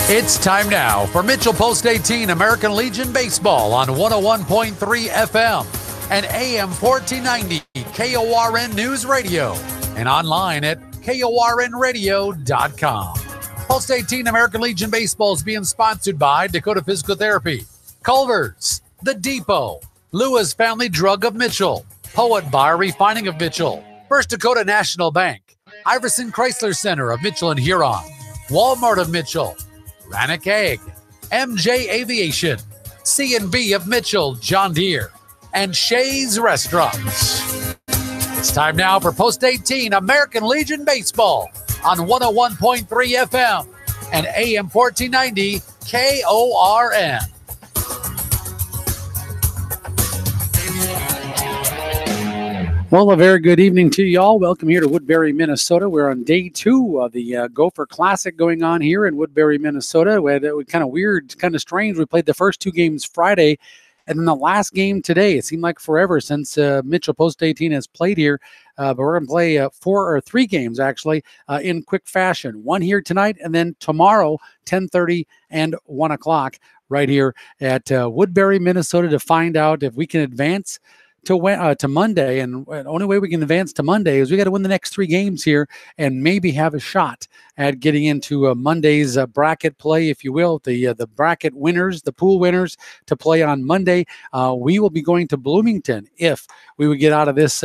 It's time now for Mitchell Post 18 American Legion Baseball on 101.3 FM and AM 1490 KORN News Radio and online at KORNradio.com. Post 18 American Legion Baseball is being sponsored by Dakota Physical Therapy, Culver's, The Depot, Lewis Family Drug of Mitchell, Poet Bar Refining of Mitchell, First Dakota National Bank, Iverson Chrysler Center of Mitchell and Huron, Walmart of Mitchell, Rannoch Egg, MJ Aviation, C&B of Mitchell, John Deere, and Shays Restaurants. It's time now for Post 18 American Legion Baseball on 101.3 FM and AM 1490 KORN. Well, a very good evening to y'all. Welcome here to Woodbury, Minnesota. We're on day 2 of the Gopher Classic going on here in Woodbury, Minnesota. We had kind of weird, kind of strange. We played the first 2 games Friday, and then the last game today. It seemed like forever since Mitchell Post 18 has played here. But we're going to play 3 games, actually, in quick fashion. 1 here tonight, and then tomorrow, 10:30 and 1 o'clock, right here at Woodbury, Minnesota, to find out if we can advance to Monday. And the only way we can advance to Monday is we got to win the next 3 games here and maybe have a shot at getting into Monday's bracket play, if you will, the bracket winners, the pool winners, to play on Monday. We will be going to Bloomington if we would get out of this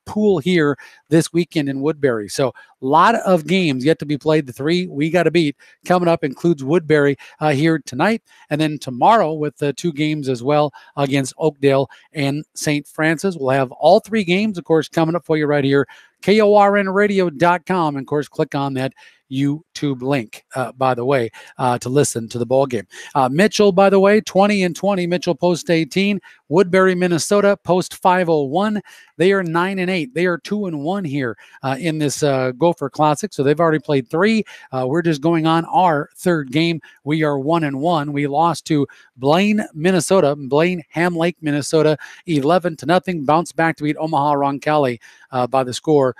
pool here this weekend in Woodbury. So a lot of games yet to be played. The 3 we got to beat coming up includes Woodbury here tonight, and then tomorrow with 2 games as well against Oakdale and St. Francis. We'll have all 3 games, of course, coming up for you right here, KORNradio.com, and of course, click on that YouTube link, by the way, to listen to the ball game. Mitchell, by the way, 20-20, Mitchell Post 18, Woodbury, Minnesota, Post 501. They are 9-8. They are 2-1 here in this Gopher Classic. So they've already played 3. We're just going on our 3rd game. We are 1-1. We lost to Blaine, Ham Lake, Minnesota, 11-0. Bounced back to beat Omaha Roncalli by the score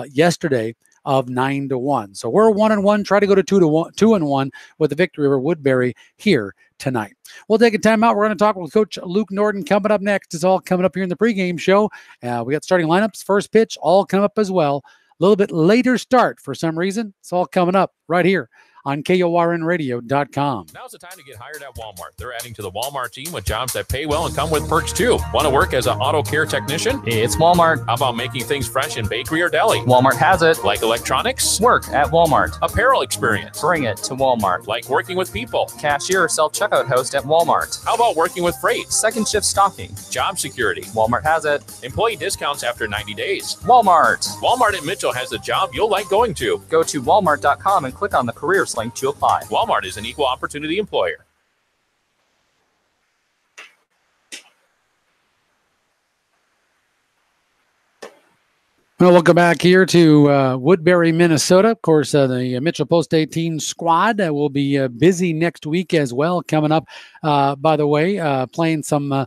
yesterday of 9-1. So we're 1-1. Try to go to 2-1 with the victory over Woodbury here tonight. We'll take a timeout. We're going to talk with Coach Luke Norton coming up next. It's all coming up here in the pregame show. We got starting lineups, first pitch, all coming up as well. A little bit later start for some reason. It's all coming up right here on KORNradio.com. Now's the time to get hired at Walmart. They're adding to the Walmart team with jobs that pay well and come with perks too. Want to work as an auto care technician? It's Walmart. How about making things fresh in bakery or deli? Walmart has it. Like electronics? Work at Walmart. Apparel experience? Bring it to Walmart. Like working with people? Cashier or self-checkout host at Walmart. How about working with freight? Second shift stocking. Job security? Walmart has it. Employee discounts after 90 days? Walmart. Walmart at Mitchell has a job you'll like going to. Go to walmart.com and click on the careers link to apply. Walmart is an equal opportunity employer. Well, welcome back here to Woodbury, Minnesota. Of course, the Mitchell Post 18 squad will be busy next week as well. Coming up, by the way, playing some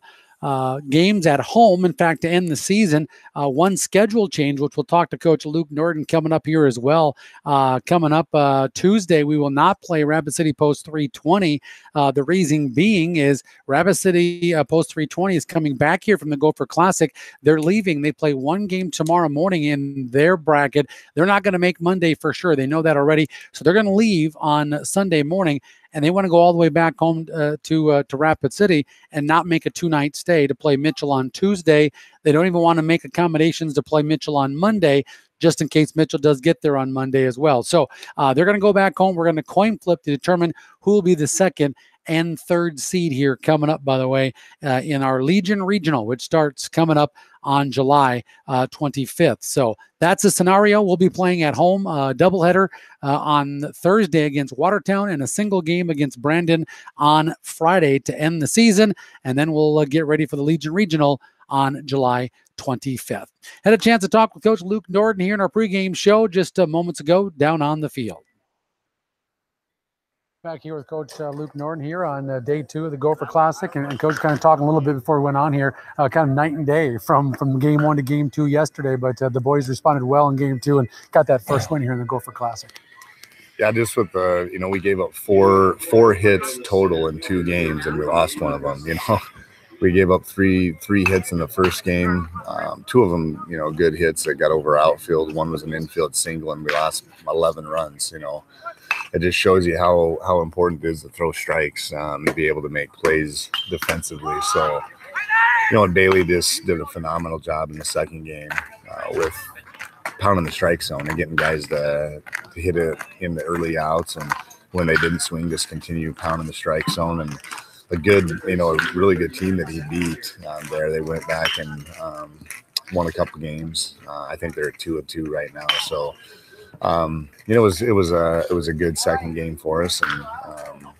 games at home. In fact, to end the season, one schedule change, which we'll talk to Coach Luke Norton coming up here as well. Coming up Tuesday, we will not play Rapid City Post 320. The reason being is Rapid City Post 320 is coming back here from the Gopher Classic. They're leaving. They play 1 game tomorrow morning in their bracket. They're not going to make Monday for sure. They know that already. So they're going to leave on Sunday morning, and they want to go all the way back home to Rapid City and not make a 2-night stay to play Mitchell on Tuesday. They don't even want to make accommodations to play Mitchell on Monday, just in case Mitchell does get there on Monday as well. So they're going to go back home. We're going to coin flip to determine who will be the 2nd and 3rd seed here coming up, by the way, in our Legion Regional, which starts coming up on July 25th. So that's the scenario. We'll be playing at home, doubleheader on Thursday against Watertown and a single game against Brandon on Friday to end the season. And then we'll get ready for the Legion Regional on July 25th. Had a chance to talk with Coach Luke Norton here in our pregame show just moments ago down on the field. Back here with Coach Luke Norton here on day 2 of the Gopher Classic, and Coach kind of talking a little bit before we went on here, kind of night and day from game 1 to game 2 yesterday, but the boys responded well in game 2 and got that first win here in the Gopher Classic. Yeah, just with the, we gave up four hits total in 2 games, and we lost one of them. We gave up three hits in the first game. 2 of them, good hits that got over outfield. One was an infield single, and we lost 11 runs. It just shows you how important it is to throw strikes, to be able to make plays defensively. So, Bailey just did a phenomenal job in the second game with pounding the strike zone and getting guys to hit it in the early outs, and when they didn't swing, just continue pounding the strike zone. And a good, a really good team that he beat there. They went back and won a couple games. I think they're 2-2 right now. So. It was a good second game for us, and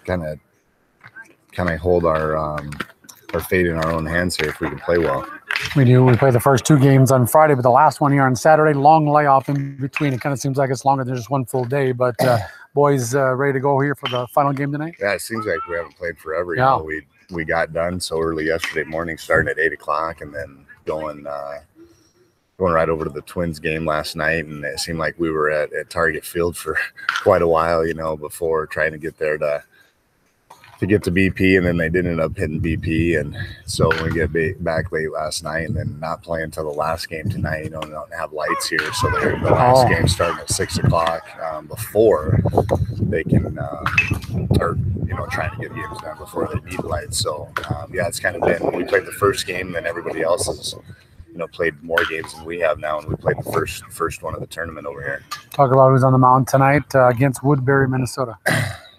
kind of hold our fate in our own hands here if we can play well. We do. We play the first 2 games on Friday, but the last one here on Saturday. Long layoff in between. It kind of seems like it's longer than just one full day, but boys ready to go here for the final game tonight? Yeah, it seems like we haven't played forever. Yeah. We got done so early yesterday morning, starting at 8 o'clock, and then going right over to the Twins game last night, and it seemed like we were at Target Field for quite a while, before trying to get there to get to BP, and then they did end up hitting BP, and so we get back late last night, and then not playing until the last game tonight. Don't have lights here, so the last game starting at 6 o'clock before they can trying to get games done before they need lights. So it's kind of been, we played the first game, and then everybody else is played more games than we have now, and we played the first one of the tournament over here. Talk about who's on the mound tonight against Woodbury, Minnesota.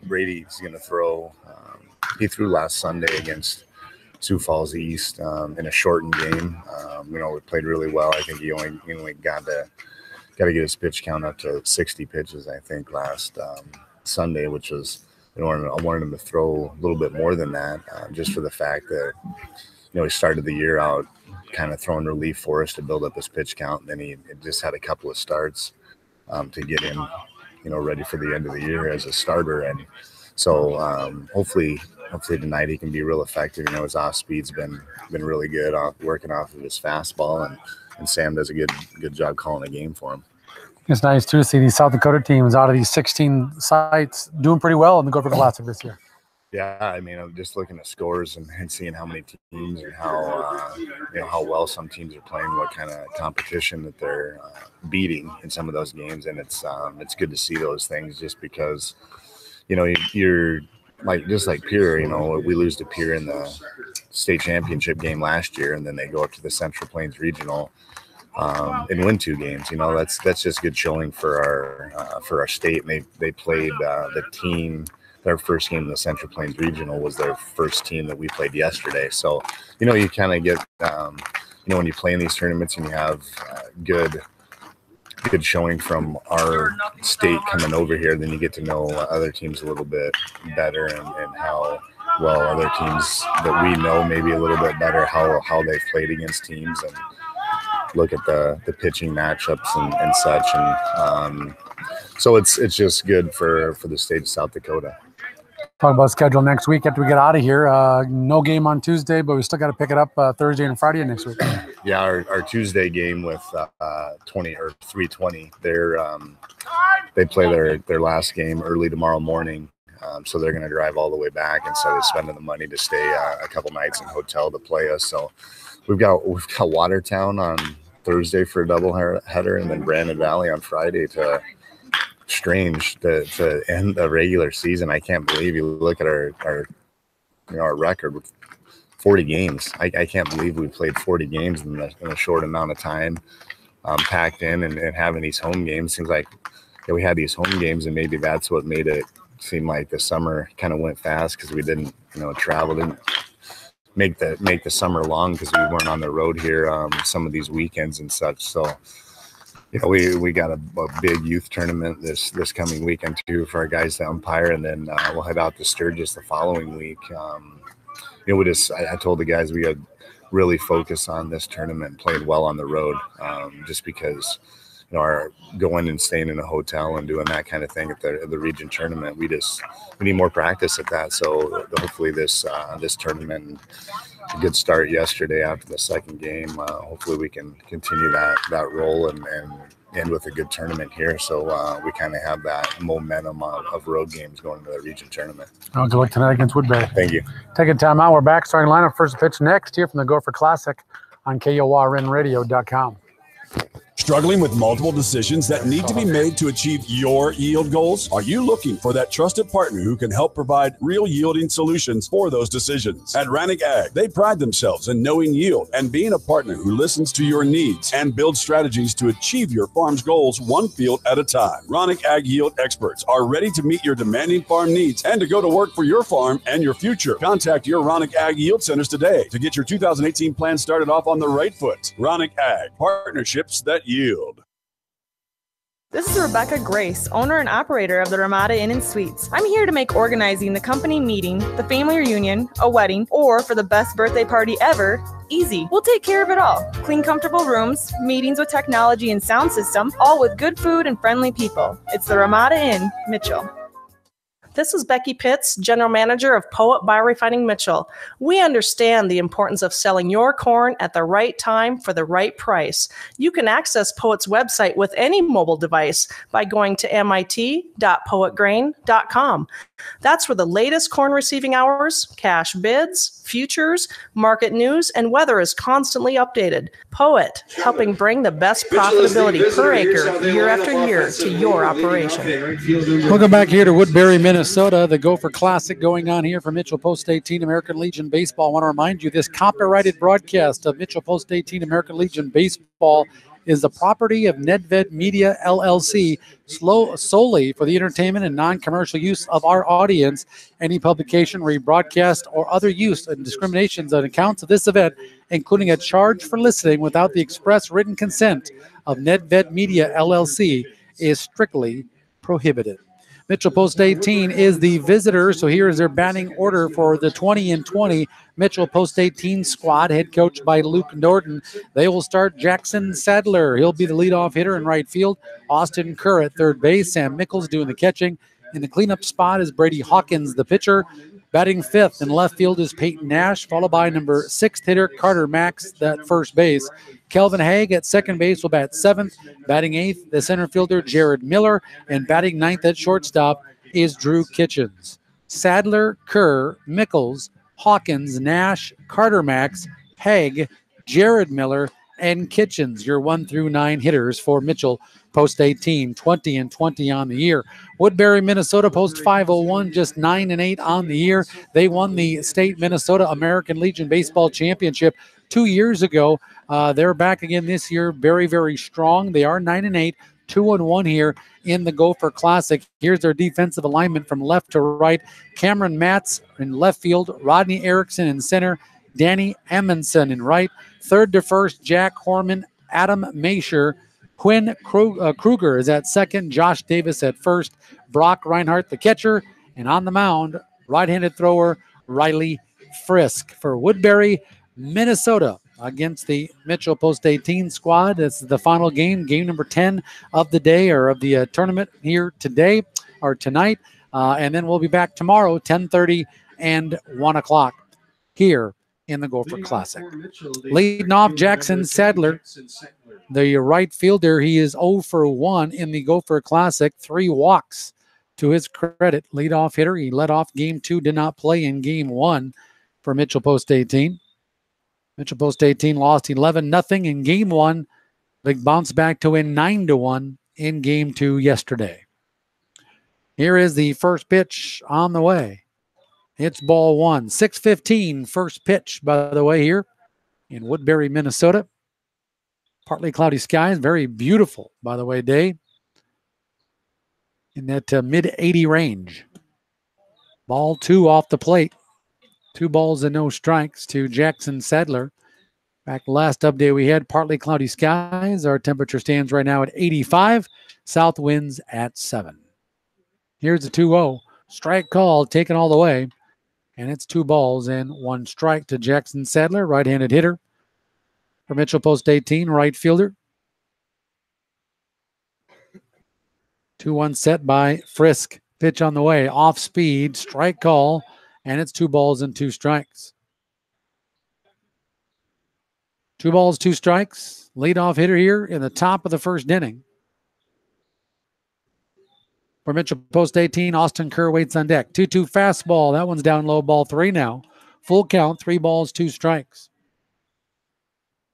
Brady's going to throw. He threw last Sunday against Sioux Falls East in a shortened game. We played really well. I think he only got to get his pitch count up to 60 pitches, I think, last Sunday, which was, I wanted him to throw a little bit more than that, just for the fact that, he started the year out kind of throwing relief for us to build up his pitch count. And then he just had a couple of starts to get him, ready for the end of the year as a starter. And so hopefully tonight he can be real effective. His off speed's been really good, working off of his fastball, and Sam does a good job calling the game for him. It's nice too to see these South Dakota teams out of these 16 sites doing pretty well in the Gopher Classic this year. Yeah, I'm just looking at scores and seeing how many teams and how well some teams are playing, what kind of competition that they're beating in some of those games, and it's good to see those things, just because you're just like Pierre. We lose to Pierre in the state championship game last year, and then they go up to the Central Plains Regional and win 2 games. That's just good showing for our state. And they played the team. Their first game in the Central Plains Regional was their first team that we played yesterday. So, you kind of get, when you play in these tournaments and you have good showing from our state coming over here, then you get to know other teams a little bit better, and how well other teams that we know maybe a little bit better, how they've played against teams, and look at the pitching matchups and such. And so it's just good for the state of South Dakota. Talk about schedule next week after we get out of here. No game on Tuesday, but we still got to pick it up Thursday and Friday next week. Yeah, our Tuesday game with 320. They play their last game early tomorrow morning, so they're going to drive all the way back instead of spending the money to stay a couple nights in hotel to play us. So we've got Watertown on Thursday for a doubleheader, and then Brandon Valley on Friday to end the regular season. I can't believe, you look at our record with 40 games. I can't believe we played 40 games in a short amount of time, packed in, and having these home games. Seems like we had these home games, and maybe that's what made it seem like the summer kind of went fast, because we didn't travel, didn't make the summer long, because we weren't on the road here some of these weekends and such. So we got a big youth tournament this coming weekend too for our guys to umpire, and then we'll head out to Sturgis the following week. I told the guys we had really focused on this tournament and played well on the road, just because are going and staying in a hotel and doing that kind of thing at the region tournament. We need more practice at that. So hopefully this tournament, a good start yesterday after the second game. Hopefully we can continue that role and end with a good tournament here. So we kind of have that momentum of road games going into the region tournament. Good luck tonight against Woodbury. Thank you. Taking time out. We're back. Starting lineup. First pitch next here from the Gopher Classic on KORNradio.com. Struggling with multiple decisions that need to be made to achieve your yield goals? Are you looking for that trusted partner who can help provide real yielding solutions for those decisions? At Rannick Ag, they pride themselves in knowing yield and being a partner who listens to your needs and builds strategies to achieve your farm's goals one field at a time. Rannick Ag yield experts are ready to meet your demanding farm needs and to go to work for your farm and your future. Contact your Rannick Ag yield centers today to get your 2018 plan started off on the right foot. Rannick Ag, partnerships that yield. This is Rebecca Grace, owner and operator of the Ramada Inn and Suites. I'm here to make organizing the company meeting, the family reunion, a wedding, or for the best birthday party ever easy. We'll take care of it all. Clean, comfortable rooms, meetings with technology and sound system, all with good food and friendly people. It's the Ramada Inn, Mitchell. This is Becky Pitts, General Manager of Poet Biorefining Mitchell. We understand the importance of selling your corn at the right time for the right price. You can access Poet's website with any mobile device by going to mit.poetgrain.com. That's where the latest corn receiving hours, cash bids, futures, market news, and weather is constantly updated. Poet, helping bring the best profitability per acre year after year to your operation. Welcome back here to Woodbury, Minnesota. The Gopher Classic going on here for Mitchell Post 18 American Legion Baseball. I want to remind you this copyrighted broadcast of Mitchell Post 18 American Legion Baseball is the property of Nedved Media LLC, solely for the entertainment and non-commercial use of our audience. Any publication, rebroadcast, or other use and discriminations on accounts of this event, including a charge for listening without the express written consent of Nedved Media LLC, is strictly prohibited. Mitchell Post 18 is the visitor, so here is their batting order for the 20-20 Mitchell Post 18 squad, head coached by Luke Norton. They will start Jackson Sadler. He'll be the leadoff hitter in right field. Austin Kerr at third base. Sam Mickles doing the catching. In the cleanup spot is Brady Hawkins, the pitcher. Batting fifth in left field is Peyton Nash, followed by number 6th hitter Carter Max at first base. Kelvin Haig at second base will bat seventh. Batting eighth, the center fielder Jared Miller. And batting ninth at shortstop is Drew Kitchens. Sadler, Kerr, Mickles, Hawkins, Nash, Carter Max, Haig, Jared Miller, and Kitchens, your 1 through 9 hitters for Mitchell Post 18, 20-20 on the year. Woodbury, Minnesota, Post 501, just 9-8 on the year. They won the state Minnesota American Legion Baseball Championship 2 years ago. They're back again this year, very, very strong. They are 9-8, 2-1 here in the Gopher Classic. Here's their defensive alignment from left to right. Cameron Matz in left field, Rodney Erickson in center, Danny Amundsen in right. Third to first, Jack Horman, Adam Masher, Quinn Kruger is at second, Josh Davis at first, Brock Reinhardt the catcher, and on the mound, right-handed thrower Riley Frisk for Woodbury, Minnesota against the Mitchell Post 18 squad. This is the final game, game number 10 of the day or of the tournament here today or tonight. And then we'll be back tomorrow, 10:30 and 1 o'clock here in the Gopher Classic. Leading off, Jackson Sadler, the right fielder. He is 0 for 1 in the Gopher Classic, 3 walks to his credit. Leadoff hitter. He led off game 2, did not play in game 1 for Mitchell Post 18. Mitchell Post 18 lost 11-0 in game 1. Big bounce back to win 9-1 in game 2 yesterday. Here is the first pitch on the way. It's ball 1. 6:15 first pitch, by the way, here in Woodbury, Minnesota. Partly cloudy skies, very beautiful, by the way, day. In that mid-80 range. Ball 2 off the plate. 2 balls and no strikes to Jackson Sadler. Back last update we had, partly cloudy skies. Our temperature stands right now at 85. South winds at 7. Here's the 2-0. Strike call taken all the way. And it's 2 balls and 1 strike to Jackson Sadler, right-handed hitter for Mitchell Post 18, right fielder. 2-1 set by Frisk. Pitch on the way. Off speed. Strike call. And it's 2 balls and 2 strikes. 2 balls, 2 strikes. Leadoff hitter here in the top of the first inning. For Mitchell Post 18, Austin Kerr waits on deck. 2-2 fastball. That one's down low, ball 3 now. Full count, 3 balls, 2 strikes.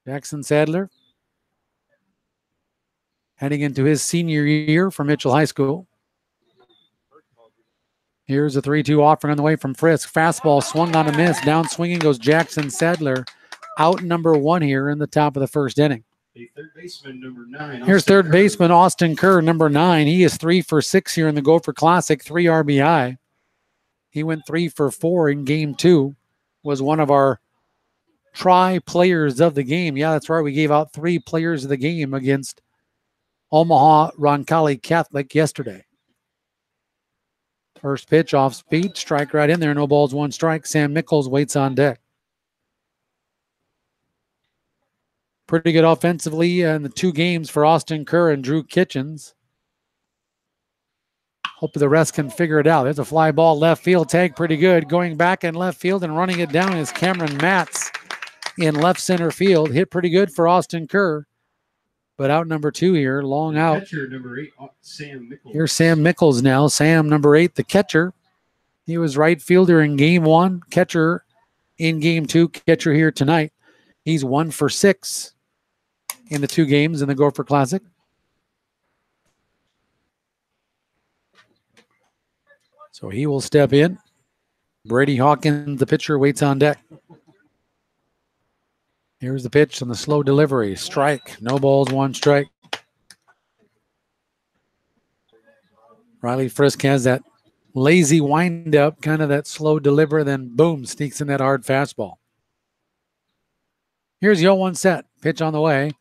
Jackson Sadler heading into his senior year for Mitchell High School. Here's a 3-2 offering on the way from Frisk. Fastball swung on a miss. Down swinging goes Jackson Sadler. Out number 1 here in the top of the first inning. Third baseman, number 9. Here's third baseman Austin Kerr, number 9. He is 3 for 6 here in the Gopher Classic, 3 RBI. He went 3 for 4 in game 2. Was one of our players of the game. Yeah, that's right. We gave out 3 players of the game against Omaha Roncalli Catholic yesterday. First pitch off speed, strike right in there. No balls, 1 strike. Sam Mickles waits on deck. Pretty good offensively in the 2 games for Austin Kerr and Drew Kitchens. Hope the rest can figure it out. There's a fly ball left field, tag pretty good. Going back in left field and running it down is Cameron Matz in left center field. Hit pretty good for Austin Kerr. But out number 2 here, long out. Catcher, number 8, Sam Mickles. Here's Sam Mickles now. Sam, number 8, the catcher. He was right fielder in game 1, catcher in game 2, catcher here tonight. He's 1 for 6 in the 2 games in the Gopher Classic. So he will step in. Brady Hawkins, the pitcher, waits on deck. Here's the pitch and the slow delivery. Strike. No balls, 1 strike. Riley Frisk has that lazy windup, kind of that slow deliver, then boom, sneaks in that hard fastball. Here's your 1 set. Pitch on the way.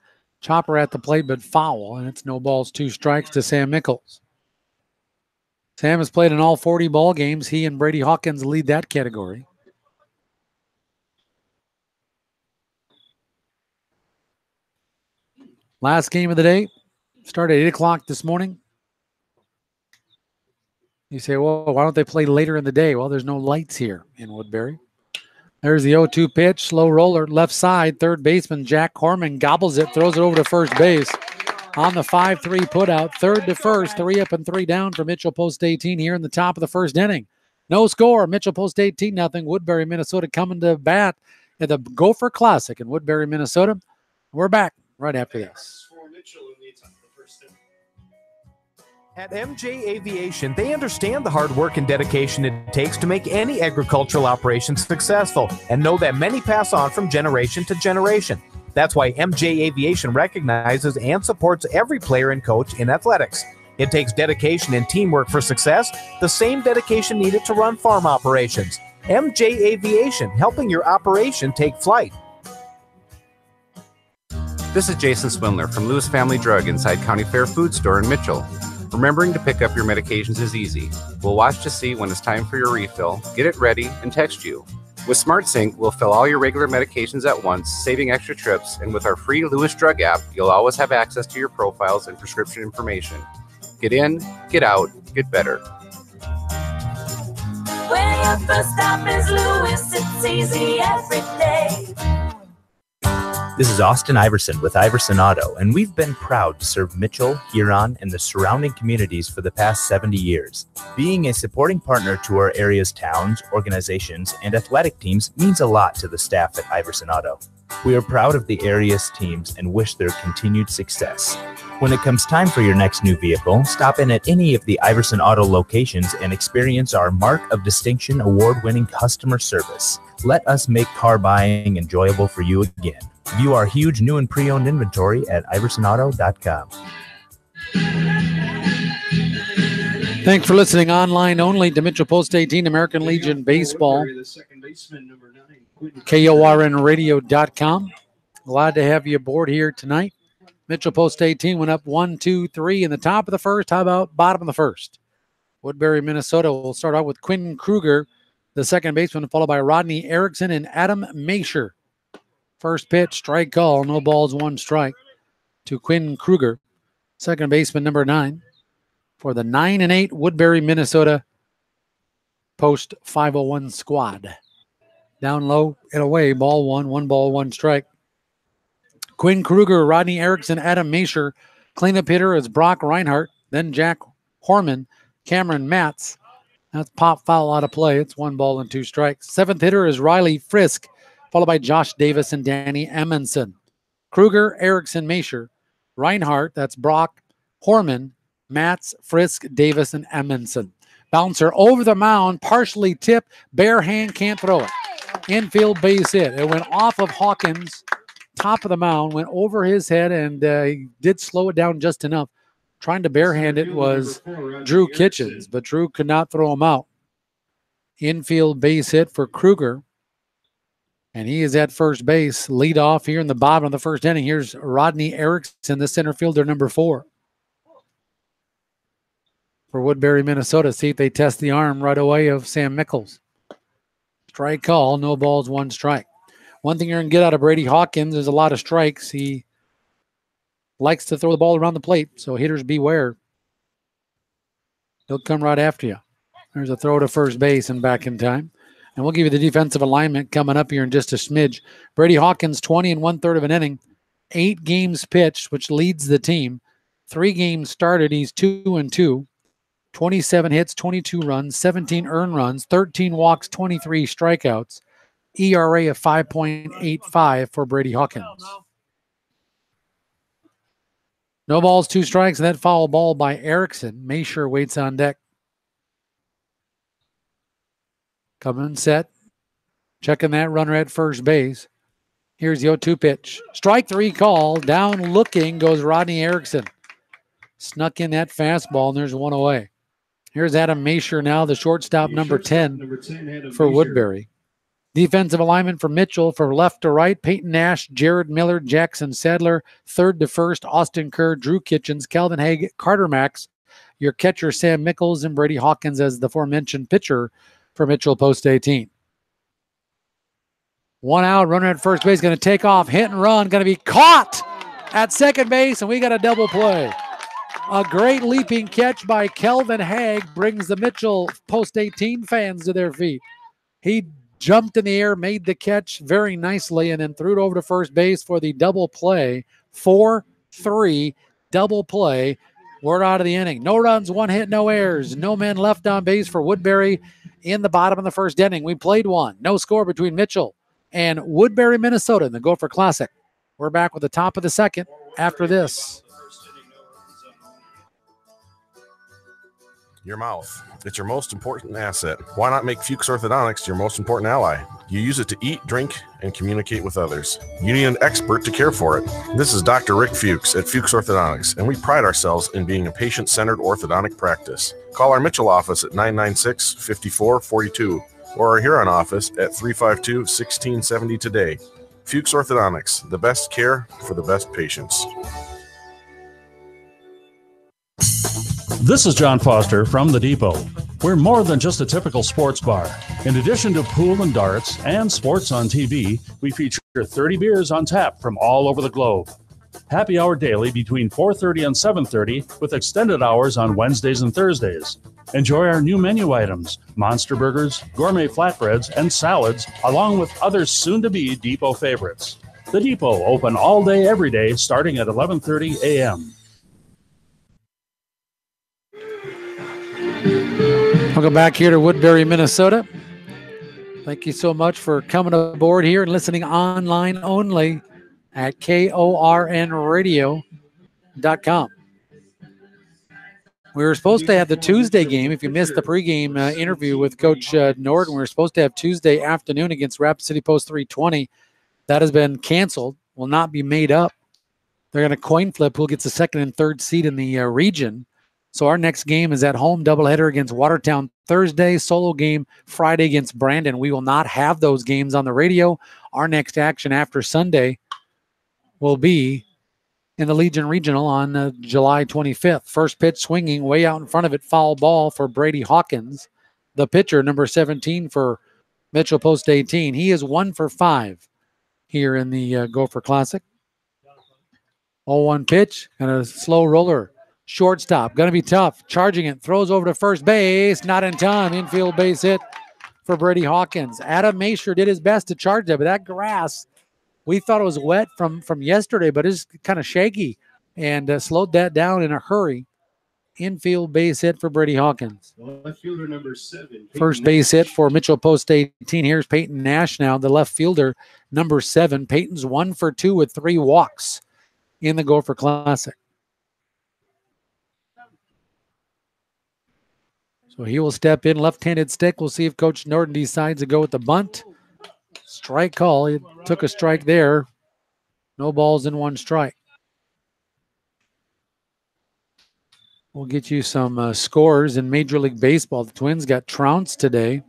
Chopper at the plate, but foul, and it's no balls, 2 strikes to Sam Mickles. Sam has played in all 40 ball games. He and Brady Hawkins lead that category. Last game of the day, started at 8 o'clock this morning. You say, well, why don't they play later in the day? Well, there's no lights here in Woodbury. There's the 0-2 pitch, slow roller, left side, third baseman Jack Corman gobbles it, throws it over to first base. On the 5-3 putout, third to first, 3 up and 3 down for Mitchell Post 18 here in the top of the first inning. No score, Mitchell Post 18-0, Woodbury, Minnesota coming to bat at the Gopher Classic in Woodbury, Minnesota. We're back right after this. At MJ Aviation, they understand the hard work and dedication it takes to make any agricultural operation successful and know that many pass on from generation to generation. That's why MJ Aviation recognizes and supports every player and coach in athletics. It takes dedication and teamwork for success, the same dedication needed to run farm operations. MJ Aviation, helping your operation take flight. This is Jason Swindler from Lewis Family Drug inside County Fair Food Store in Mitchell. Remembering to pick up your medications is easy. We'll watch to see when it's time for your refill, get it ready, and text you. With SmartSync, we'll fill all your regular medications at once, saving extra trips, and with our free Lewis Drug app, you'll always have access to your profiles and prescription information. Get in, get out, get better. When your first stop is Lewis, it's easy every day. This is Austin Iverson with Iverson Auto, and we've been proud to serve Mitchell, Huron, and the surrounding communities for the past 70 years. Being a supporting partner to our area's towns, organizations, and athletic teams means a lot to the staff at Iverson Auto. We are proud of the area's teams and wish their continued success. When it comes time for your next new vehicle, stop in at any of the Iverson Auto locations and experience our Mark of Distinction award-winning customer service. Let us make car buying enjoyable for you again. View our huge new and pre-owned inventory at iversonauto.com. Thanks for listening online only to Mitchell Post 18 American Legion Baseball. KORNradio.com. Glad to have you aboard here tonight. Mitchell Post 18 went up 1-2-3 in the top of the first. How about bottom of the first? Woodbury, Minnesota will start out with Quinn Kruger, the second baseman, followed by Rodney Erickson and Adam Masher. First pitch, strike call, no balls, 1 strike to Quinn Kruger, second baseman number 9. for the 9-8 Woodbury, Minnesota post 501 squad. Down low and away, ball one ball, one strike. Quinn Kruger, Rodney Erickson, Adam Masher. Cleanup hitter is Brock Reinhardt, then Jack Horman, Cameron Matz. That's pop foul out of play. It's 1 ball and 2 strikes. 7th hitter is Riley Frisk, followed by Josh Davis and Danny Emmonson. Kruger, Erickson, Masher. Reinhardt, that's Brock, Horman, Matz, Frisk, Davis, and Emmonson. Bouncer over the mound, partially tipped. Bare hand, can't throw it. Infield base hit. It went off of Hawkins, top of the mound, went over his head, and he did slow it down just enough. Trying to barehand it was Drew Kitchens, but Drew could not throw him out. Infield base hit for Kruger, and he is at first base. Lead off here in the bottom of the first inning. Here's Rodney Erickson, the center fielder, number 4. For Woodbury, Minnesota. See if they test the arm right away of Sam Mickles. Strike call, no balls, 1 strike. One thing you're going to get out of Brady Hawkins is a lot of strikes. He likes to throw the ball around the plate, so hitters beware. He'll come right after you. There's a throw to first base and back in time. And we'll give you the defensive alignment coming up here in just a smidge. Brady Hawkins, 20 1/3 of an inning, 8 games pitched, which leads the team. 3 games started, he's 2-2. 27 hits, 22 runs, 17 earned runs, 13 walks, 23 strikeouts. ERA of 5.85 for Brady Hawkins. No balls, 2 strikes, and that foul ball by Erickson. Masher waits on deck. Coming set. Checking that runner at first base. Here's the 0-2 pitch. Strike 3 call. Down looking goes Rodney Erickson. Snuck in that fastball, and there's 1 away. Here's Adam Masher now, the shortstop, number 10 for Woodbury. Defensive alignment for Mitchell, for left to right, Peyton Nash, Jared Miller, Jackson Sadler, third to first, Austin Kerr, Drew Kitchens, Calvin Haig, Carter Max, your catcher Sam Mickles, and Brady Hawkins as the aforementioned pitcher for Mitchell post 18. 1 out, runner at first base, going to take off, hit and run, going to be caught at second base, and we got a double play. A great leaping catch by Kelvin Haig brings the Mitchell post 18 fans to their feet. He jumped in the air, made the catch very nicely, and then threw it over to first base for the double play. 4-3 double play. We're out of the inning. No runs, 1 hit, no errors. No men left on base for Woodbury in the bottom of the first inning. We played 1. No score between Mitchell and Woodbury, Minnesota in the Gopher Classic. We're back with the top of the second after this. Your mouth. It's your most important asset. Why not make Fuchs Orthodontics your most important ally? You use it to eat, drink, and communicate with others. You need an expert to care for it. This is Dr. Rick Fuchs at Fuchs Orthodontics, and we pride ourselves in being a patient-centered orthodontic practice. Call our Mitchell office at 996-5442 or our Huron office at 352-1670 today. Fuchs Orthodontics, the best care for the best patients. This is John Foster from The Depot. We're more than just a typical sports bar. In addition to pool and darts and sports on TV, we feature 30 beers on tap from all over the globe. Happy hour daily between 4:30 and 7:30 with extended hours on Wednesdays and Thursdays. Enjoy our new menu items, monster burgers, gourmet flatbreads, and salads, along with other soon-to-be Depot favorites. The Depot, open all day, every day, starting at 11:30 a.m. Welcome back here to Woodbury, Minnesota. Thank you so much for coming aboard here and listening online only at KORNradio.com. We were supposed to have the Tuesday game. If you missed the pregame interview with Coach Norton, we were supposed to have Tuesday afternoon against Rapid City Post 320. That has been canceled, will not be made up. They're going to coin flip who gets the second and third seed in the region. So our next game is at home, doubleheader against Watertown Thursday, solo game Friday against Brandon. We will not have those games on the radio. Our next action after Sunday will be in the Legion Regional on July 25th. First pitch swinging way out in front of it, foul ball for Brady Hawkins, the pitcher, number 17 for Mitchell Post 18. He is 1 for 5 here in the Gopher Classic. 0-1 pitch and a slow roller. shortstop. Going to be tough. Charging it. Throws over to first base. Not in time. Infield base hit for Brady Hawkins. Adam Masher did his best to charge that, but that grass, we thought it was wet from yesterday, but it's kind of shaky, and slowed that down in a hurry. Infield base hit for Brady Hawkins. Left fielder number 7. First base hit for Mitchell Post 18. Here's Peyton Nash now, the left fielder, number 7. Peyton's 1 for 2 with 3 walks in the Gopher Classic. So he will step in, left-handed stick. We'll see if Coach Norton decides to go with the bunt. Strike call. He took a strike there. No balls in 1 strike. We'll get you some scores in Major League Baseball. The Twins got trounced today.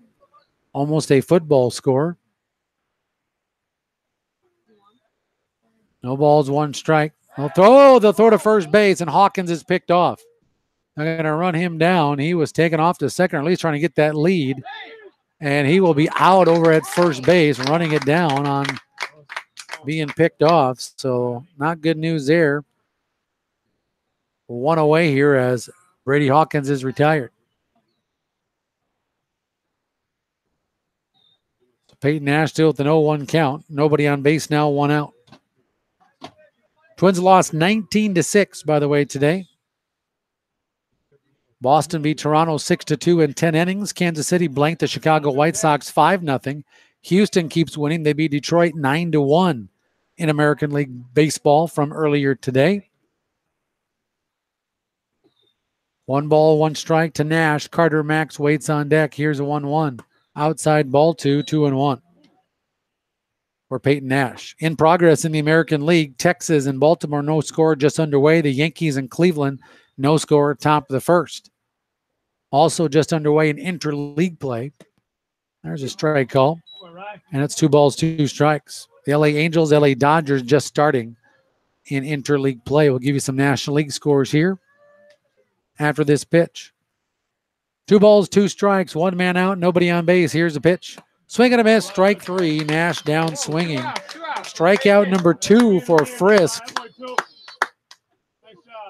Almost a football score. No balls, 1 strike. They'll throw to first base, and Hawkins is picked off. They're going to run him down. He was taken off to second, or at least trying to get that lead. And he will be out over at first base, running it down on being picked off. So not good news there. 1 away here as Brady Hawkins is retired. So Peyton Nash still with an 0-1 count. Nobody on base now, 1 out. Twins lost 19-6, by the way, today. Boston beat Toronto 6-2 in 10 innings. Kansas City blanked the Chicago White Sox 5-0. Houston keeps winning. They beat Detroit 9-1 in American League Baseball from earlier today. 1 ball, 1 strike to Nash. Carter Max waits on deck. Here's a 1-1. Outside ball 2, 2-1 for Peyton Nash. In progress in the American League, Texas and Baltimore no score just underway. The Yankees and Cleveland no score top of the first. Also just underway in interleague play. There's a strike call. And it's 2 balls, 2 strikes. The LA Angels, LA Dodgers just starting in interleague play. We'll give you some National League scores here after this pitch. 2 balls, 2 strikes, 1 man out, nobody on base. Here's the pitch. Swing and a miss, strike 3. Nash down swinging. Strikeout number 2 for Frisk.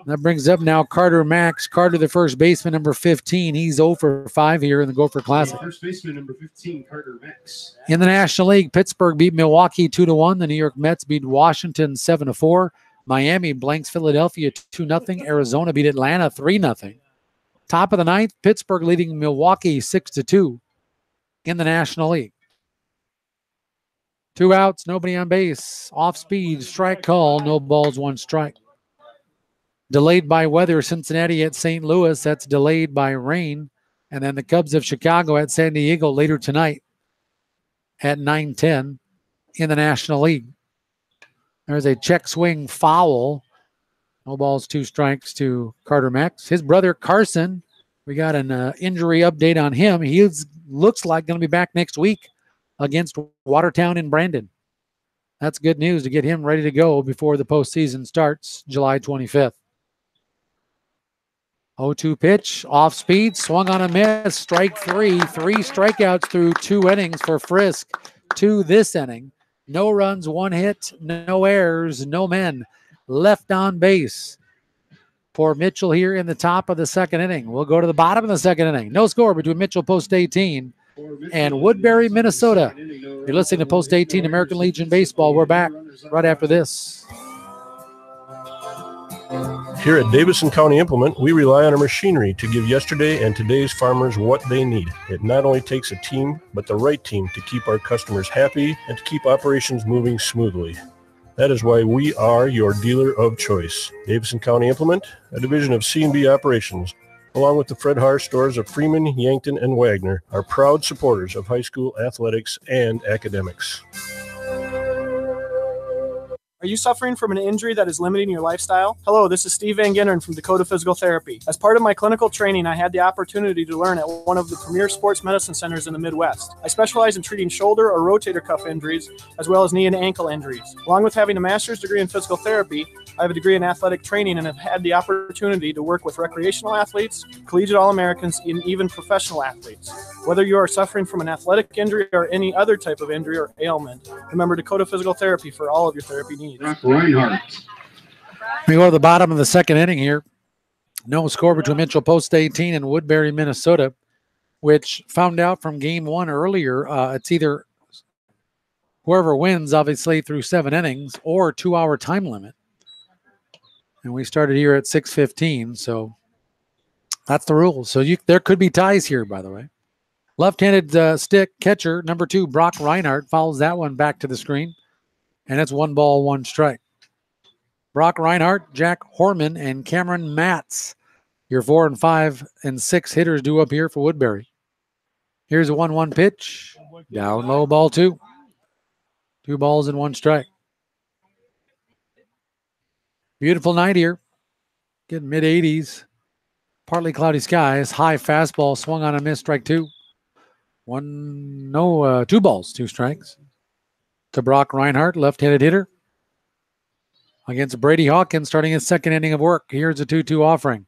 That brings up now Carter Max. Carter, the first baseman, number 15. He's 0 for 5 here in the Gopher Classic. First baseman number 15, Carter Max. In the National League, Pittsburgh beat Milwaukee 2-1. The New York Mets beat Washington 7-4. Miami blanks Philadelphia 2-0. Arizona beat Atlanta 3-0. Top of the 9th, Pittsburgh leading Milwaukee 6-2 in the National League. 2 outs, nobody on base. Off speed, strike call, no balls, 1 strike. Delayed by weather, Cincinnati at St. Louis. That's delayed by rain. And then the Cubs of Chicago at San Diego later tonight at 9:10 in the National League. There's a check swing foul. No balls, 2 strikes to Carter Max. His brother Carson, we got an injury update on him. He looks like going to be back next week against Watertown in Brandon. That's good news to get him ready to go before the postseason starts July 25th. 0-2 pitch, off speed, swung on a miss, strike 3. 3 strikeouts through 2 innings for Frisk. 2 this inning. No runs, 1 hit, no errors, no men left on base for Mitchell here in the top of the 2nd inning. We'll go to the bottom of the 2nd inning. No score between Mitchell Post 18 and Woodbury, Minnesota. You're listening to Post 18 American Legion Baseball. We're back right after this. Here at Davidson County Implement, we rely on our machinery to give yesterday and today's farmers what they need. It not only takes a team, but the right team to keep our customers happy and to keep operations moving smoothly. That is why we are your dealer of choice. Davidson County Implement, a division of C&B Operations, along with the Fred Haar stores of Freeman, Yankton, and Wagner, are proud supporters of high school athletics and academics. Are you suffering from an injury that is limiting your lifestyle? Hello, this is Steve Van Genderen from Dakota Physical Therapy. As part of my clinical training, I had the opportunity to learn at one of the premier sports medicine centers in the Midwest. I specialize in treating shoulder or rotator cuff injuries, as well as knee and ankle injuries. Along with having a master's degree in physical therapy, I have a degree in athletic training and have had the opportunity to work with recreational athletes, collegiate All-Americans, and even professional athletes. Whether you are suffering from an athletic injury or any other type of injury or ailment, remember Dakota Physical Therapy for all of your therapy needs. Reinhardt. We go to the bottom of the 2nd inning here. No score between Mitchell Post 18 and Woodbury, Minnesota, which found out from game one earlier. It's either whoever wins, obviously, through 7 innings or 2-hour time limit. And we started here at 6:15, so that's the rule. So there could be ties here, by the way. Left-handed stick catcher, number 2, Brock Reinhardt, follows that one back to the screen. And it's 1 ball, 1 strike. Brock Reinhardt, Jack Horman, and Cameron Matz. Your 4 and 5 and 6 hitters due up here for Woodbury. Here's a 1-1 pitch. Down low, ball 2. 2 balls and 1 strike. Beautiful night here. Getting mid-80s. Partly cloudy skies. High fastball swung on a miss, strike 2. 2 balls, 2 strikes. To Brock Reinhardt, left-handed hitter. Against Brady Hawkins, starting his 2nd inning of work. Here's a 2-2 offering.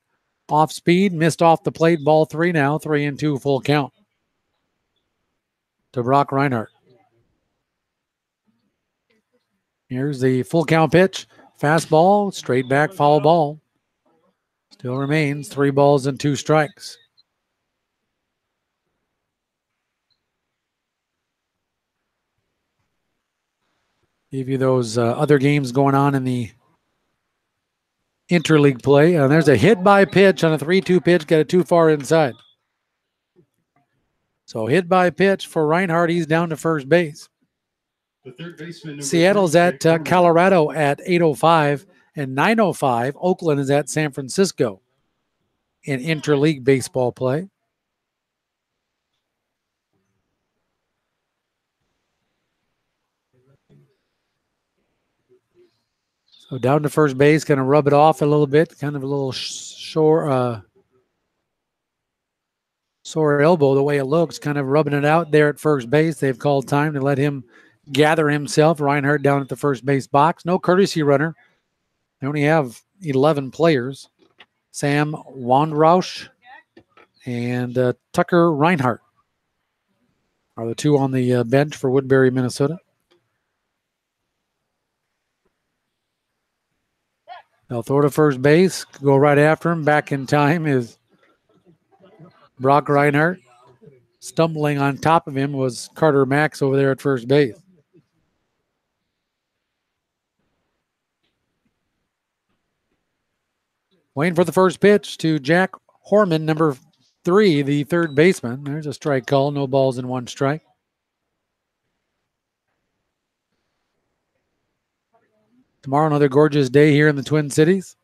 Off speed, missed off the plate, ball 3 now, 3-2 full count. To Brock Reinhardt. Here's the full count pitch. Fastball, straight back, foul ball. Still remains 3 balls and 2 strikes. Give you those other games going on in the interleague play. And there's a hit by pitch on a 3-2 pitch, got it too far inside. So hit by pitch for Reinhardt. He's down to first base. The third baseman. Seattle's at Colorado at 8:05 and 9:05. Oakland is at San Francisco in interleague baseball play. So down to first base, going to rub it off a little bit, kind of a little sore elbow the way it looks, kind of rubbing it out there at first base. They've called time to let him gather himself. Reinhardt down at the first base box. No courtesy runner. They only have 11 players. Sam Wandrausch and Tucker Reinhardt are the 2 on the bench for Woodbury, Minnesota. They'll throw to first base, go right after him. Back in time is Brock Reinhardt. Stumbling on top of him was Carter Max over there at first base. Waiting for the first pitch to Jack Horman, number 3, the third baseman. There's a strike call, no balls and 1 strike. Tomorrow, another gorgeous day here in the Twin Cities.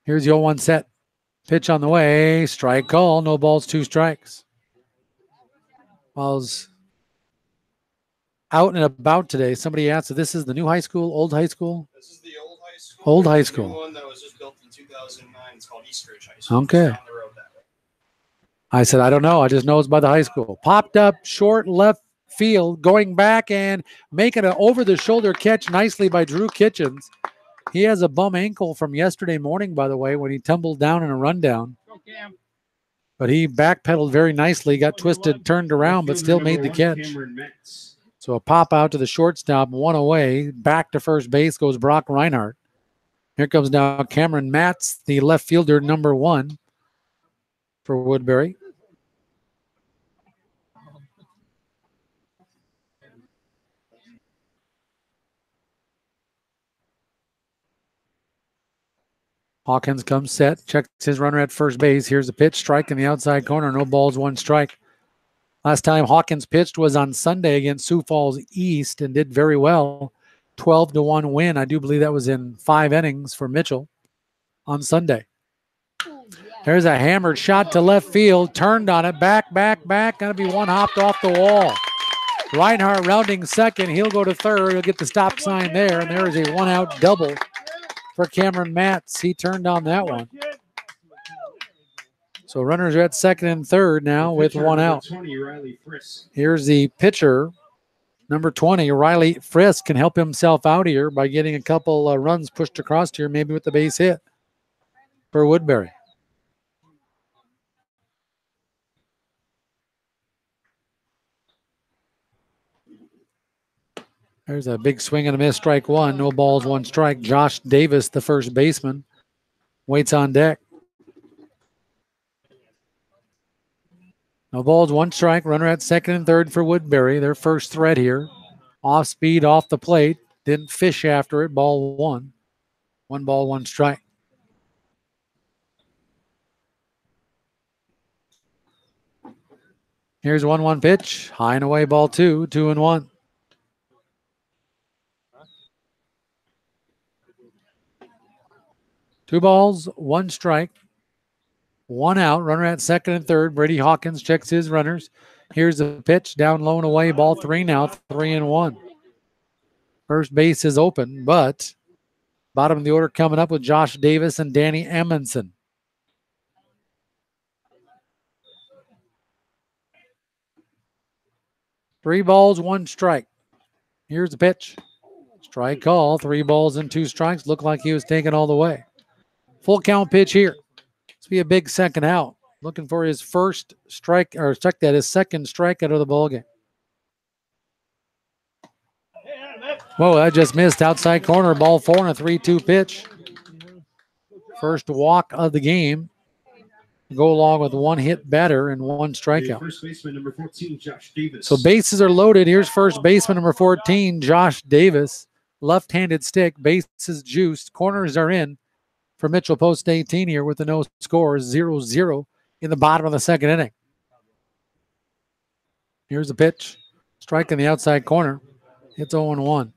Here's the 0-1 set. Pitch on the way. Strike call. No balls, 2 strikes. Balls out and about today. Somebody asked if this is the new high school, old high school? This is the old high school. Old high The school. new one that was just built in 2009. It's called Eastridge High School. Okay. It's down the road that way. I said, I don't know. I just know it's by the high school. Popped up short left field, going back and making an over-the-shoulder catch nicely by Drew Kitchens. He has a bum ankle from yesterday morning, by the way, when he tumbled down in a rundown. But he backpedaled very nicely, got twisted, turned around, but still made the catch. So a pop out to the shortstop, 1 away. Back to first base goes Brock Reinhardt. Here comes now Cameron Matz, the left fielder, number 1 for Woodbury. Hawkins comes set, checks his runner at first base. Here's a pitch, strike in the outside corner. No balls, 1 strike. Last time Hawkins pitched was on Sunday against Sioux Falls East and did very well. 12-1 win. I do believe that was in 5 innings for Mitchell on Sunday. There's a hammered shot to left field. Turned on it. Back. Going to be 1 hopped off the wall. Reinhardt rounding second. He'll go to third. He'll get the stop sign there. And there is a 1-out double for Cameron Matz. He turned on that one. So runners are at second and third now with 1 out. Here's the pitcher, number 20, Riley Frisk, can help himself out here by getting a couple runs pushed across here, maybe with the base hit for Woodbury. There's a big swing and a miss, strike 1. No balls, 1 strike. Josh Davis, the first baseman, waits on deck. No balls, 1 strike. Runner at second and third for Woodbury. Their first threat here. Off speed, off the plate. Didn't fish after it. Ball 1. 1 ball, 1 strike. Here's 1-1 pitch. High and away, ball 2. 2-1. Two balls, 1 strike. 1 out. Runner at second and third. Brady Hawkins checks his runners. Here's the pitch. Down low and away. Ball 3 now. 3-1. First base is open, but bottom of the order coming up with Josh Davis and Danny Amundsen. Three balls, 1 strike. Here's the pitch. Strike call. 3 balls and 2 strikes. Looked like he was taken all the way. Full count pitch here. This will be a big second out. Looking for his first strike, or check that, his second strikeout of the ballgame. Whoa, that just missed. Outside corner, ball 4 and a 3-2 pitch. First walk of the game. Go along with 1 hit batter and 1 strikeout. First baseman number 14, Josh Davis. So bases are loaded. Here's first baseman number 14, Josh Davis. Left-handed stick, bases juiced. Corners are in for Mitchell post 18 here with the no score, 0-0 in the bottom of the second inning. Here's the pitch. Strike in the outside corner. It's 0-1.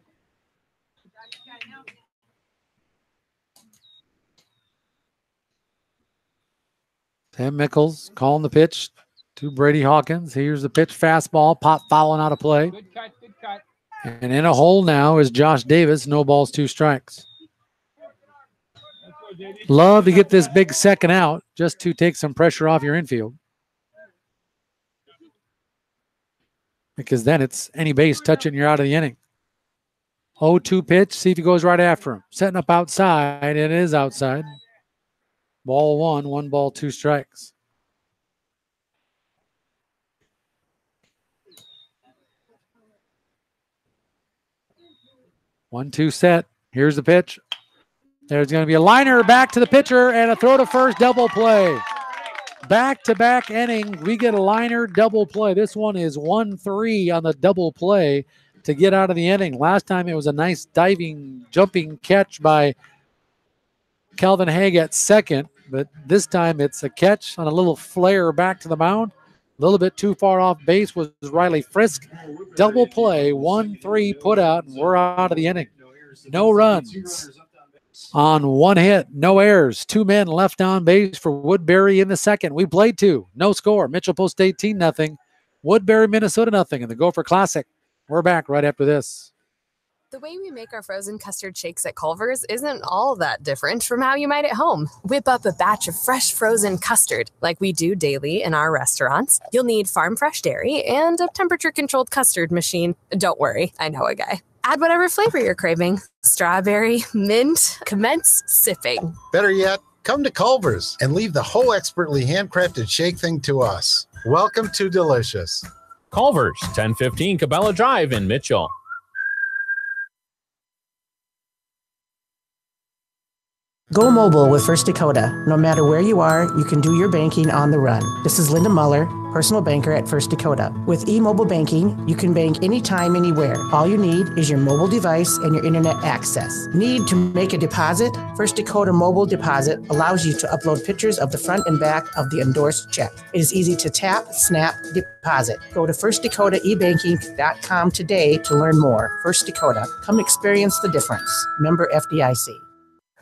Sam Mickles calling the pitch to Brady Hawkins. Here's the pitch. Fastball. Pop fouling out of play. Good cut. And in a hole now is Josh Davis. No balls, 2 strikes. Love to get this big second out just to take some pressure off your infield. Because then it's any base touching, you're out of the inning. 0-2 pitch. See if he goes right after him. Setting up outside. It is outside. Ball 1, 1 ball, 2 strikes. One, 2 set. Here's the pitch. There's going to be a liner back to the pitcher and a throw to first, double play. Back-to-back inning, we get a liner double play. This one is 1-3 on the double play to get out of the inning. Last time it was a nice diving, jumping catch by Calvin Haig at second, but this time it's a catch on a little flare back to the mound. A little bit too far off base was Riley Frisk. Double play, 1-3 put out, and we're out of the inning. No runs on 1 hit, no errors. 2 men left on base for Woodbury in the second. We played 2, no score. Mitchell Post 18-0. Woodbury, Minnesota 0 in the Gopher Classic. We're back right after this. The way we make our frozen custard shakes at Culver's isn't all that different from how you might at home. Whip up a batch of fresh frozen custard like we do daily in our restaurants. You'll need farm fresh dairy and a temperature-controlled custard machine. Don't worry, I know a guy. Add whatever flavor you're craving. Strawberry, mint, commence sipping. Better yet, come to Culver's and leave the whole expertly handcrafted shake thing to us. Welcome to Delicious. Culver's, 1015 Cabela Drive in Mitchell. Go mobile with First Dakota. No matter where you are, you can do your banking on the run. This is Linda Muller, personal banker at First Dakota. With e-mobile banking, you can bank anytime, anywhere. All you need is your mobile device and your internet access. Need to make a deposit? First Dakota Mobile Deposit allows you to upload pictures of the front and back of the endorsed check. It is easy to tap, snap, deposit. Go to firstdakotaebanking.com today to learn more. First Dakota. Come experience the difference. Member FDIC.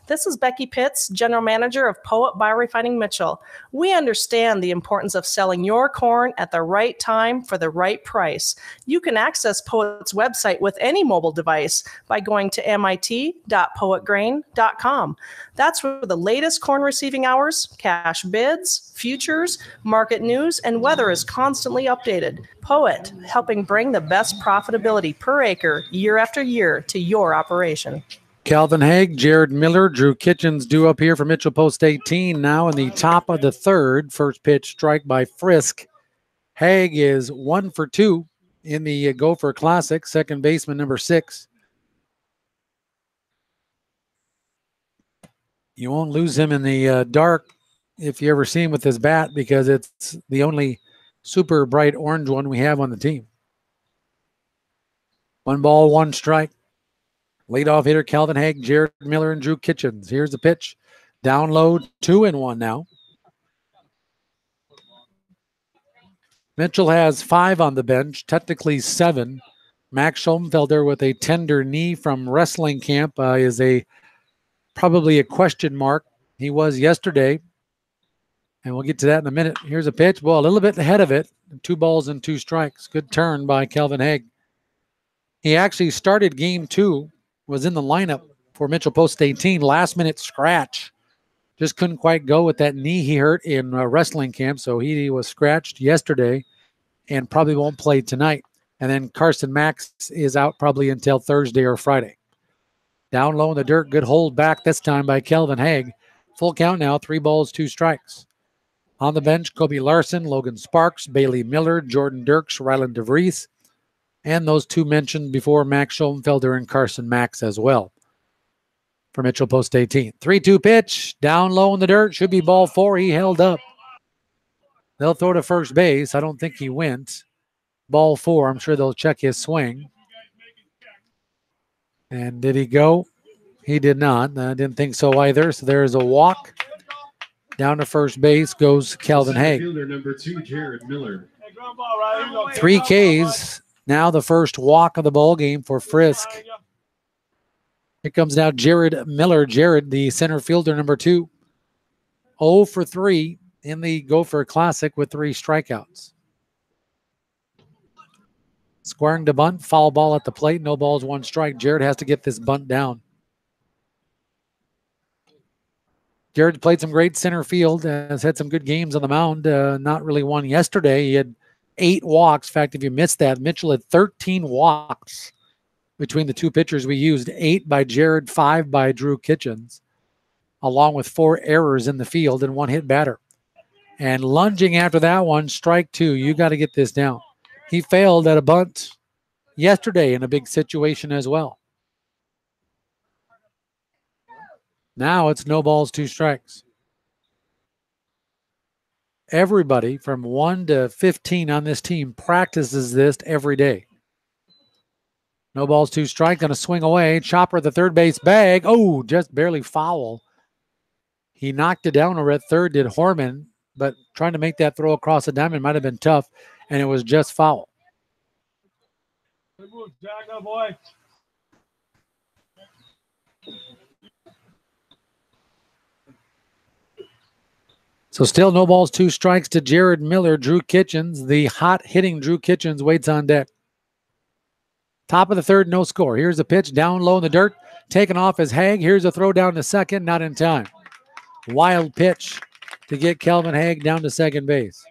This is Becky Pitts, General Manager of Poet Biorefining Mitchell. We understand the importance of selling your corn at the right time for the right price. You can access Poet's website with any mobile device by going to mit.poetgrain.com. That's where the latest corn receiving hours, cash bids, futures, market news, and weather is constantly updated. Poet, helping bring the best profitability per acre year after year to your operation. Calvin Haig, Jared Miller, Drew Kitchens due up here for Mitchell Post 18 now in the top of the third. First pitch strike by Frisk. Haig is 1 for 2 in the Gopher Classic, second baseman number 6. You won't lose him in the dark if you ever see him with his bat because it's the only super bright orange one we have on the team. 1 ball, 1 strike. Leadoff hitter Calvin Haig, Jared Miller, and Drew Kitchens. Here's the pitch. Down low, 2-1 now. Mitchell has 5 on the bench, technically 7. Max Schoenfelder with a tender knee from wrestling camp is probably a question mark. He was yesterday, and we'll get to that in a minute. Here's a pitch. Well, a little bit ahead of it. 2 balls and 2 strikes. Good turn by Calvin Haig. He actually started game 2, was in the lineup for Mitchell Post 18, last-minute scratch. Just couldn't quite go with that knee he hurt in wrestling camp, so he was scratched yesterday and probably won't play tonight. And then Carson Max is out probably until Thursday or Friday. Down low in the dirt, good hold back this time by Calvin Haig. Full count now, 3 balls, 2 strikes. On the bench, Kobe Larson, Logan Sparks, Bailey Miller, Jordan Dirks, Ryland DeVries, and those 2 mentioned before, Max Schoenfelder and Carson Max as well for Mitchell Post 18. 3-2 pitch, down low in the dirt, should be ball 4. He held up. They'll throw to first base. I don't think he went. Ball 4, I'm sure they'll check his swing. And did he go? He did not. I didn't think so either. So there's a walk. Down to first base goes Calvin Haig. Fielder number 2, Jared Miller. 3 Ks. Now the first walk of the ball game for Frisk. Here comes now Jared Miller. Jared, the center fielder, number 2. 0 for 3 in the Gopher Classic with 3 strikeouts. Squaring to bunt, foul ball at the plate, no balls, 1 strike. Jared has to get this bunt down. Jared played some great center field, has had some good games on the mound. Not really one yesterday. He had 8 walks. In fact, if you missed that, Mitchell had 13 walks between the 2 pitchers we used. 8 by Jared, 5 by Drew Kitchens, along with 4 errors in the field and 1 hit batter. And lunging after that one, strike 2. You got to get this down. He failed at a bunt yesterday in a big situation as well. Now it's no balls, 2 strikes. Everybody from 1 to 15 on this team practices this every day. No balls, 2 strikes. Going to swing away. Chopper at the third base bag. Oh, just barely foul. He knocked it down over at third, did Horman, but trying to make that throw across the diamond might have been tough, and it was just foul. So still no balls, 2 strikes to Jared Miller. Drew Kitchens, the hot-hitting Drew Kitchens, waits on deck. Top of the third, no score. Here's a pitch down low in the dirt. Taken off as Haig. Here's a throw down to second, not in time. Wild pitch to get Calvin Haig down to second base.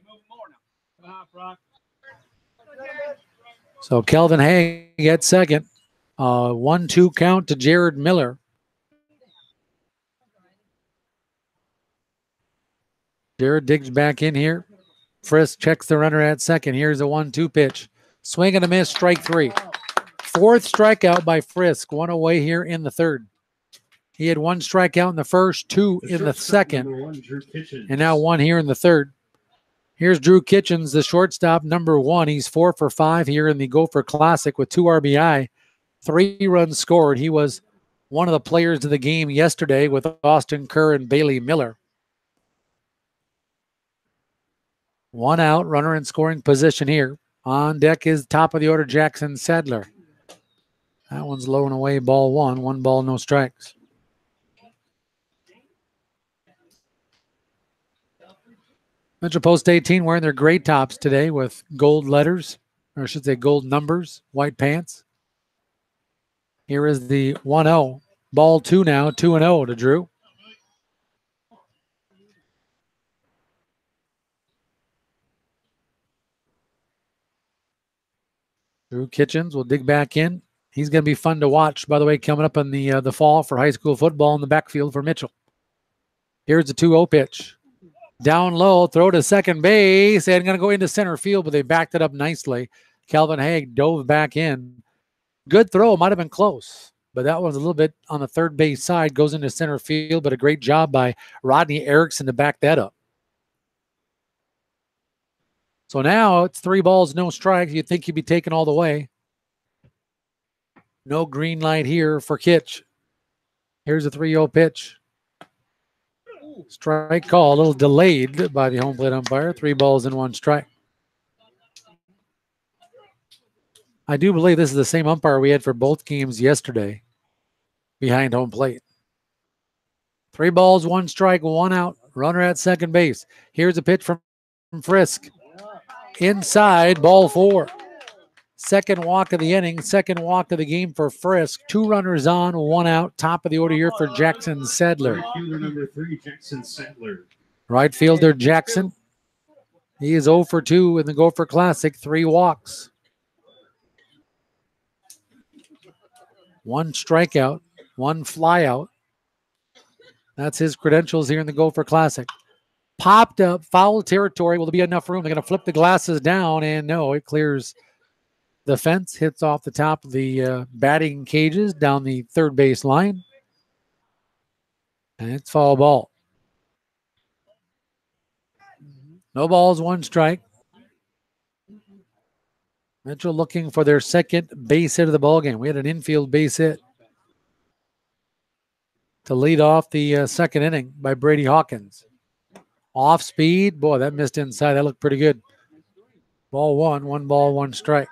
So Calvin Haig at second. 1-2 count to Jared Miller. Jared digs back in here. Frisk checks the runner at second. Here's a 1-2 pitch. Swing and a miss, strike 3. 4th strikeout by Frisk. 1 away here in the third. He had 1 strikeout in the first, 2 in the second, and now 1 here in the third. Here's Drew Kitchens, the shortstop, number 1. He's 4 for 5 here in the Gopher Classic with 2 RBI, 3 runs scored. He was one of the players of the game yesterday with Austin Kerr and Bailey Miller. 1 out, runner in scoring position here. On deck is top of the order, Jackson Sadler. That one's low and away, ball 1. 1 ball, no strikes. Mitchell Post 18 wearing their gray tops today with gold letters, or I should say gold numbers, white pants. Here is the 1-0. Ball 2 now, 2-0 to Drew. Drew Kitchens will dig back in. He's going to be fun to watch, by the way, coming up in the fall for high school football in the backfield for Mitchell. Here's the 2-0 pitch. Down low, throw to second base, and going to go into center field, but they backed it up nicely. Calvin Haig dove back in. Good throw, might have been close. but that was a little bit on the third base side, goes into center field, but a great job by Rodney Erickson to back that up. So now it's 3 balls, no strikes. You'd think he'd be taken all the way. No green light here for Kitch. Here's a 3-0 pitch. Strike call, a little delayed by the home plate umpire. 3 balls and 1 strike. I do believe this is the same umpire we had for both games yesterday behind home plate. 3 balls, 1 strike, 1 out. Runner at second base. Here's a pitch from Frisk. Inside, ball 4. Second walk of the inning, second walk of the game for Frisk. 2 runners on, 1 out. Top of the order here for Jackson Sadler. Right fielder number 3, Jackson Sadler. Right fielder Jackson. He is 0 for 2 in the Gopher Classic. 3 walks. 1 strikeout, 1 flyout. That's his credentials here in the Gopher Classic. Popped up, foul territory. Will there be enough room? They're going to flip the glasses down, and no, it clears the fence, hits off the top of the batting cages down the third base line. And it's foul ball. No balls, 1 strike. Mitchell looking for their second base hit of the ballgame. We had an infield base hit to lead off the second inning by Brady Hawkins. Off speed. Boy, that missed inside. That looked pretty good. Ball 1, 1 ball, 1 strike.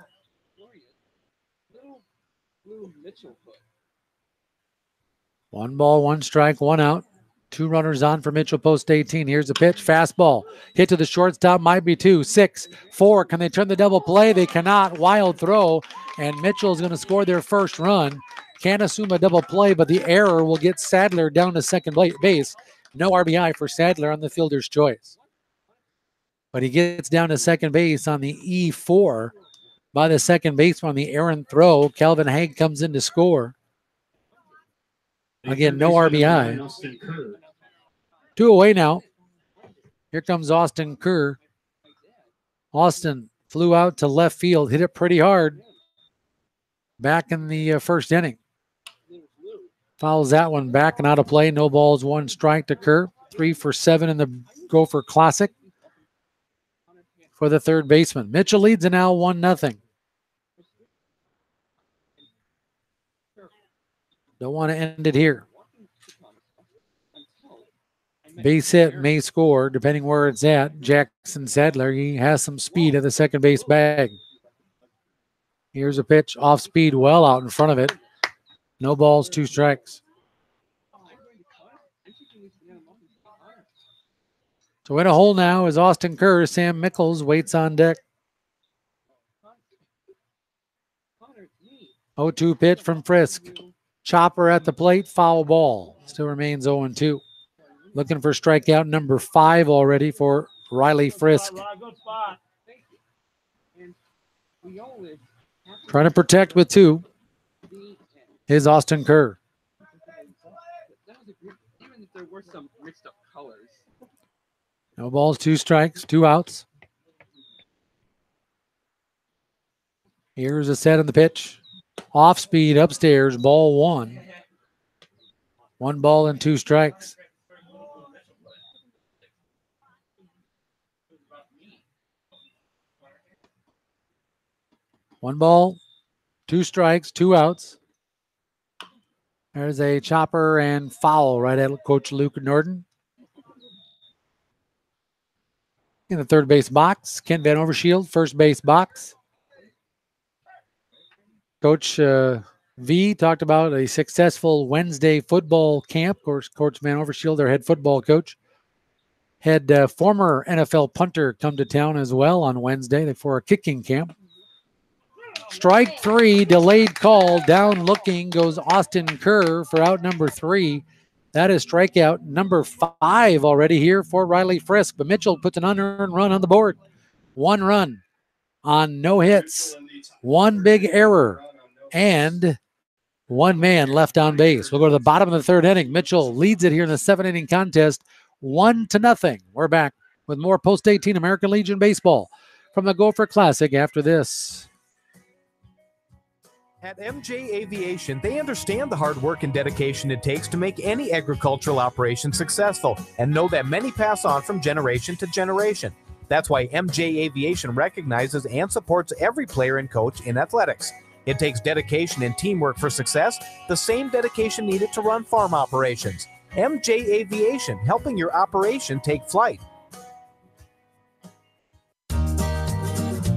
1 ball, 1 strike, 1 out. 2 runners on for Mitchell post 18. Here's a pitch. Fastball. Hit to the shortstop. Might be 2. 6, 4. Can they turn the double play? They cannot. Wild throw. And Mitchell's going to score their first run. Can't assume a double play, but the error will get Sadler down to second base. No RBI for Sadler on the fielder's choice. But he gets down to second base on the E4 by the second baseman on the errant throw. Calvin Haig comes in to score. Again, no RBI. 2 away now. Here comes Austin Kerr. Austin flew out to left field, hit it pretty hard back in the first inning. Fouls that one back and out of play. No balls, 1 strike to Kerr. 3 for 7 in the Gopher Classic for the third baseman. Mitchell leads it now 1-0. Don't want to end it here. Base hit may score, depending where it's at. Jackson Sadler, he has some speed at the second base bag. Here's a pitch off speed, well out in front of it. No balls, 2 strikes. So in a hole now is Austin Kerr. Sam Mickles waits on deck. 0-2 pitch from Frisk. Chopper at the plate, foul ball. Still remains 0-2. Looking for strikeout number 5 already for Riley Frisk. Trying to protect with 2 is Austin Kerr. No balls, 2 strikes, 2 outs. Here's a set on the pitch. Off speed, upstairs, ball 1. 1 ball and 2 strikes. One ball, 2 strikes, 2 outs. There's a chopper and foul right at Coach Luke Norden. In the third base box, Kent Van Overshield, first base box. Coach V talked about a successful Wednesday football camp. Of course, Coach Van Overshield, their head football coach, had former NFL punter come to town as well on Wednesday for a kicking camp. Strike 3, delayed call. Down looking goes Austin Kerr for out number 3. That is strikeout number 5 already here for Riley Frisk. But Mitchell puts an unearned run on the board. 1 run on no hits. 1 big error. And 1 man left on base. We'll go to the bottom of the third inning. Mitchell leads it here in the 7-inning contest, 1-0. We're back with more post-18 American Legion baseball from the Gopher Classic after this. At MJ Aviation, they understand the hard work and dedication it takes to make any agricultural operation successful and know that many pass on from generation to generation. That's why MJ Aviation recognizes and supports every player and coach in athletics. It takes dedication and teamwork for success, the same dedication needed to run farm operations. MJ Aviation, helping your operation take flight.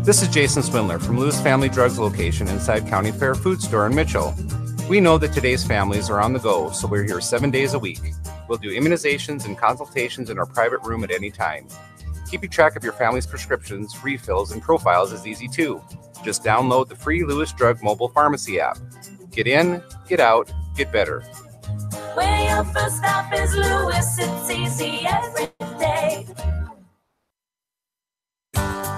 This is Jason Swindler from Lewis Family Drugs location inside County Fair Food Store in Mitchell. We know that today's families are on the go, so we're here 7 days a week. We'll do immunizations and consultations in our private room at any time. Keeping track of your family's prescriptions, refills, and profiles is easy too. Just download the free Lewis Drug mobile pharmacy app. Get in, get out, get better. Where your first stop is Lewis, it's easy every day.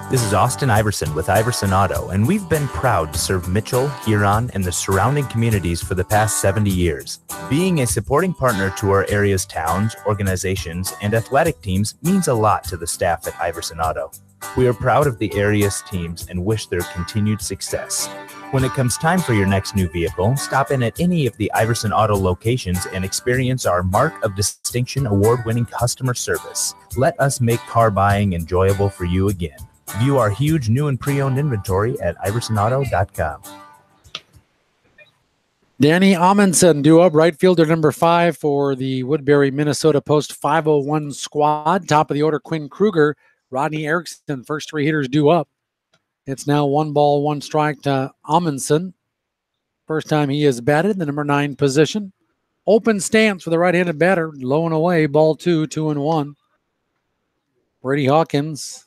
This is Austin Iverson with Iverson Auto, and we've been proud to serve Mitchell, Huron, and the surrounding communities for the past 70 years. Being a supporting partner to our area's towns, organizations, and athletic teams means a lot to the staff at Iverson Auto. We are proud of the area's teams and wish their continued success. When it comes time for your next new vehicle, stop in at any of the Iverson Auto locations and experience our Mark of Distinction award-winning customer service. Let us make car buying enjoyable for you again. View our huge new and pre-owned inventory at iversonauto.com. Danny Amundsen due up, right fielder number 5 for the Woodbury, Minnesota Post 501 squad. Top of the order, Quinn Kruger, Rodney Erickson, first 3 hitters due up. It's now 1 ball, 1 strike to Amundsen. First time he has batted, the number 9 position. Open stance for the right-handed batter, low and away, ball 2, 2-1. Brady Hawkins,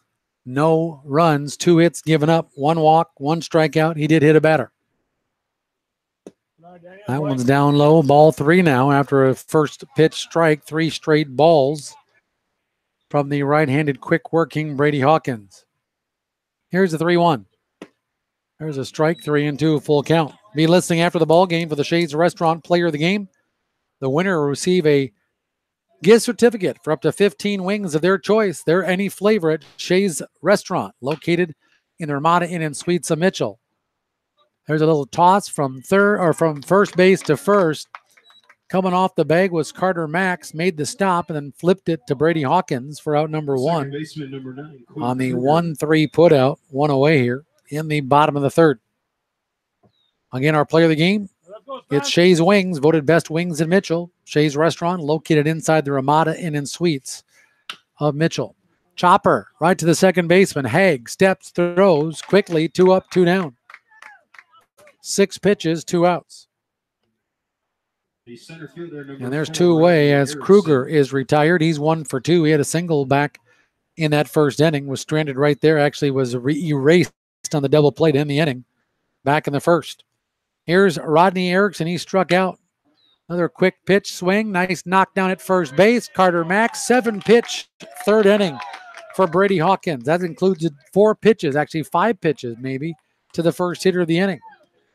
no runs, 2 hits given up, 1 walk, 1 strikeout. He did hit a batter. That one's down low, ball 3 now after a first pitch strike, 3 straight balls from the right-handed quick-working Brady Hawkins. Here's the 3-1. There's a strike, 3-2, full count. Be listening after the ball game for the Shades Restaurant Player of the Game. The winner will receive a gift certificate for up to 15 wings of their choice. They're any flavor at Shay's Restaurant, located in the Ramada Inn and Suites of Mitchell. There's a little toss from first base to first. Coming off the bag was Carter Max, made the stop and then flipped it to Brady Hawkins for out number 1. Baseman number 9, On the 1-3 putout, 1 away here in the bottom of the 3rd. Again, our player of the game, it's Shay's Wings, voted best wings in Mitchell. Shay's Restaurant, located inside the Ramada Inn and Suites of Mitchell. Chopper, right to the second baseman. Haig steps, throws quickly, 2 up, 2 down. 6 pitches, 2 outs. And there's 2 away as Kruger is retired. He's 1 for 2. He had a single back in that first inning, was stranded right there, actually was erased on the double play to end the inning back in the first. Here's Rodney Erickson. He struck out. Another quick pitch swing. Nice knockdown at first base. Carter Max, 7-pitch, 3rd inning for Brady Hawkins. That includes 4 pitches, actually 5 pitches maybe, to the first hitter of the inning.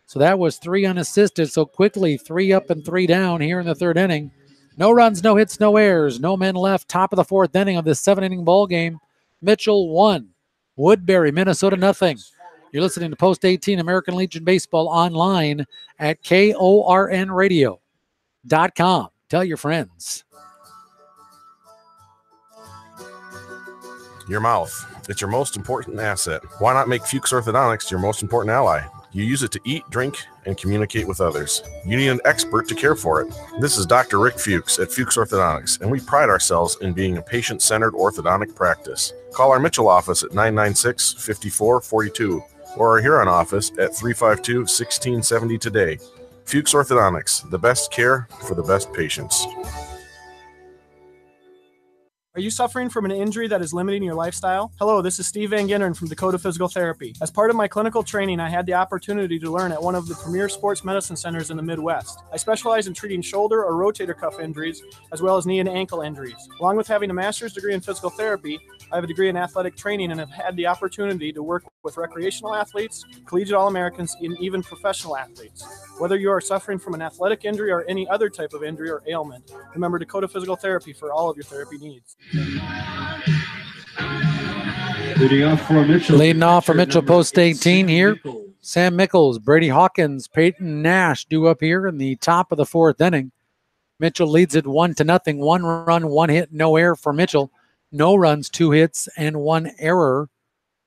So that was 3 unassisted. So quickly, 3 up and 3 down here in the 3rd inning. No runs, no hits, no errors. No men left. Top of the 4th inning of this 7-inning ball game. Mitchell 1. Woodbury, Minnesota nothing. You're listening to Post 18 American Legion Baseball online at KORNradio.com. Tell your friends. Your mouth. It's your most important asset. Why not make Fuchs Orthodontics your most important ally? You use it to eat, drink, and communicate with others. You need an expert to care for it. This is Dr. Rick Fuchs at Fuchs Orthodontics, and we pride ourselves in being a patient-centered orthodontic practice. Call our Mitchell office at 996-5442 or our Huron office at 352-1670 today. Fuchs Orthodontics, the best care for the best patients. Are you suffering from an injury that is limiting your lifestyle? Hello, this is Steve Van Genderen from Dakota Physical Therapy. As part of my clinical training, I had the opportunity to learn at one of the premier sports medicine centers in the Midwest. I specialize in treating shoulder or rotator cuff injuries, as well as knee and ankle injuries. Along with having a master's degree in physical therapy, I have a degree in athletic training and have had the opportunity to work with recreational athletes, collegiate All-Americans, and even professional athletes. Whether you are suffering from an athletic injury or any other type of injury or ailment, remember Dakota Physical Therapy for all of your therapy needs. Leading off for Mitchell. Leading off for Mitchell, Post 18 here. Sam Mickles, Brady Hawkins, Peyton Nash due up here in the top of the fourth inning. Mitchell leads it 1-0. 1 run, 1 hit, no error for Mitchell. No runs, 2 hits, and 1 error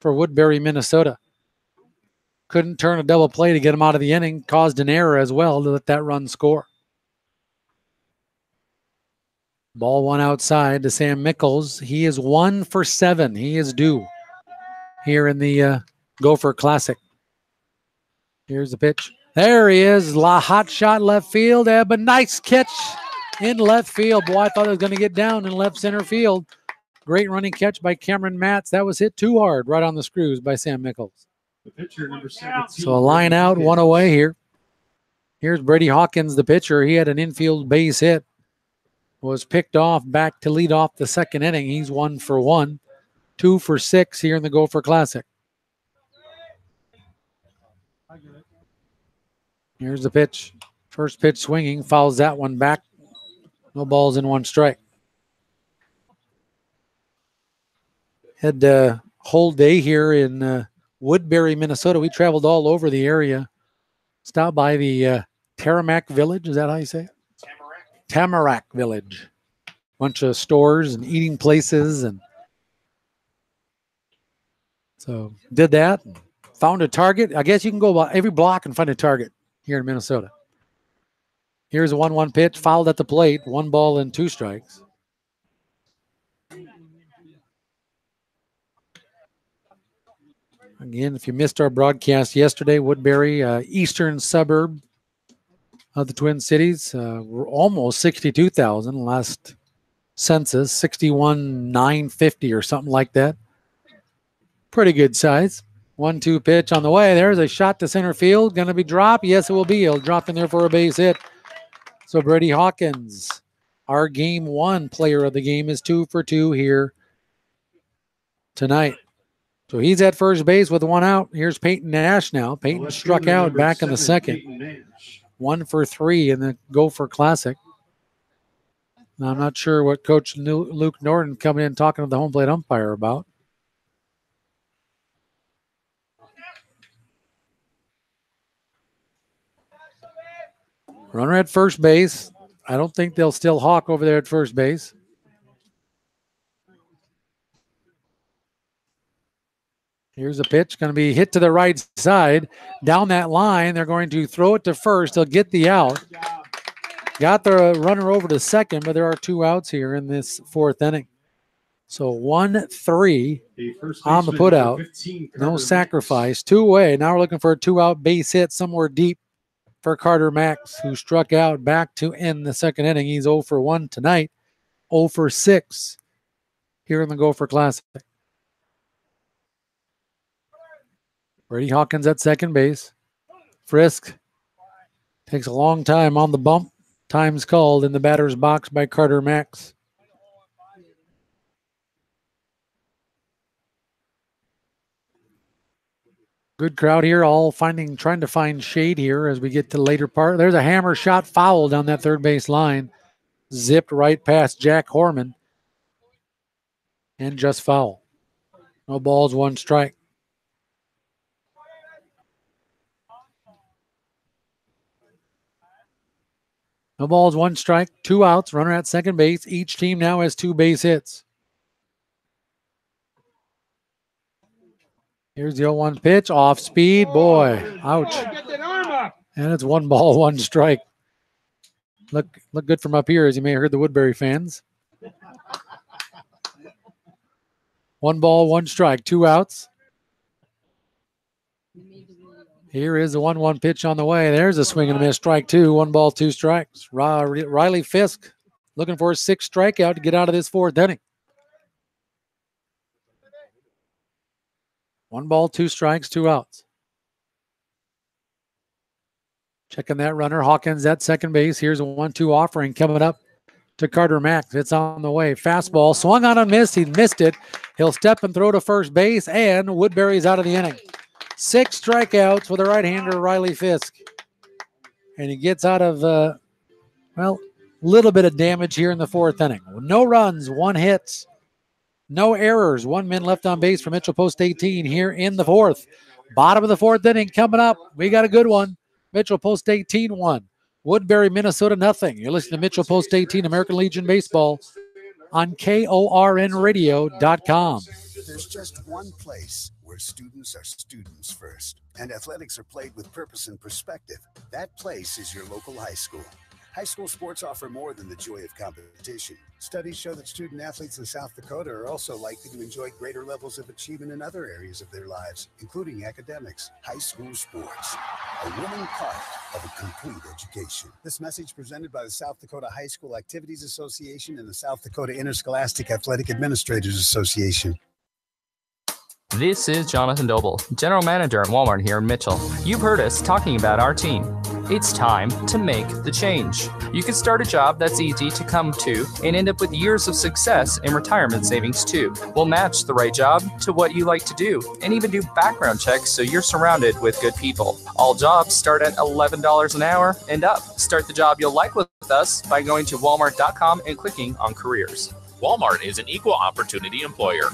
for Woodbury, Minnesota. Couldn't turn a double play to get him out of the inning. Caused an error as well to let that run score. Ball 1 outside to Sam Mickles. He is 1 for 7. He is due here in the Gopher Classic. Here's the pitch. There he is. Hot shot left field. But nice catch in left field. Boy, I thought it was going to get down in left center field. Great running catch by Cameron Matz. That was hit too hard right on the screws by Sam Mickles. The pitcher, number 17. So a line out, 1 away here. Here's Brady Hawkins, the pitcher. He had an infield base hit. Was picked off back to lead off the second inning. He's 1 for 1. 2 for 6 here in the Gopher Classic. Here's the pitch. First pitch swinging. Fouls that one back. No balls in 1 strike. Had a whole day here in Woodbury, Minnesota. We traveled all over the area. Stopped by the Tamarack Village. Is that how you say it? Tamarack Village. Bunch of stores and eating places. And so did that. Found a target. I guess you can go about every block and find a target here in Minnesota. Here's a 1-1 pitch. Fouled at the plate. 1 ball and 2 strikes. Again, if you missed our broadcast yesterday, Woodbury, eastern suburb of the Twin Cities, we're almost 62,000 last census, 61,950 or something like that. Pretty good size. 1-2 pitch on the way. There's a shot to center field. Going to be dropped. Yes, it will be. He'll drop in there for a base hit. So Brady Hawkins, our game 1 player of the game, is 2 for 2 here tonight. So he's at first base with 1 out. Here's Peyton Nash now. Peyton struck out back in the second. 1 for 3 in the Gopher Classic. Now, I'm not sure what Coach Luke Norton coming in talking to the home plate umpire about. Runner at first base. I don't think they'll still hawk over there at first base. Here's a pitch, going to be hit to the right side. Down that line, they're going to throw it to first. They'll get the out. Got the runner over to second, but there are 2 outs here in this 4th inning. So 1-3 on the putout. No sacrifice. 2 away. Now we're looking for a 2-out base hit somewhere deep for Carter Max, who struck out back to end the second inning. He's 0 for 1 tonight. 0 for 6 here in the Gopher Classic. Brady Hawkins at second base. Frisk takes a long time on the bump. Time's called in the batter's box by Carter Max. Good crowd here, all trying to find shade here as we get to the later part. There's a hammer shot foul down that third base line. Zipped right past Jack Horman. And just foul. No balls, 1 strike. No balls, 1 strike, 2 outs, runner at second base. Each team now has 2 base hits. Here's the 0-1 pitch, off speed, boy, ouch. And it's 1 ball, 1 strike. Look good from up here, as you may have heard the Woodbury fans. 1 ball, 1 strike, 2 outs. Here is the 1-1 pitch on the way. There's a swing and a miss, strike 2, 1 ball, 2 strikes. Riley Fisk looking for a 6th strikeout to get out of this 4th inning. 1 ball, 2 strikes, 2 outs. Checking that runner. Hawkins at second base. Here's a 1-2 offering coming up to Carter Max. It's on the way. Fastball swung on and missed. He missed it. He'll step and throw to first base, and Woodbury's out of the inning. 6 strikeouts for the right-hander, Riley Fisk. And he gets out of, a little bit of damage here in the 4th inning. No runs, 1 hit. No errors. 1 man left on base for Mitchell Post 18 here in the 4th. Bottom of the fourth inning coming up. We got a good one. Mitchell Post 18 1. Woodbury, Minnesota, nothing. You're listening to Mitchell Post 18, American Legion Baseball on KORNradio.com. There's just one place where students are students first, and athletics are played with purpose and perspective. That place is your local high school. High school sports offer more than the joy of competition. Studies show that student athletes in South Dakota are also likely to enjoy greater levels of achievement in other areas of their lives, including academics. High school sports, a winning part of a complete education. This message presented by the South Dakota High School Activities Association and the South Dakota Interscholastic Athletic Administrators Association. This is Jonathan Doble, General Manager at Walmart here in Mitchell. You've heard us talking about our team. It's time to make the change. You can start a job that's easy to come to and end up with years of success in retirement savings too. We'll match the right job to what you like to do and even do background checks so you're surrounded with good people. All jobs start at $11 an hour and up. Start the job you'll like with us by going to walmart.com and clicking on careers. Walmart is an equal opportunity employer.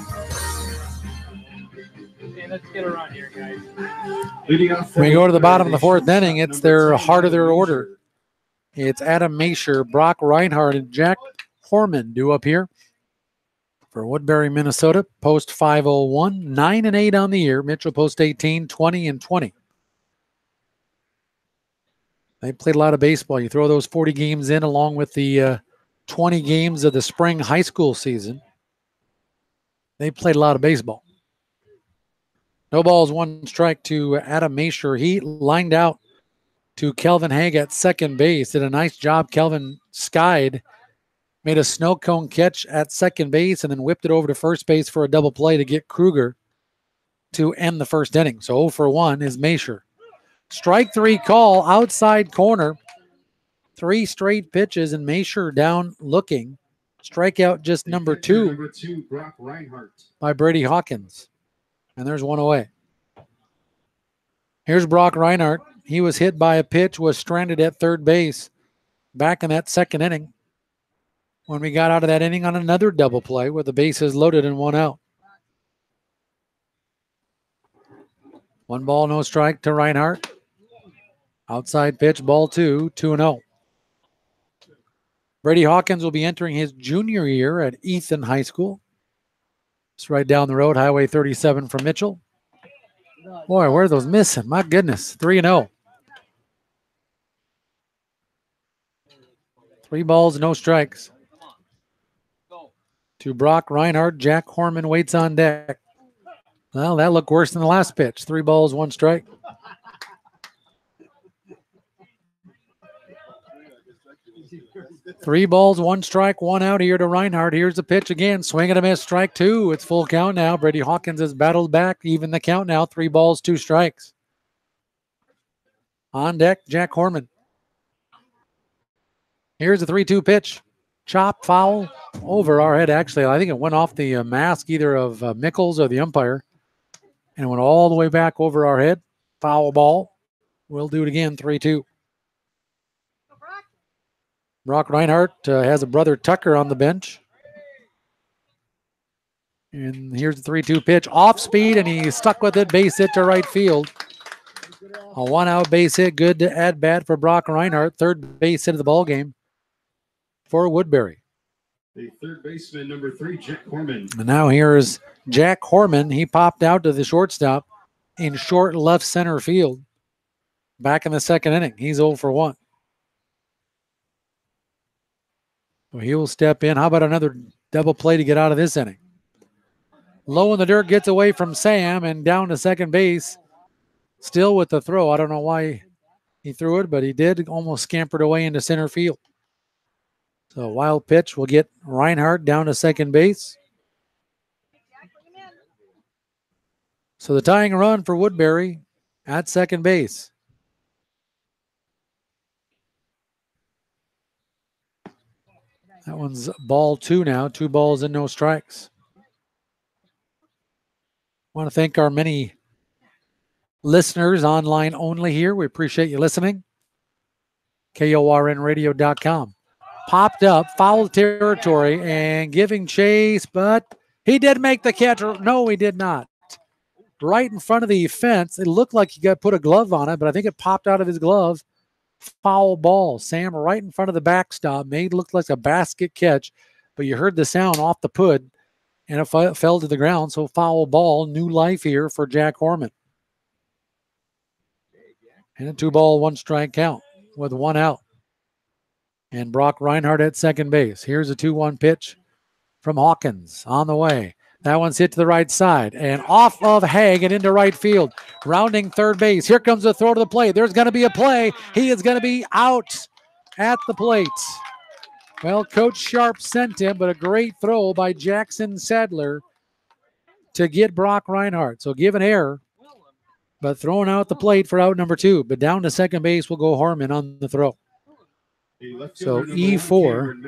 Okay, let's get around here, guys. We go to the bottom of the fourth inning. It's their heart of their order. It's Adam Masher, Brock Reinhardt, and Jack Horman due up here for Woodbury, Minnesota. Post 501, 9-8 on the year. Mitchell Post 18, 20-20. They played a lot of baseball. You throw those 40 games in along with the 20 games of the spring high school season. They played a lot of baseball. No balls, one strike to Adam Masher. He lined out to Kelvin Haig at second base. Did a nice job. Kelvin skied, made a snow cone catch at second base, and then whipped it over to first base for a double play to get Kruger to end the first inning. So 0 for 1 is Masher. Strike three call, outside corner. 3 straight pitches, and Masher down looking. Strikeout just number two Brock Reinhardt. by Brady Hawkins. And there's one away. Here's Brock Reinhardt. He was hit by a pitch, was stranded at third base back in that second inning when we got out of that inning on another double play with the bases loaded and 1 out. 1 ball, no strike to Reinhardt. Outside pitch, ball 2, 2-0. Brady Hawkins will be entering his junior year at Ethan High School. It's right down the road, Highway 37 from Mitchell. Boy, where are those missing? My goodness, 3-0. 3 balls, no strikes. To Brock Reinhardt, Jack Horman waits on deck. Well, that looked worse than the last pitch. 3 balls, 1 strike. Three balls, 1 strike, 1 out here to Reinhardt. Here's the pitch again. Swing and a miss, strike 2. It's full count now. Brady Hawkins has battled back. Even the count now. 3 balls, 2 strikes. On deck, Jack Horman. Here's the 3-2 pitch. Chop, foul, over our head. Actually, I think it went off the mask either of Mickles or the umpire. And went all the way back over our head. Foul ball. We'll do it again, 3-2. Brock Reinhardt has a brother Tucker on the bench. And here's the 3-2 pitch. Off speed, and he stuck with it. Base hit to right field. A 1-out base hit. Good at bat for Brock Reinhardt. Third base hit of the ball game for Woodbury. The third baseman, number 3, Jack Horman. And now here's Jack Horman. He popped out to the shortstop in short left center field. Back in the second inning. He's 0 for 1. Well, he will step in. How about another double play to get out of this inning? Low in the dirt, gets away from Sam and down to second base. Still with the throw. I don't know why he threw it, but he did. Almost scampered away into center field. So wild pitch will get Reinhardt down to second base. So the tying run for Woodbury at second base. That one's ball 2 now. 2 balls and no strikes. I want to thank our many listeners online only here. We appreciate you listening. KORNradio.com. Popped up, foul territory, and giving chase, but he did make the catch. No, he did not. right in front of the fence. It looked like he put a glove on it, but I think it popped out of his glove. Foul ball. Sam right in front of the backstop. Made look like a basket catch, but you heard the sound off the put, and it fell to the ground. So foul ball. New life here for Jack Horman. And a 2-ball, 1-strike count with 1 out. And Brock Reinhardt at second base. Here's a 2-1 pitch from Hawkins on the way. That one's hit to the right side and off of Haig and into right field. Rounding third base. Here comes the throw to the plate. There's going to be a play. He is going to be out at the plate. Well, Coach Sharp sent him, but a great throw by Jackson Sadler to get Brock Reinhardt. So give an error, but throwing out the plate for out number 2. But down to second base will go Harmon on the throw. So E4.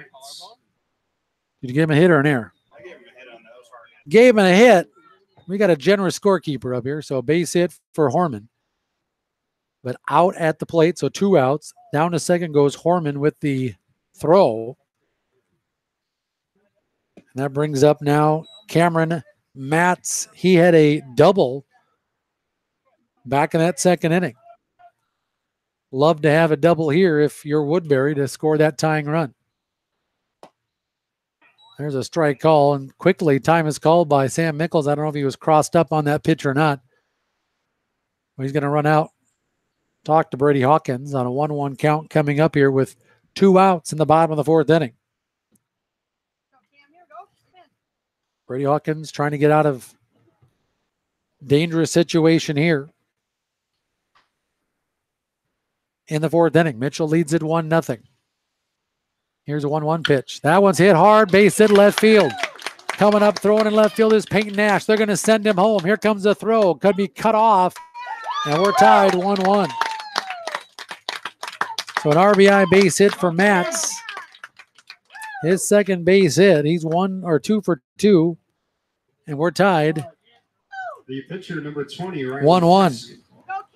Did you give him a hit or an error? Gave him a hit. We got a generous scorekeeper up here, so base hit for Horman. But out at the plate, so 2 outs. Down to second goes Horman with the throw. And that brings up now Cameron Matz. He had a double back in that second inning. Love to have a double here if you're Woodbury to score that tying run. There's a strike call, and quickly time is called by Sam Mickles. I don't know if he was crossed up on that pitch or not. But he's going to run out, talk to Brady Hawkins on a 1-1 count coming up here with 2 outs in the bottom of the 4th inning. Brady Hawkins trying to get out of dangerous situation here. In the 4th inning, Mitchell leads it 1-0. Here's a 1-1 pitch. That one's hit hard, base hit left field. Coming up, throwing in left field is Peyton Nash. They're going to send him home. Here comes the throw. Could be cut off, and we're tied 1-1. So an RBI base hit for Matz. His second base hit. He's 1 or 2 for 2, and we're tied. The pitcher, number 20, right? 1-1.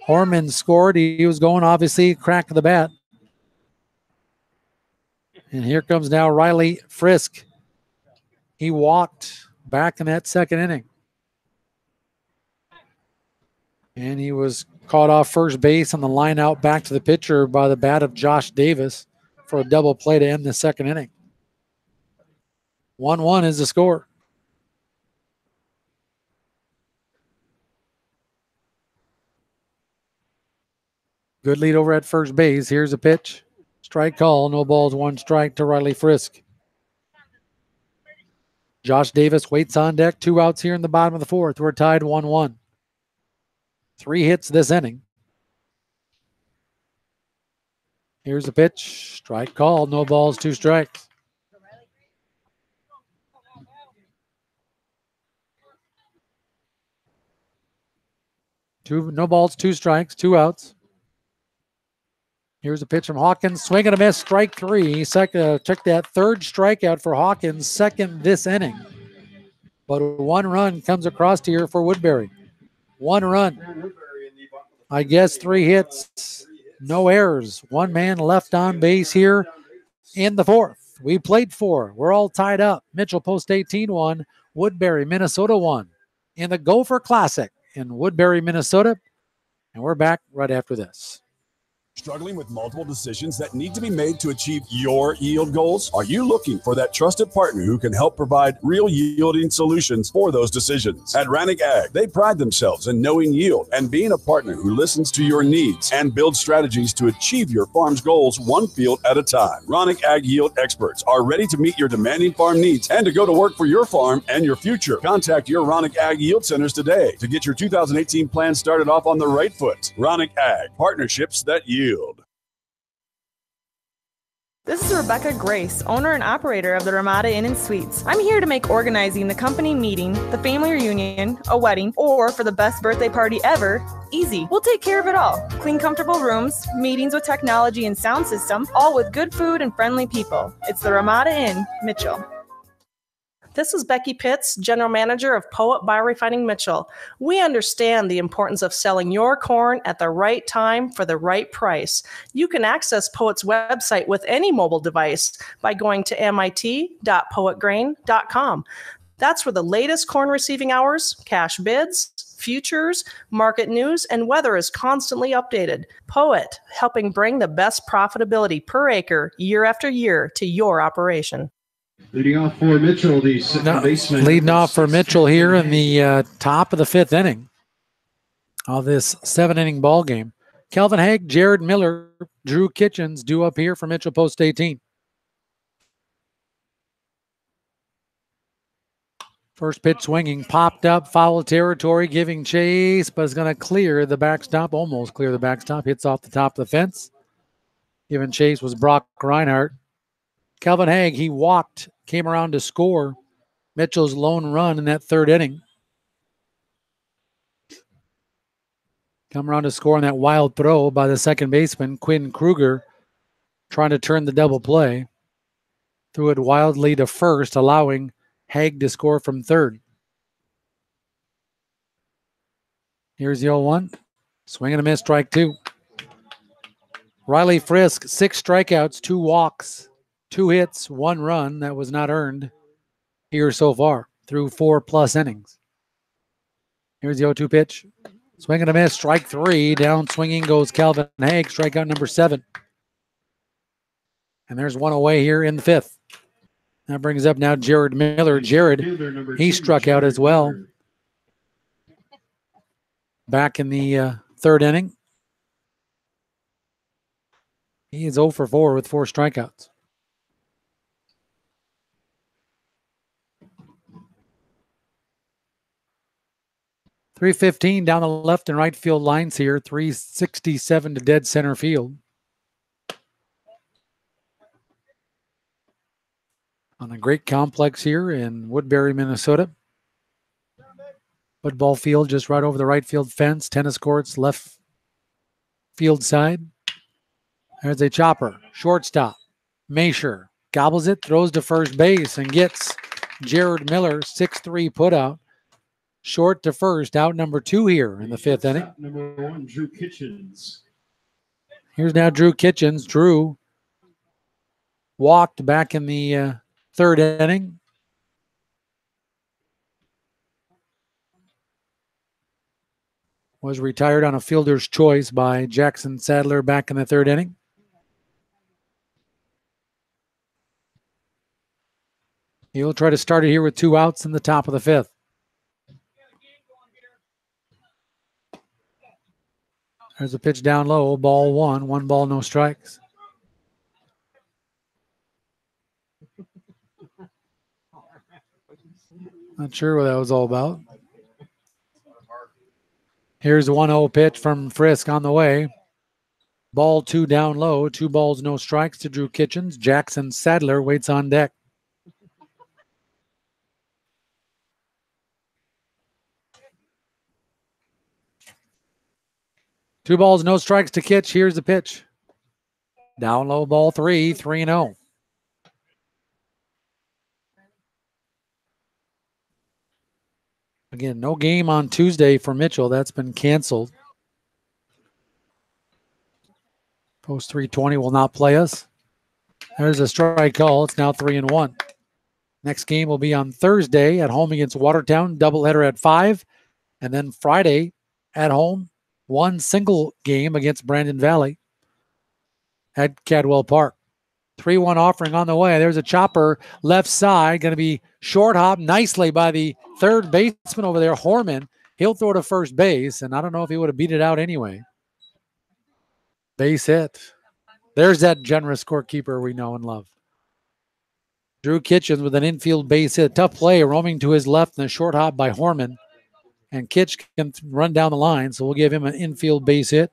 Horman scored. He was going, obviously, crack of the bat. And here comes now Riley Frisk. He walked back in that second inning. And he was caught off first base on the line out back to the pitcher by the bat of Josh Davis for a double play to end the second inning. 1-1 is the score. Good lead over at first base. Here's a pitch. Strike call. No balls, 1 strike to Riley Frisk. Josh Davis waits on deck. 2 outs here in the bottom of the 4th. We're tied 1-1. 3 hits this inning. Here's a pitch. Strike call. No balls, 2 strikes. No balls, 2 strikes, 2 outs. Here's a pitch from Hawkins. Swing and a miss, strike 3. Check that 3rd strikeout for Hawkins, 2nd this inning. But 1 run comes across here for Woodbury. 1 run. I guess 3 hits, no errors. 1 man left on base here in the 4th. We played 4. We're all tied up. Mitchell Post 18 won. Woodbury, Minnesota won in the Gopher Classic in Woodbury, Minnesota. And we're back right after this. Struggling with multiple decisions that need to be made to achieve your yield goals? Are you looking for that trusted partner who can help provide real yielding solutions for those decisions? At Rannick Ag, they pride themselves in knowing yield and being a partner who listens to your needs and builds strategies to achieve your farm's goals 1 field at a time. Rannick Ag yield experts are ready to meet your demanding farm needs and to go to work for your farm and your future. Contact your Rannick Ag yield centers today to get your 2018 plan started off on the right foot. Rannick Ag, partnerships that yield. This is Rebecca Grace, owner and operator of the Ramada Inn and Suites. I'm here to make organizing the company meeting, the family reunion, a wedding, or for the best birthday party ever easy. We'll take care of it all. Clean, comfortable rooms, meetings with technology and sound system, all with good food and friendly people. It's the Ramada Inn, Mitchell. This is Becky Pitts, General Manager of Poet Biorefining Mitchell. We understand the importance of selling your corn at the right time for the right price. You can access Poet's website with any mobile device by going to mit.poetgrain.com. That's where the latest corn receiving hours, cash bids, futures, market news, and weather is constantly updated. Poet, helping bring the best profitability per acre year after year to your operation. Leading off for Mitchell, the second baseman. Leading off for Mitchell here in the top of the 5th inning of this 7-inning ball game. Kelvin Haig, Jared Miller, Drew Kitchens due up here for Mitchell Post 18. First pitch swinging, popped up, foul territory, giving chase, but it's going to clear the backstop, almost clear the backstop, hits off the top of the fence. Giving chase was Brock Reinhardt. Kelvin Haig, he walked, came around to score Mitchell's lone run in that 3rd inning. Come around to score on that wild throw by the second baseman, Quinn Kruger, trying to turn the double play. Threw it wildly to first, allowing Haig to score from 3rd. Here's the 0-1. Swing and a miss, strike 2. Riley Frisk, 6 strikeouts, 2 walks, 2 hits, 1 run that was not earned here so far through 4+ innings. Here's the 0-2 pitch. Swing and a miss, strike 3. Down swinging goes Kelvin Haig, strikeout number 7. And there's one away here in the 5th. That brings up now Jared Miller. Jared, he struck out as well back in the 3rd inning. He is 0 for 4 with 4 strikeouts. .315 down the left and right field lines here. .367 to dead center field. On a great complex here in Woodbury, Minnesota. Football field just right over the right field fence. Tennis courts left field side. There's a chopper. Shortstop. Masher gobbles it, throws to first base, and gets Jared Miller, 6'3" putout. Short to first, out number 2 here in the 5th inning. Number 1, Drew Kitchens. Here's now Drew Kitchens. Drew walked back in the 3rd inning. Was retired on a fielder's choice by Jackson Sadler back in the 3rd inning. He'll try to start it here with 2 outs in the top of the 5th. There's a pitch down low, ball 1, 1 ball, no strikes. Not sure what that was all about. Here's a 1-0 pitch from Frisk on the way. Ball 2 down low, 2 balls, no strikes to Drew Kitchens. Jackson Sadler waits on deck. Two balls, no strikes to Kitch. Here's the pitch. Down low, ball 3, 3-0. Again, no game on Tuesday for Mitchell. That's been canceled. Post 320 will not play us. There's a strike call. It's now 3-1. Next game will be on Thursday at home against Watertown. Doubleheader at 5. And then Friday at home. 1 single game against Brandon Valley at Cadwell Park. 3-1 offering on the way. There's a chopper left side. Going to be short hop nicely by the 3rd baseman over there, Horman. He'll throw to first base, and I don't know if he would have beat it out anyway. Base hit. There's that generous scorekeeper we know and love. Drew Kitchens with an infield base hit. Tough play, roaming to his left and a short hop by Horman. And Kitch can run down the line, so we'll give him an infield base hit.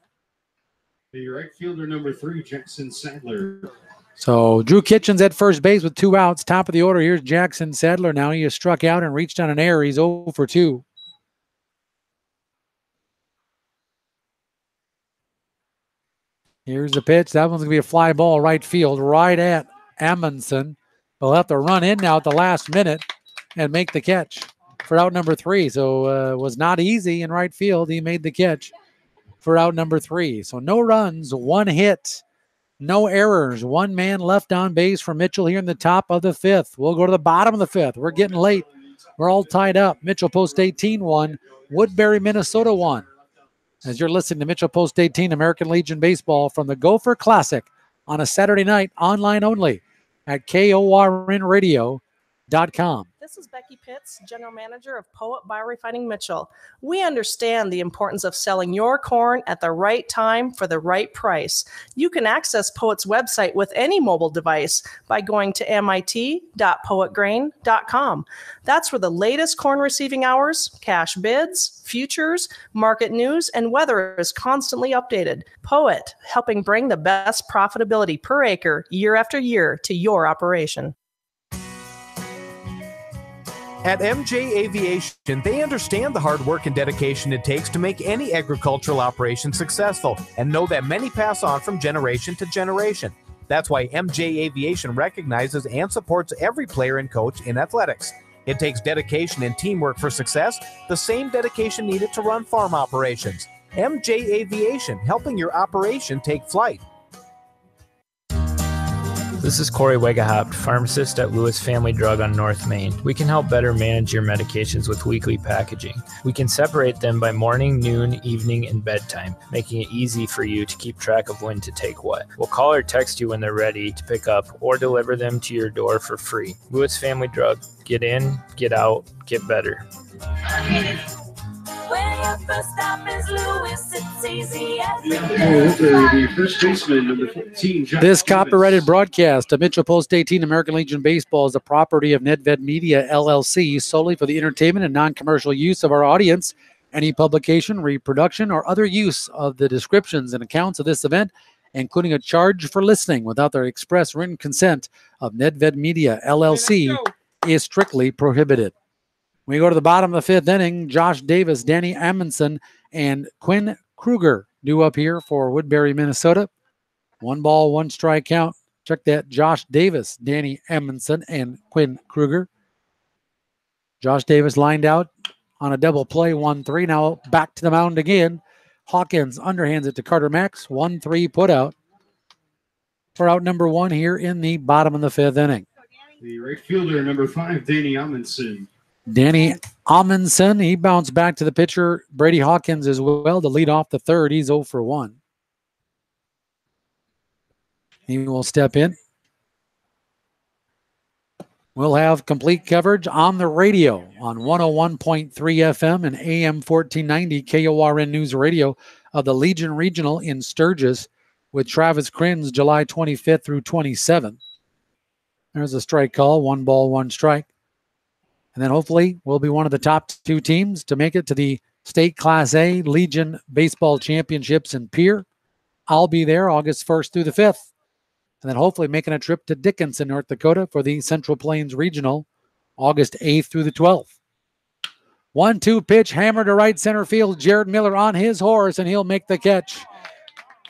The right fielder, number 3, Jackson Sadler. So Drew Kitchens at first base with 2 outs. Top of the order, here's Jackson Sadler. Now he has struck out and reached on an error. He's 0 for 2. Here's the pitch. That one's going to be a fly ball right field, right at Amundsen. They'll have to run in now at the last minute and make the catch for out number 3. So it was not easy in right field. He made the catch for out number 3. So no runs, 1 hit, no errors. 1 man left on base for Mitchell here in the top of the 5th. We'll go to the bottom of the 5th. We're getting late. We're all tied up. Mitchell Post 18 won. Woodbury, Minnesota won. As you're listening to Mitchell Post 18 American Legion Baseball from the Gopher Classic on a Saturday night, online only at KORNradio.com. This is Becky Pitts, General Manager of Poet Biorefining Mitchell. We understand the importance of selling your corn at the right time for the right price. You can access Poet's website with any mobile device by going to mit.poetgrain.com. That's where the latest corn receiving hours, cash bids, futures, market news, and weather is constantly updated. Poet, helping bring the best profitability per acre year after year to your operation. At MJ Aviation, they understand the hard work and dedication it takes to make any agricultural operation successful and know that many pass on from generation to generation. That's why MJ Aviation recognizes and supports every player and coach in athletics. It takes dedication and teamwork for success, the same dedication needed to run farm operations. MJ Aviation, helping your operation take flight. This is Corey Wegahopt, pharmacist at Lewis Family Drug on North Main. We can help better manage your medications with weekly packaging. We can separate them by morning, noon, evening, and bedtime, making it easy for you to keep track of when to take what. We'll call or text you when they're ready to pick up or deliver them to your door for free. Lewis Family Drug. Get in, get out, get better. Where your first stop is Lewis, it's easy every The first baseman, number 14, John This Stevens. copyrighted broadcast of Mitchell Post 18 American Legion Baseball is the property of NetVed Media, LLC, solely for the entertainment and non-commercial use of our audience. Any publication, reproduction, or other use of the descriptions and accounts of this event, including a charge for listening without the express written consent of NetVed Media, LLC, is strictly prohibited. We go to the bottom of the fifth inning. Josh Davis, Danny Amundsen, and Quinn Kruger due up here for Woodbury, Minnesota. 1 ball, 1 strike count. Check that. Josh Davis, Danny Amundsen, and Quinn Kruger. Josh Davis lined out on a double play, 1-3. Now back to the mound again. Hawkins underhands it to Carter Max. 1-3 put out for out number 1 here in the bottom of the fifth inning. The right fielder, number 5, Danny Amundsen. Danny Amundsen, he bounced back to the pitcher, Brady Hawkins as well, to lead off the third. He's 0 for 1. He will step in. We'll have complete coverage on the radio on 101.3 FM and AM 1490 KORN News Radio of the Legion Regional in Sturgis with Travis Krins July 25th through 27th. There's a strike call, 1 ball, 1 strike. And then hopefully we'll be one of the top 2 teams to make it to the State Class A Legion Baseball Championships in Pierre. I'll be there August 1st through the 5th. And then hopefully making a trip to Dickinson, North Dakota for the Central Plains Regional, August 8th through the 12th. 1-2 pitch, hammer to right center field. Jared Miller on his horse, and he'll make the catch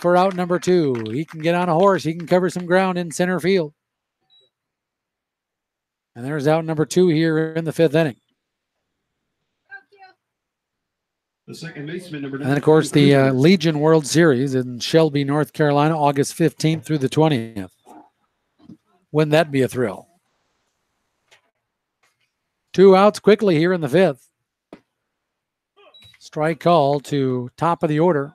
for out number 2. He can get on a horse. He can cover some ground in center field. And there's out number 2 here in the fifth inning. The second baseman, number 9. And then, of course, the Legion World Series in Shelby, North Carolina, August 15th through the 20th. Wouldn't that be a thrill? 2 outs quickly here in the fifth. Strike call to top of the order.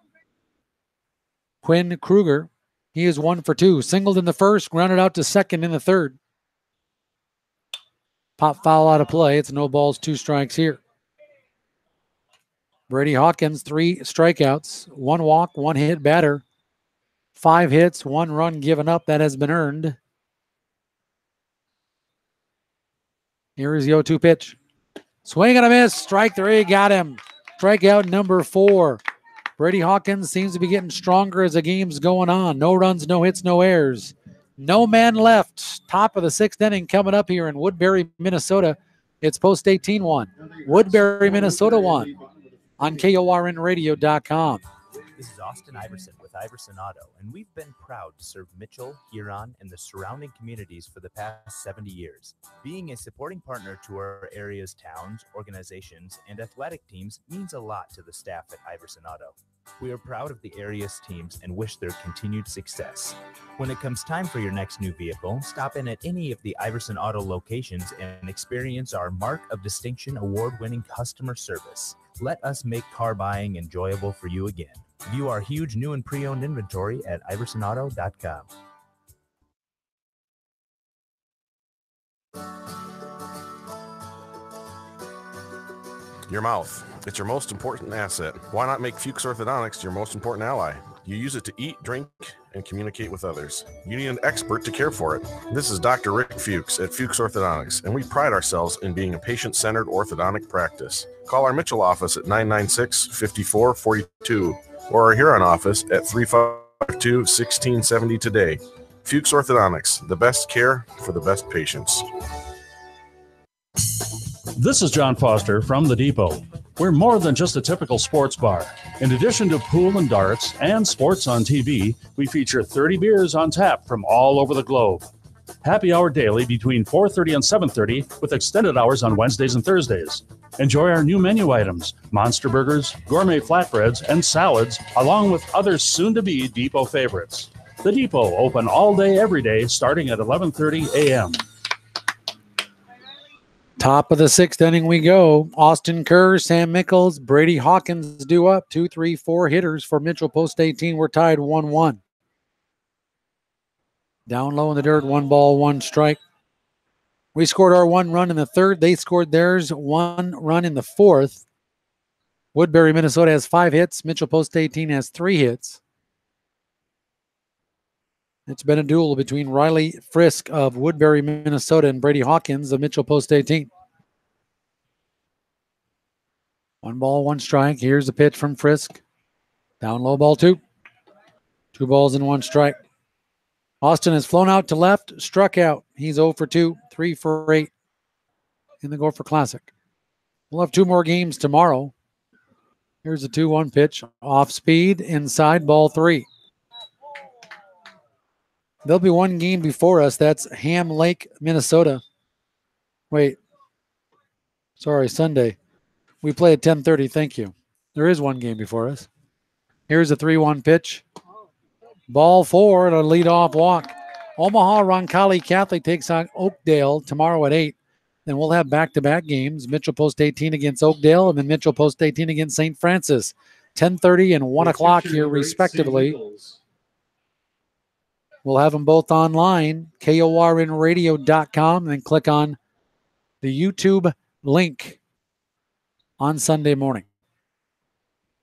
Quinn Kruger. He is 1 for 2. Singled in the first, grounded out to second in the third. Pop foul out of play. It's no balls, 2 strikes here. Brady Hawkins, 3 strikeouts, 1 walk, 1 hit batter, 5 hits, 1 run given up. That has been earned. Here is the 0-2 pitch. Swing and a miss. Strike 3. Got him. Strikeout number 4. Brady Hawkins seems to be getting stronger as the game's going on. No runs, no hits, no errors. No man left. Top of the 6th inning coming up here in Woodbury, Minnesota. It's Post 18 1. Woodbury, Minnesota 1 on KORNradio.com. This is Austin Iverson with Iverson Auto, and we've been proud to serve Mitchell, Huron, and the surrounding communities for the past 70 years. Being a supporting partner to our area's towns, organizations, and athletic teams means a lot to the staff at Iverson Auto. We are proud of the area's teams and wish their continued success. When it comes time for your next new vehicle, stop in at any of the Iverson Auto locations and experience our Mark of Distinction award-winning customer service. Let us make car buying enjoyable for you again. View our huge new and pre-owned inventory at iversonauto.com. Your mouth. It's your most important asset. Why not make Fuchs Orthodontics your most important ally? You use it to eat, drink, and communicate with others. You need an expert to care for it. This is Dr. Rick Fuchs at Fuchs Orthodontics, and we pride ourselves in being a patient-centered orthodontic practice. Call our Mitchell office at 996-5442 or our Huron office at 352-1670 today. Fuchs Orthodontics, the best care for the best patients. This is John Foster from The Depot. We're more than just a typical sports bar. In addition to pool and darts and sports on TV, we feature 30 beers on tap from all over the globe. Happy hour daily between 4:30 and 7:30 with extended hours on Wednesdays and Thursdays. Enjoy our new menu items, monster burgers, gourmet flatbreads, and salads, along with other soon-to-be Depot favorites. The Depot, open all day, every day, starting at 11:30 a.m. Top of the sixth inning we go. Austin Kerr, Sam Mickles, Brady Hawkins due up. 2, 3, 4 hitters for Mitchell Post 18. We're tied 1-1. Down low in the dirt, 1 ball, 1 strike. We scored our 1 run in the third. They scored theirs 1 run in the fourth. Woodbury, Minnesota has 5 hits. Mitchell Post 18 has 3 hits. It's been a duel between Riley Frisk of Woodbury, Minnesota, and Brady Hawkins of Mitchell Post 18. 1 ball, 1 strike. Here's the pitch from Frisk. Down low, ball 2. 2 balls and 1 strike. Austin has flown out to left, struck out. He's 0 for 2, 3 for 8 in the Gopher Classic. We'll have 2 more games tomorrow. Here's a 2-1 pitch. Off speed, inside, ball 3. There'll be 1 game before us. That's Ham Lake, Minnesota. Wait. Sorry, Sunday. We play at 10:30. Thank you. There is 1 game before us. Here's a 3-1 pitch. Ball 4 and a leadoff walk. Omaha Roncalli Catholic takes on Oakdale tomorrow at 8. Then we'll have back-to-back games. Mitchell Post 18 against Oakdale and then Mitchell Post 18 against St. Francis. 10:30 and 1 o'clock here respectively. We'll have them both online, KORNradio.com, and then click on the YouTube link on Sunday morning.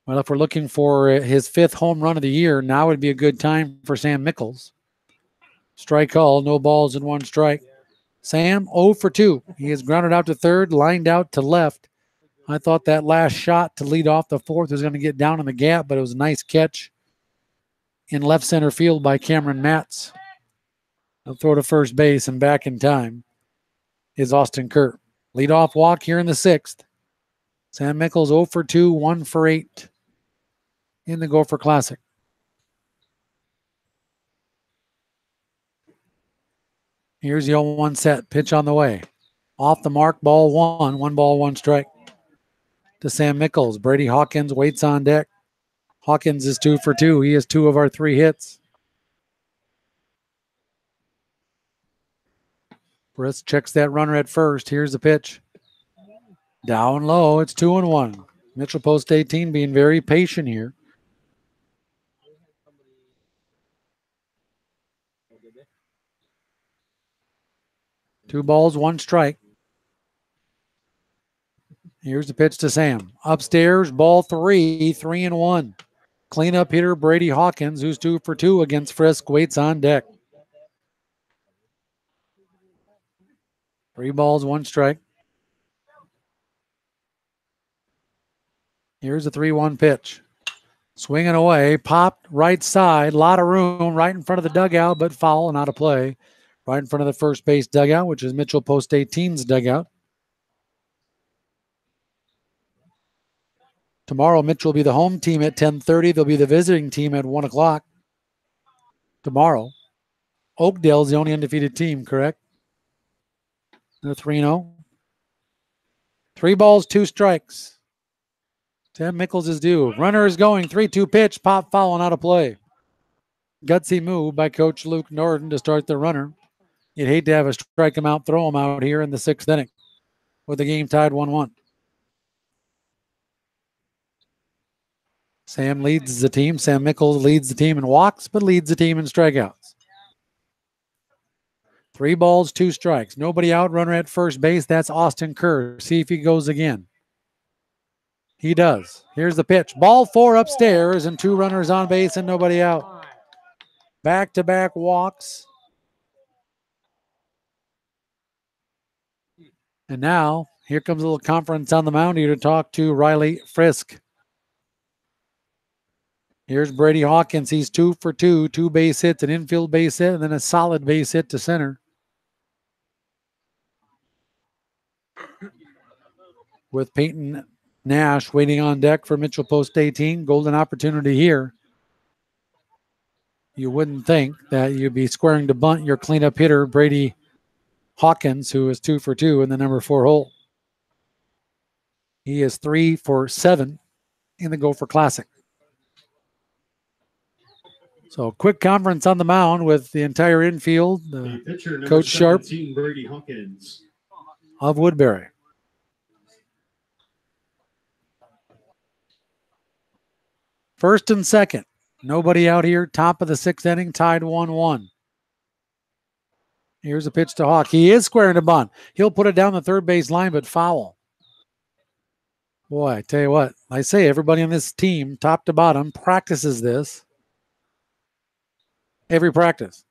Well, if we're looking for his 5th home run of the year, now would be a good time for Sam Mickles. Strike call, no balls and 1 strike. Sam, 0 for 2. He is grounded out to third, lined out to left. I thought that last shot to lead off the 4th was going to get down in the gap, but it was a nice catch in left center field by Cameron Matz. He'll throw to first base, and back in time is Austin Kerr. Leadoff walk here in the 6th. Sam Mickles 0 for 2, 1 for 8 in the Gopher Classic. Here's the 0-1 set. Pitch on the way. Off the mark, ball 1. 1 ball, 1 strike to Sam Mickles. Brady Hawkins waits on deck. Hawkins is 2 for 2. He has 2 of our 3 hits. Brisk checks that runner at first. Here's the pitch. Down low. It's 2-1. Mitchell Post 18 being very patient here. Two balls, 1 strike. Here's the pitch to Sam. Upstairs, ball 3, 3-1. Cleanup hitter Brady Hawkins, who's 2 for 2 against Frisk, waits on deck. 3 balls, 1 strike. Here's a 3-1 pitch. Swinging away, popped right side, lot of room right in front of the dugout, but foul and out of play. Right in front of the first base dugout, which is Mitchell Post 18's dugout. Tomorrow, Mitchell will be the home team at 10:30. They'll be the visiting team at 1 o'clock. Tomorrow. Oakdale's the only undefeated team, correct? They're 3-0. 3 balls, 2 strikes Sam Mickles is due. Runner is going. 3-2 pitch. Pop foul and out of play. Gutsy move by Coach Luke Norton to start the runner. You'd hate to have a strike him out, throw him out here in the 6th inning with the game tied 1-1. Sam leads the team. Sam Mickles leads the team in walks, but leads the team in strikeouts. 3 balls, 2 strikes. Nobody out. Runner at first base. That's Austin Kerr. See if he goes again. He does. Here's the pitch. Ball 4 upstairs and 2 runners on base and nobody out. Back-to-back walks. And now, here comes a little conference on the mound here to talk to Riley Frisk. Here's Brady Hawkins. He's 2 for 2. 2 base hits, an infield base hit, and then a solid base hit to center. With Peyton Nash waiting on deck for Mitchell Post 18. Golden opportunity here. You wouldn't think that you'd be squaring to bunt your cleanup hitter, Brady Hawkins, who is 2 for 2 in the number 4 hole. He is 3 for 7 in the Gopher Classic. So quick conference on the mound with the entire infield. Coach Sharp Brady Hawkins of Woodbury. First and second. Nobody out here. Top of the 6th inning, tied 1-1. Here's a pitch to Hawk. He is squaring to bunt. He'll put it down the third base line, but foul. Boy, I tell you what. I say everybody on this team, top to bottom, practices this. Every practice.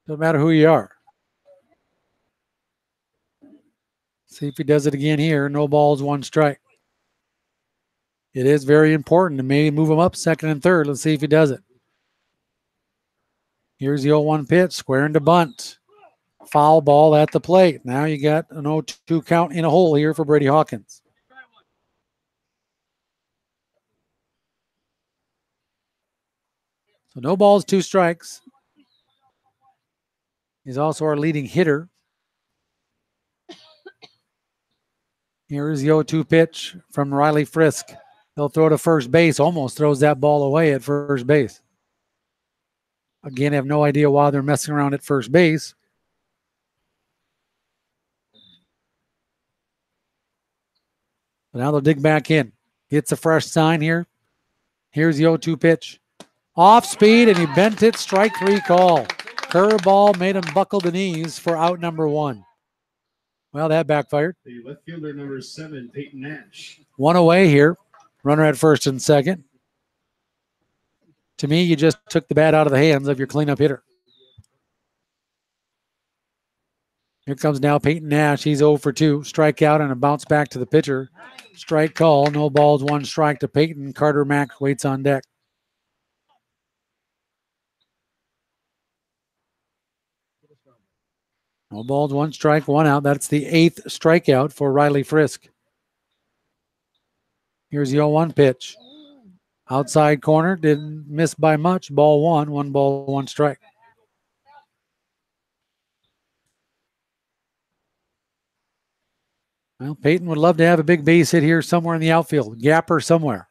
Doesn't matter who you are. See if he does it again here. No balls, 1 strike. It is very important to maybe move him up 2nd and 3rd. Let's see if he does it. Here's the 0-1 pitch, squaring to bunt. Foul ball at the plate. Now you got an 0-2 count in a hole here for Brady Hawkins. So no balls, 2 strikes. He's also our leading hitter. Here is the 0-2 pitch from Riley Frisk. He'll throw to first base, almost throws that ball away at first base. Again, I have no idea why they're messing around at first base. But now they'll dig back in. Gets a fresh sign here. Here's the 0-2 pitch. Off speed, and he bent it. Strike 3 call. Curveball made him buckle the knees for out number 1. Well, that backfired. The left fielder number 7, Peyton Nash. 1 away here. Runner at first and second. To me, you just took the bat out of the hands of your cleanup hitter. Here comes now Peyton Nash. He's 0 for 2. Strikeout and a bounce back to the pitcher. Strike call. No balls, 1 strike to Peyton. Carter Mack waits on deck. No balls, 1 strike, 1 out. That's the 8th strikeout for Riley Frisk. Here's the 0-1 pitch. Outside corner, didn't miss by much. Ball 1, 1 ball, 1 strike. Well, Peyton would love to have a big base hit here somewhere in the outfield. Gapper somewhere.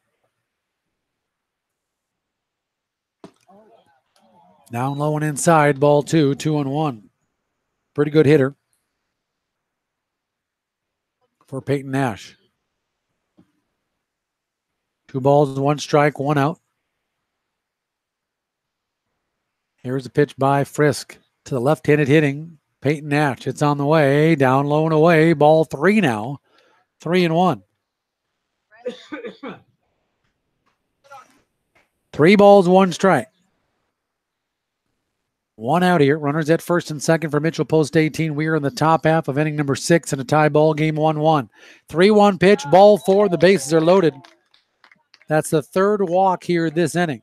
Down low and inside, ball 2, 2-1. Pretty good hitter for Peyton Nash. 2 balls, 1 strike, 1 out. Here's a pitch by Frisk to the left-handed hitting Peyton Nash. It's on the way, down low and away. Ball 3 now, 3-1. 3 balls, 1 strike. 1 out here. Runners at first and second for Mitchell Post 18. We are in the top half of inning number 6 in a tie ball game, 1-1. 3-1 pitch, ball 4. The bases are loaded. That's the 3rd walk here this inning.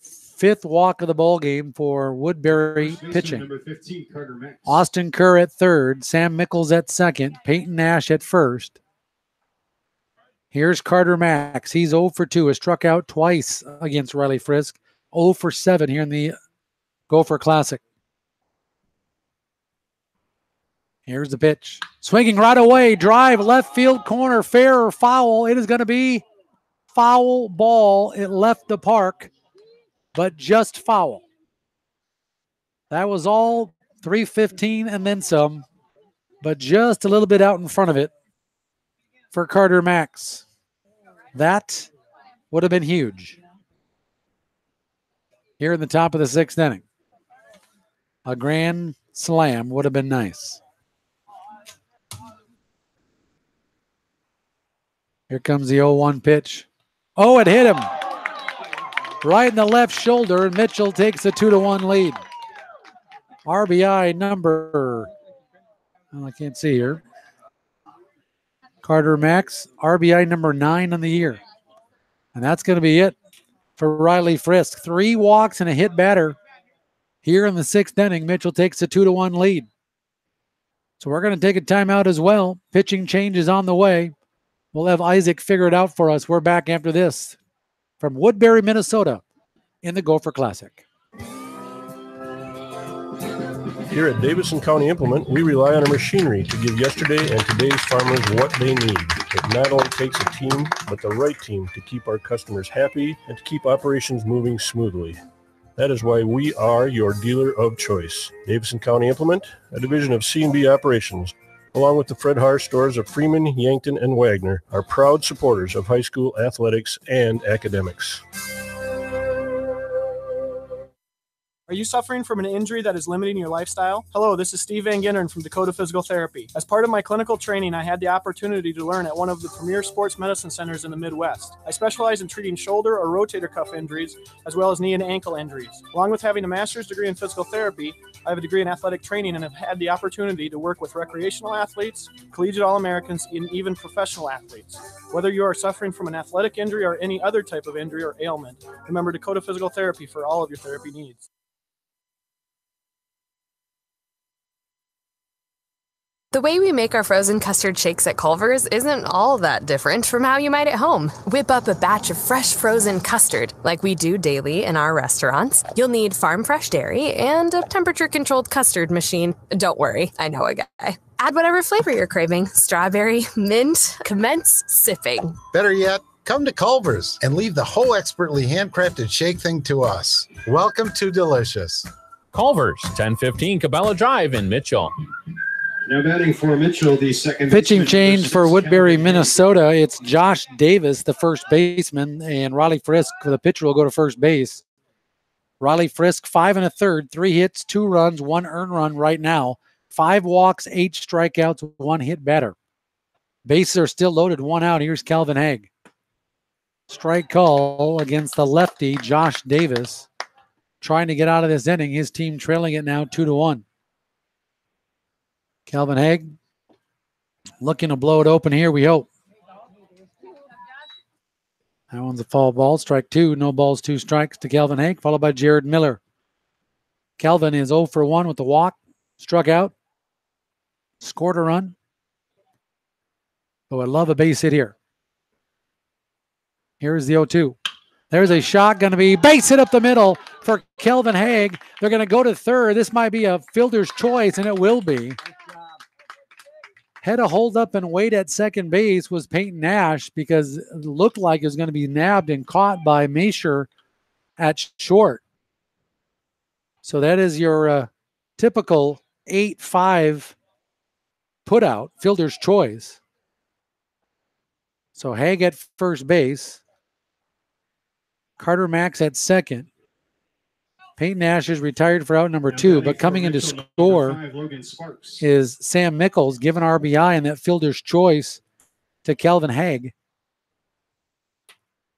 5th walk of the ball game for Woodbury pitching. Number 15, Carter Mack. Austin Kerr at 3rd. Sam Mickles at 2nd. Peyton Nash at 1st. Here's Carter Max. He's 0 for 2. Has struck out twice against Riley Frisk. 0 for 7 here in the Gopher Classic. Here's the pitch. Swinging right away. Drive, left field corner. Fair or foul? It is going to be foul ball. It left the park, but just foul. That was all 315 and then some, but just a little bit out in front of it for Carter Max. That would have been huge. Here in the top of the 6th inning. A grand slam would have been nice. Here comes the 0-1 pitch. Oh, it hit him. Right in the left shoulder, and Mitchell takes a 2-1 lead. RBI number, I can't see here. Carter Max, RBI number 9 on the year. And that's going to be it for Riley Frisk. 3 walks and a hit batter. Here in the 6th inning, Mitchell takes a 2-1 lead. So we're going to take a timeout as well. Pitching change is on the way. We'll have Isaac figure it out for us. We're back after this from Woodbury, Minnesota in the Gopher Classic. Here at Davidson County Implement, we rely on our machinery to give yesterday and today's farmers what they need. It not only takes a team, but the right team to keep our customers happy and to keep operations moving smoothly. That is why we are your dealer of choice. Davidson County Implement, a division of C&B Operations, along with the Fred Harr stores of Freeman, Yankton, and Wagner, are proud supporters of high school athletics and academics. Are you suffering from an injury that is limiting your lifestyle? Hello, this is Steve Van Genderen from Dakota Physical Therapy. As part of my clinical training, I had the opportunity to learn at one of the premier sports medicine centers in the Midwest. I specialize in treating shoulder or rotator cuff injuries, as well as knee and ankle injuries. Along with having a master's degree in physical therapy, I have a degree in athletic training and have had the opportunity to work with recreational athletes, collegiate All-Americans, and even professional athletes. Whether you are suffering from an athletic injury or any other type of injury or ailment, remember Dakota Physical Therapy for all of your therapy needs. The way we make our frozen custard shakes at Culver's isn't all that different from how you might at home. Whip up a batch of fresh frozen custard like we do daily in our restaurants. You'll need farm fresh dairy and a temperature-controlled custard machine. Don't worry, I know a guy. Add whatever flavor you're craving. Strawberry, mint, commence sipping. Better yet, come to Culver's and leave the whole expertly handcrafted shake thing to us. Welcome to Delicious. Culver's, 1015 Cabela Drive in Mitchell. Now batting for Mitchell, the second pitching change for Woodbury, Minnesota. It's Josh Davis, the first baseman, and Riley Frisk, the pitcher, will go to first base. Riley Frisk, 5 1/3, 3 hits, 2 runs, 1 earned run right now. 5 walks, 8 strikeouts, 1 hit batter. Bases are still loaded, 1 out. Here's Calvin Haig. Strike call against the lefty, Josh Davis, trying to get out of this inning. His team trailing it now 2-1. Calvin Haig looking to blow it open here, we hope. That one's a foul ball. Strike 2. No balls, 2 strikes to Calvin Haig, followed by Jared Miller. Calvin is 0 for 1 with the walk. Struck out. Scored a run. But I love a base hit here. Here's the 0-2. There's a shot, going to be base hit up the middle for Calvin Haig. They're going to go to third. This might be a fielder's choice, and it will be. Had to hold up and wait at second base was Peyton Nash because it looked like it was going to be nabbed and caught by Masher at short. So that is your typical 8-5 put out, fielder's choice. So Haig at first base. Carter Max at second. Peyton Nash is retired for out number 2, but coming in to score is Sam Mickles, given RBI and that fielder's choice to Calvin Haig.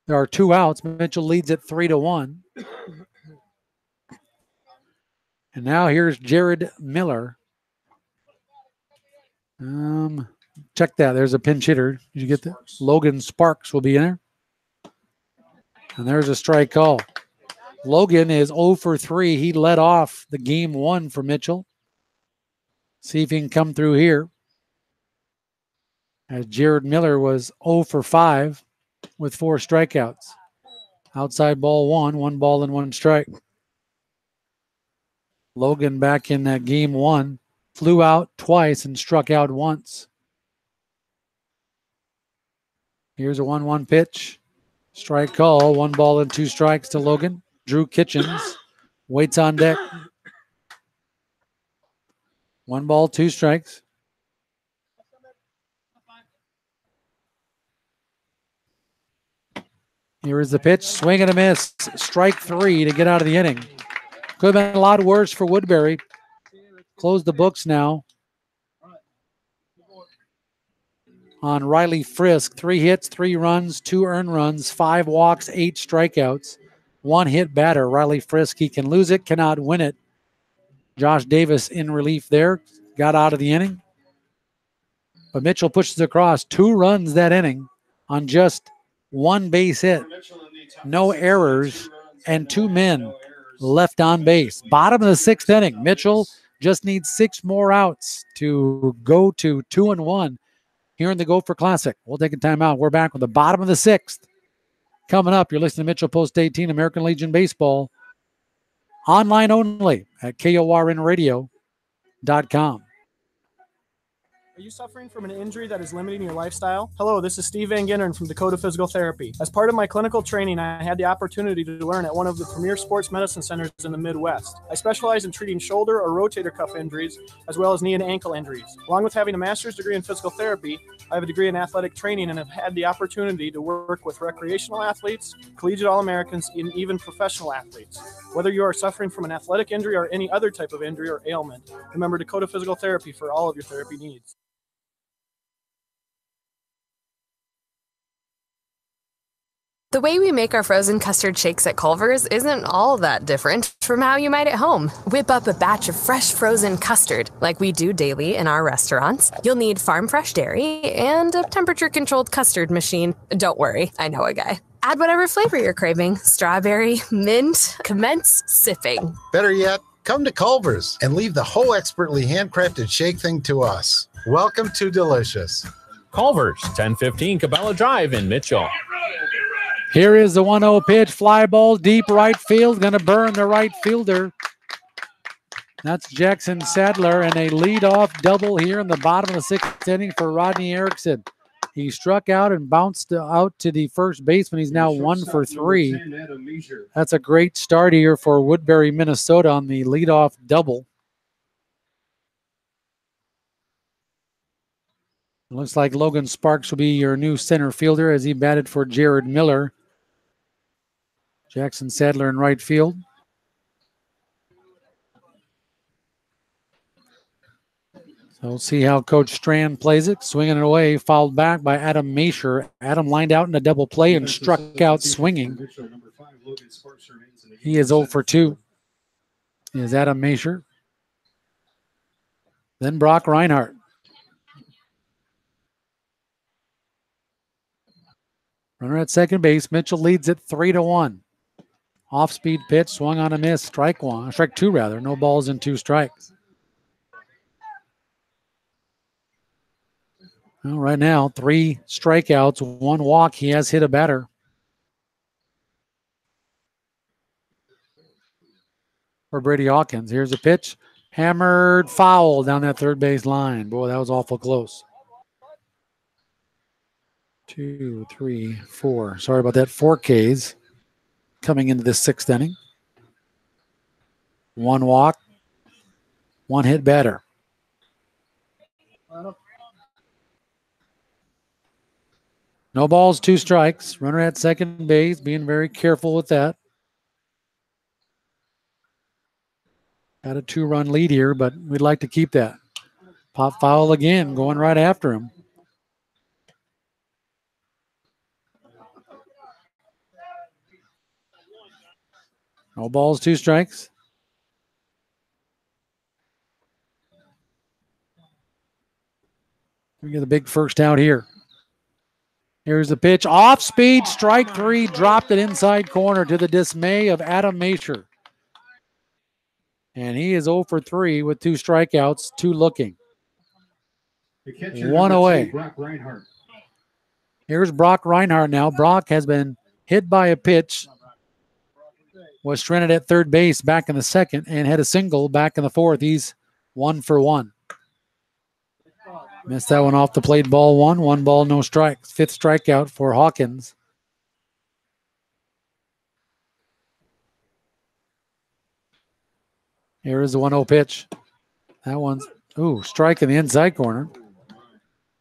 There are 2 outs. Mitchell leads at 3-1. And now here's Jared Miller. Check that. There's a pinch hitter. Did you get that? Logan Sparks will be in there. And there's a strike call. Logan is 0 for 3. He led off the game 1 for Mitchell. See if he can come through here. As Jared Miller was 0 for 5 with 4 strikeouts. Outside ball 1 ball and 1 strike. Logan back in that game 1 flew out twice and struck out once. Here's a 1-1 pitch. Strike call. 1 ball and 2 strikes to Logan. Drew Kitchens waits on deck. 1 ball, 2 strikes. Here is the pitch. Swing and a miss. Strike 3 to get out of the inning. Could have been a lot worse for Woodbury. Close the books now on Riley Frisk. 3 hits, 3 runs, 2 earned runs, 5 walks, 8 strikeouts. 1 hit batter. Riley Frisk, he can lose it, cannot win it. Josh Davis in relief there. Got out of the inning. But Mitchell pushes across. 2 runs that inning on just 1 base hit. No errors and 2 men left on base. Bottom of the 6th inning. Mitchell just needs 6 more outs to go to 2-1 here in the Gopher Classic. We'll take a timeout. We're back with the bottom of the 6th. Coming up, you're listening to Mitchell Post 18, American Legion Baseball. Online only at KORNradio.com. Are you suffering from an injury that is limiting your lifestyle? Hello, this is Steve Van Ginnern from Dakota Physical Therapy. As part of my clinical training, I had the opportunity to learn at one of the premier sports medicine centers in the Midwest. I specialize in treating shoulder or rotator cuff injuries, as well as knee and ankle injuries. Along with having a master's degree in physical therapy, I have a degree in athletic training and have had the opportunity to work with recreational athletes, collegiate All-Americans, and even professional athletes. Whether you are suffering from an athletic injury or any other type of injury or ailment, remember Dakota Physical Therapy for all of your therapy needs. The way we make our frozen custard shakes at Culver's isn't all that different from how you might at home. Whip up a batch of fresh frozen custard like we do daily in our restaurants. You'll need farm fresh dairy and a temperature-controlled custard machine. Don't worry, I know a guy. Add whatever flavor you're craving. Strawberry, mint, commence sipping. Better yet, come to Culver's and leave the whole expertly handcrafted shake thing to us. Welcome to Delicious. Culver's, 1015 Cabela Drive in Mitchell. Here is the 1-0 pitch. Fly ball deep right field. Going to burn the right fielder. That's Jackson Sadler, and a leadoff double here in the bottom of the 6th inning for Rodney Erickson. He struck out and bounced out to the first baseman. He's now 1 for 3. That's a great start here for Woodbury, Minnesota on the leadoff double. It looks like Logan Sparks will be your new center fielder as he batted for Jared Miller. Jackson Sadler in right field. So we'll see how Coach Strand plays it. Swinging it away, fouled back by Adam Masher. Adam lined out in a double play and struck out swinging. He is 0 for 2. Is Adam Masher. Then Brock Reinhardt. Runner at second base. Mitchell leads it 3-1. Off-speed pitch, swung on a miss. Strike 2 rather. No balls and 2 strikes. Well, right now, 3 strikeouts, 1 walk. He has hit a batter. For Brady Hawkins. Here's a pitch. Hammered foul down that third base line. Boy, that was awful close. 2, 3, 4. Sorry about that. 4 Ks coming into this 6th inning. 1 walk, 1 hit batter. No balls, 2 strikes. Runner at second base, being very careful with that. Got a 2-run lead here, but we'd like to keep that. Pop foul again, going right after him. No balls, 2 strikes. We get the big first out here. Here's the pitch. Off speed, strike 3. Dropped it inside corner to the dismay of Adam Masher. And he is 0 for 3 with 2 strikeouts, 2 looking. 1 away. Here's Brock Reinhardt now. Brock has been hit by a pitch. Was stranded at third base back in the 2nd and had a single back in the 4th. He's 1 for 1. Missed that one off the plate. Ball one. 1 ball, no strikes. 5th strikeout for Hawkins. Here is the 1-0 pitch. That one's, strike in the inside corner.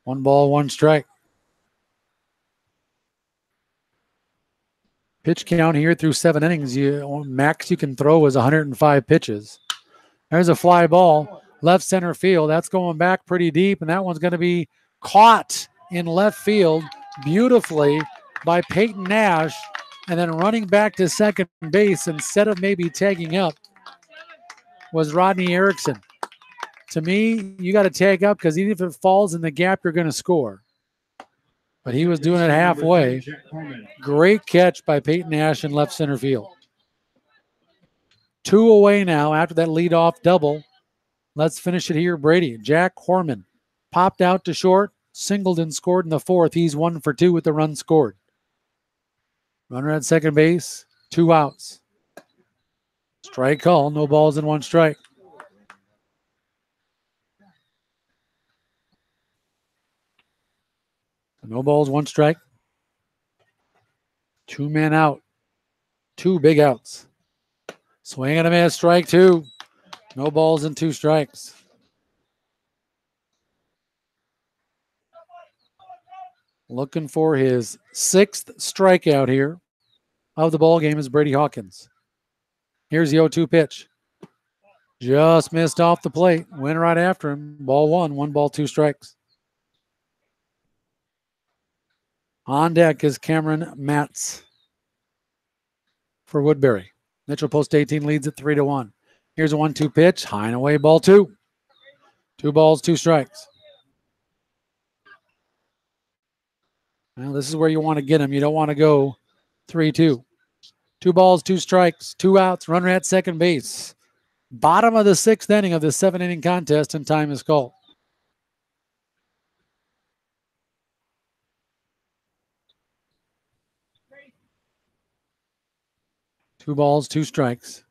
1 ball, 1 strike. Pitch count here through 7 innings. Max you can throw is 105 pitches. There's a fly ball, left center field. That's going back pretty deep, and that one's going to be caught in left field beautifully by Peyton Nash, and then running back to second base instead of maybe tagging up was Rodney Erickson. To me, you got to tag up because even if it falls in the gap, you're going to score. But he was doing it halfway. Great catch by Peyton Nash in left center field. 2 away now after that leadoff double. Let's finish it here, Brady. Jack Horman popped out to short, singled and scored in the 4th. He's 1 for 2 with the run scored. Runner at second base, 2 outs. Strike call, no balls and 1 strike. No balls, 1 strike. 2 men out. 2 big outs. Swing and a miss, strike 2. No balls and 2 strikes. Looking for his 6th strikeout here of the ball game is Brady Hawkins. Here's the 0-2 pitch. Just missed off the plate. Went right after him. Ball 1, 1 ball, 2 strikes. On deck is Cameron Matz for Woodbury. Mitchell Post 18 leads at 3-1. Here's a 1-2 pitch. High and away, ball 2. 2 balls, 2 strikes. Well, this is where you want to get him. You don't want to go 3-2. 2 balls, 2 strikes, 2 outs, runner at second base. Bottom of the 6th inning of the 7-inning contest, and time is called. Two balls, 2 strikes.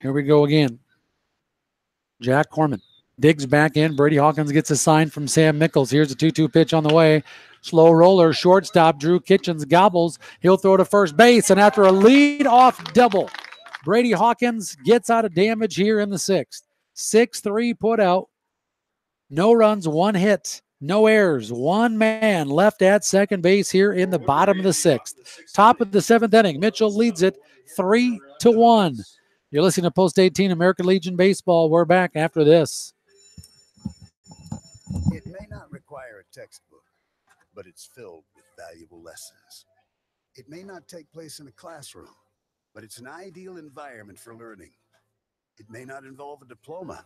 Here we go again. Jack Corman digs back in. Brady Hawkins gets a sign from Sam Mickles. Here's a 2-2 pitch on the way. Slow roller, shortstop. Drew Kitchens gobbles. He'll throw to first base, and after a lead-off double, Brady Hawkins gets out of damage here in the 6th. 6-3 put out. No runs, 1 hit. No errors. 1 man left at second base here in the bottom of the 6th. Top of the 7th inning. Mitchell leads it 3-1. You're listening to Post 18 American Legion Baseball. We're back after this. It may not require a textbook, but it's filled with valuable lessons. It may not take place in a classroom, but it's an ideal environment for learning. It may not involve a diploma,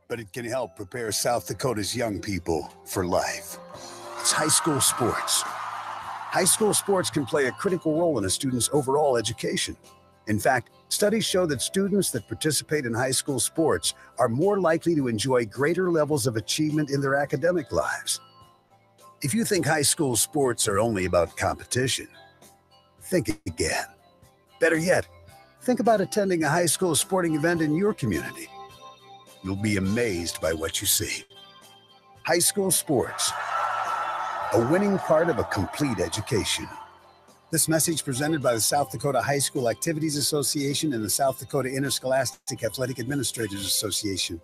but it can help prepare South Dakota's young people for life. It's high school sports. High school sports can play a critical role in a student's overall education. In fact, studies show that students that participate in high school sports are more likely to enjoy greater levels of achievement in their academic lives. If you think high school sports are only about competition, think again. Better yet, think about attending a high school sporting event in your community. You'll be amazed by what you see. High school sports, a winning part of a complete education. This message presented by the South Dakota High School Activities Association and the South Dakota Interscholastic Athletic Administrators Association.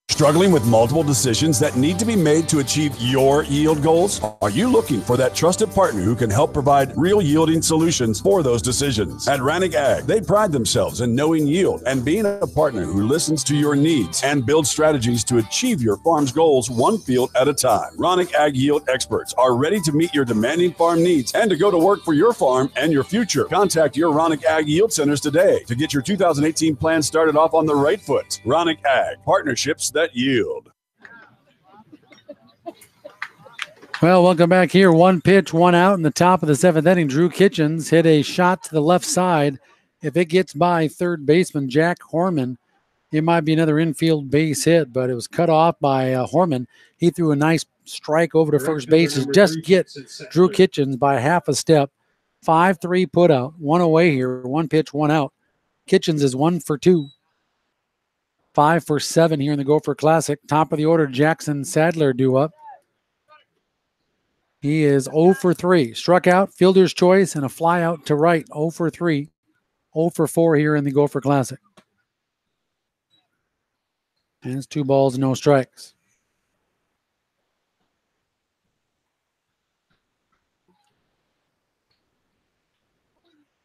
Struggling with multiple decisions that need to be made to achieve your yield goals? Are you looking for that trusted partner who can help provide real yielding solutions for those decisions? At Rannick Ag, they pride themselves in knowing yield and being a partner who listens to your needs and builds strategies to achieve your farm's goals 1 field at a time. Rannick Ag yield experts are ready to meet your demanding farm needs and to go to work for your farm and your future. Contact your Rannick Ag yield centers today to get your 2018 plan started off on the right foot. Rannick Ag, partnerships that yield. Well, welcome back here. 1 pitch, 1 out in the top of the 7th inning. Drew Kitchens hit a shot to the left side. If it gets by third baseman Jack Horman, it might be another infield base hit, but it was cut off by Horman. He threw a nice strike over to first base to just get Drew Kitchens by half a step. 5-3 put out. 1 away here. 1 pitch, 1 out. Kitchens is 1 for 2. 5 for 7 here in the Gopher Classic. Top of the order, Jackson Sadler due up. He is 0 for 3. Struck out, fielder's choice, and a fly out to right. 0 for 3. 0 for 4 here in the Gopher Classic. And it's 2 balls, no strikes.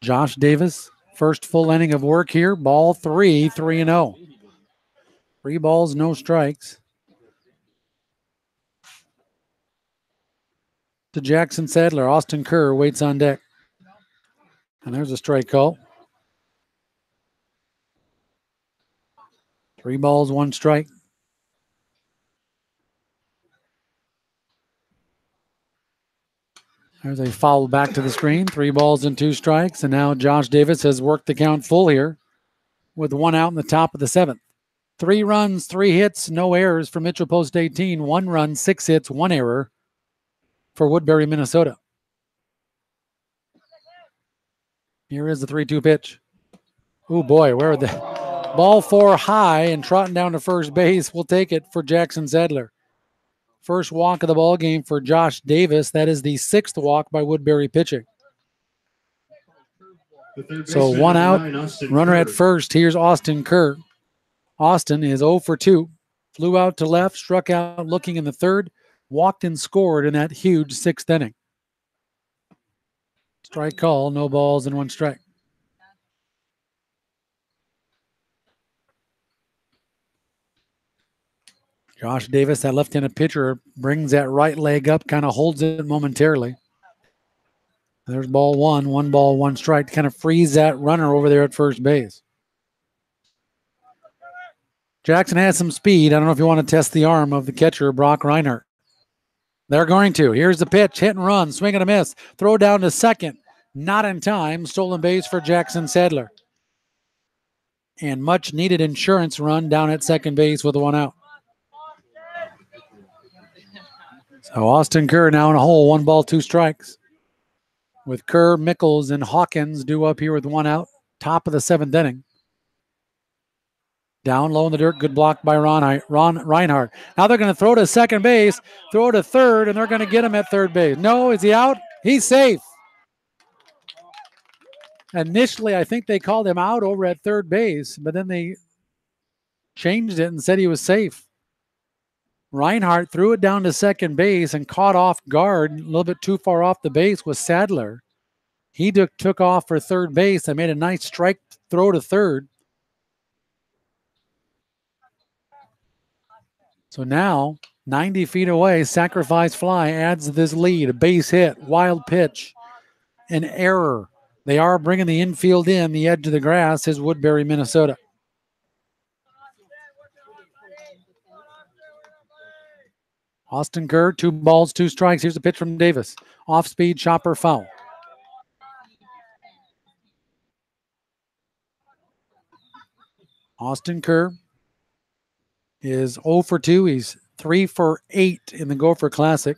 Josh Davis, first full inning of work here. Ball 3, 3-0. 3 balls, no strikes. To Jackson Sadler. Austin Kerr waits on deck. And there's a strike call. 3 balls, 1 strike. There's a foul back to the screen. 3 balls and 2 strikes. And now Josh Davis has worked the count full here with 1 out in the top of the 7th. 3 runs, 3 hits, no errors for Mitchell Post 18. 1 run, 6 hits, 1 error for Woodbury, Minnesota. Here is the 3-2 pitch. Oh boy, where are the ball 4 high and trotting down to first base. We'll take it for Jackson Sadler. First walk of the ball game for Josh Davis. That is the 6th walk by Woodbury pitching. So 1 out, runner at first. Here's Austin Kerr. Austin is 0 for 2. Flew out to left, struck out looking in the 3rd, walked and scored in that huge 6th inning. Strike call, no balls and 1 strike. Josh Davis, that left-handed pitcher, brings that right leg up, kind of holds it momentarily. There's ball 1, 1 ball, 1 strike, kind of frees that runner over there at first base. Jackson has some speed. I don't know if you want to test the arm of the catcher, Brock Reinhardt. They're going to. Here's the pitch, hit and run, swing and a miss. Throw down to second, not in time. Stolen base for Jackson Sadler. And much needed insurance run down at second base with 1 out. So Austin Kerr now in a hole, 1 ball, 2 strikes. With Kerr, Mickles, and Hawkins due up here with 1 out. Top of the 7th inning. Down low in the dirt, good block by Ron Reinhardt. Now they're going to throw to second base, throw to third, and they're going to get him at third base. No, is he out? He's safe. Initially, I think they called him out over at third base, but then they changed it and said he was safe. Reinhardt threw it down to second base and caught off guard, a little bit too far off the base with Sadler. He took off for third base and made a nice strike throw to third. So now, 90 feet away, sacrifice fly adds this lead. A base hit, wild pitch, an error. They are bringing the infield in. The edge of the grass is Woodbury, Minnesota. Austin Kerr, 2 balls, 2 strikes. Here's a pitch from Davis. Off speed, chopper, foul. Austin Kerr is 0 for 2. He's 3 for 8 in the Gopher Classic.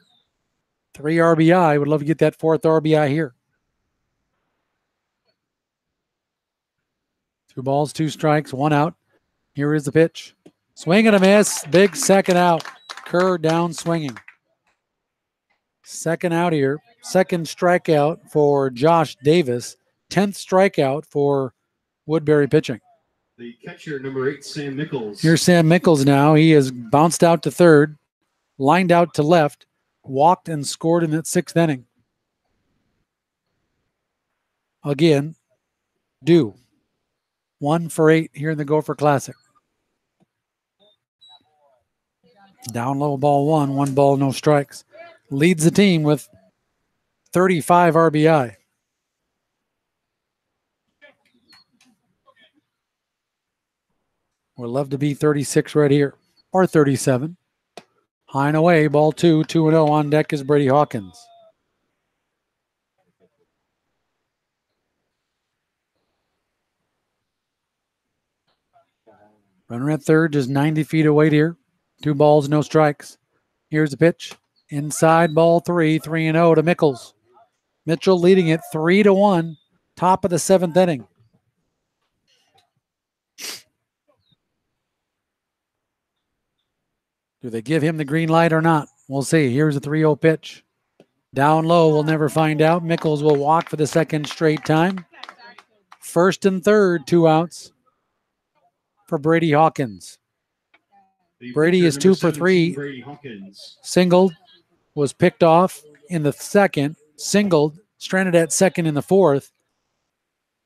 3 RBI. Would love to get that 4th RBI here. 2 balls, 2 strikes, 1 out. Here is the pitch. Swing and a miss. Big second out. Kerr down swinging. Second out here. Second strikeout for Josh Davis. 10th strikeout for Woodbury pitching. The catcher, number 8, Sam Mickles. Here's Sam Mickles now. He has bounced out to third, lined out to left, walked and scored in that 6th inning. Again, due. 1 for 8 here in the Gopher Classic. Down low, ball 1, 1 ball, no strikes. Leads the team with 35 RBI. Would love to be 36 right here, or 37. High and away, ball 2, 2-0. On deck is Brady Hawkins. Runner at third, just 90 feet away here. 2 balls, no strikes. Here's the pitch. Inside, ball 3, 3-0 to Mickles. Mitchell leading it 3-1, top of the 7th inning. Do they give him the green light or not? We'll see. Here's a 3-0 pitch. Down low, we'll never find out. Mickles will walk for the second straight time. First and third, 2 outs for Brady Hawkins. Brady is 2 for 3. Singled, was picked off in the second. Singled, stranded at second in the fourth.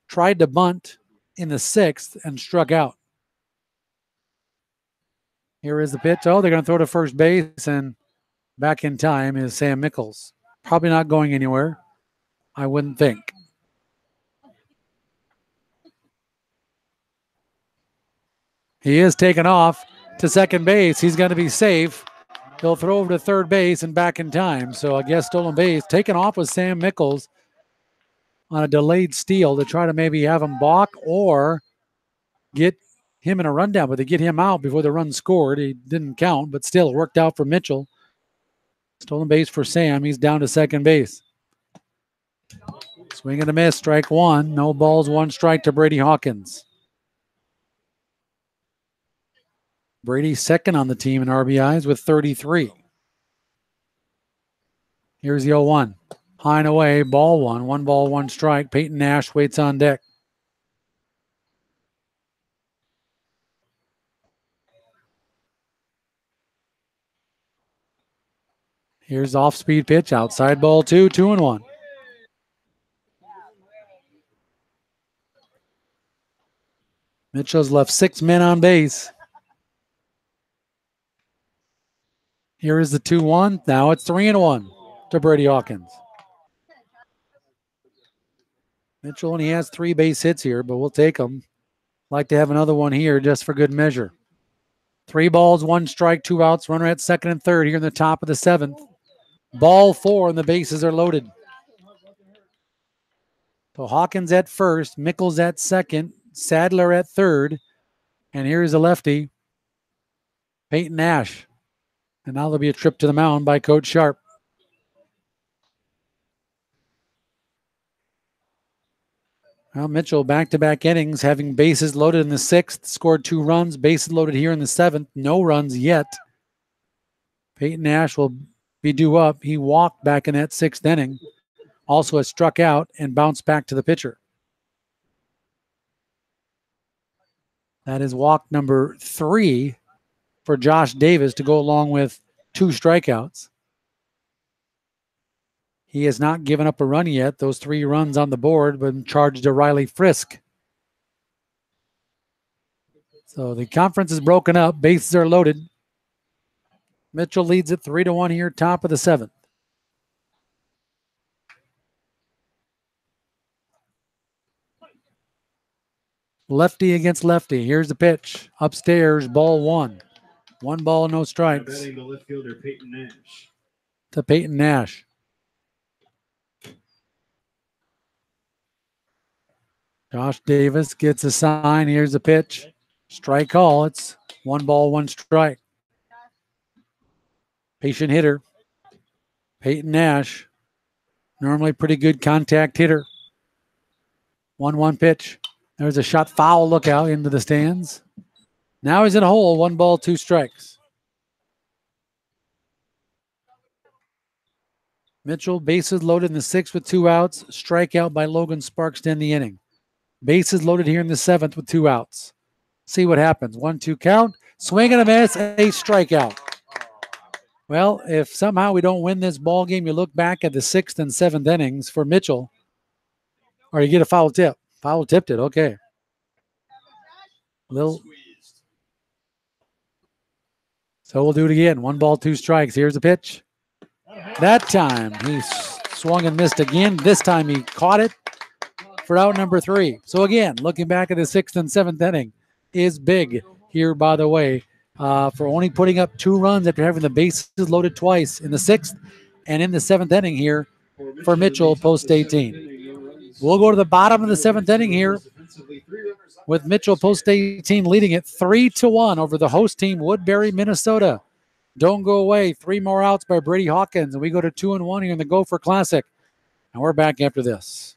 Tried to bunt in the sixth and struck out. Here is the pitch. Oh, they're going to throw to first base, and back in time is Sam Mickles. Probably not going anywhere, I wouldn't think. He is taken off to second base. He's going to be safe. He'll throw over to third base and back in time. So I guess stolen base. Taken off with Sam Mickles on a delayed steal to try to maybe have him balk or get him in a rundown, but they get him out before the run scored. He didn't count, but still it worked out for Mitchell. Stolen base for Sam. He's down to second base. Swing and a miss, strike one. No balls, 1 strike to Brady Hawkins. Brady second on the team in RBIs with 33. Here's the 0-1. High and away, ball one. 1 ball, 1 strike. Peyton Nash waits on deck. Here's off-speed pitch, outside ball 2, 2-1. Mitchell's left 6 men on base. Here is the 2-1. Now it's 3-1 to Brady Hawkins. Mitchell only has 3 base hits here, but we'll take them. Like to have another one here just for good measure. 3 balls, 1 strike, 2 outs. Runner at second and third here in the top of the 7th. Ball 4 and the bases are loaded. So Hawkins at first, Mickles at second, Sadler at third, and here's a lefty, Peyton Nash. And now there'll be a trip to the mound by Coach Sharp. Well, Mitchell back-to-back innings, having bases loaded in the 6th, scored 2 runs, bases loaded here in the 7th, no runs yet. Peyton Nash will be due up. He walked back in that 6th inning. Also has struck out and bounced back to the pitcher. That is walk number 3 for Josh Davis to go along with 2 strikeouts. He has not given up a run yet. Those 3 runs on the board when charged to Riley Frisk. So the conference is broken up. Bases are loaded. Mitchell leads it 3-1 here, top of the 7th. Lefty against lefty. Here's the pitch. Upstairs, ball 1. 1 ball, no strikes. Betting the left fielder Peyton Nash. To Peyton Nash. Josh Davis gets a sign. Here's the pitch. Strike call. It's 1 ball, 1 strike. Patient hitter. Peyton Nash. Normally pretty good contact hitter. 1-1 pitch. There's a shot foul. Look out into the stands. Now he's in a hole. 1 ball, 2 strikes. Mitchell, bases loaded in the 6th with 2 outs. Strikeout by Logan Sparks to end the inning. Bases loaded here in the 7th with 2 outs. See what happens. 1-2 count. Swing and a miss. A strikeout. Well, if somehow we don't win this ball game, you look back at the 6th and 7th innings for Mitchell, or you get a foul tip. Foul tipped it. Okay. So we'll do it again. 1 ball, 2 strikes. Here's the pitch. That time he swung and missed again. This time he caught it for out number 3. So again, looking back at the 6th and 7th inning is big here, by the way, for only putting up 2 runs after having the bases loaded twice in the 6th and in the 7th inning here for Mitchell post 18. We'll go to the bottom of the 7th inning here with Mitchell post 18 leading it 3-1 over the host team, Woodbury, Minnesota. Don't go away. 3 more outs by Brady Hawkins, and we go to 2-1 here in the Gopher Classic. And we're back after this.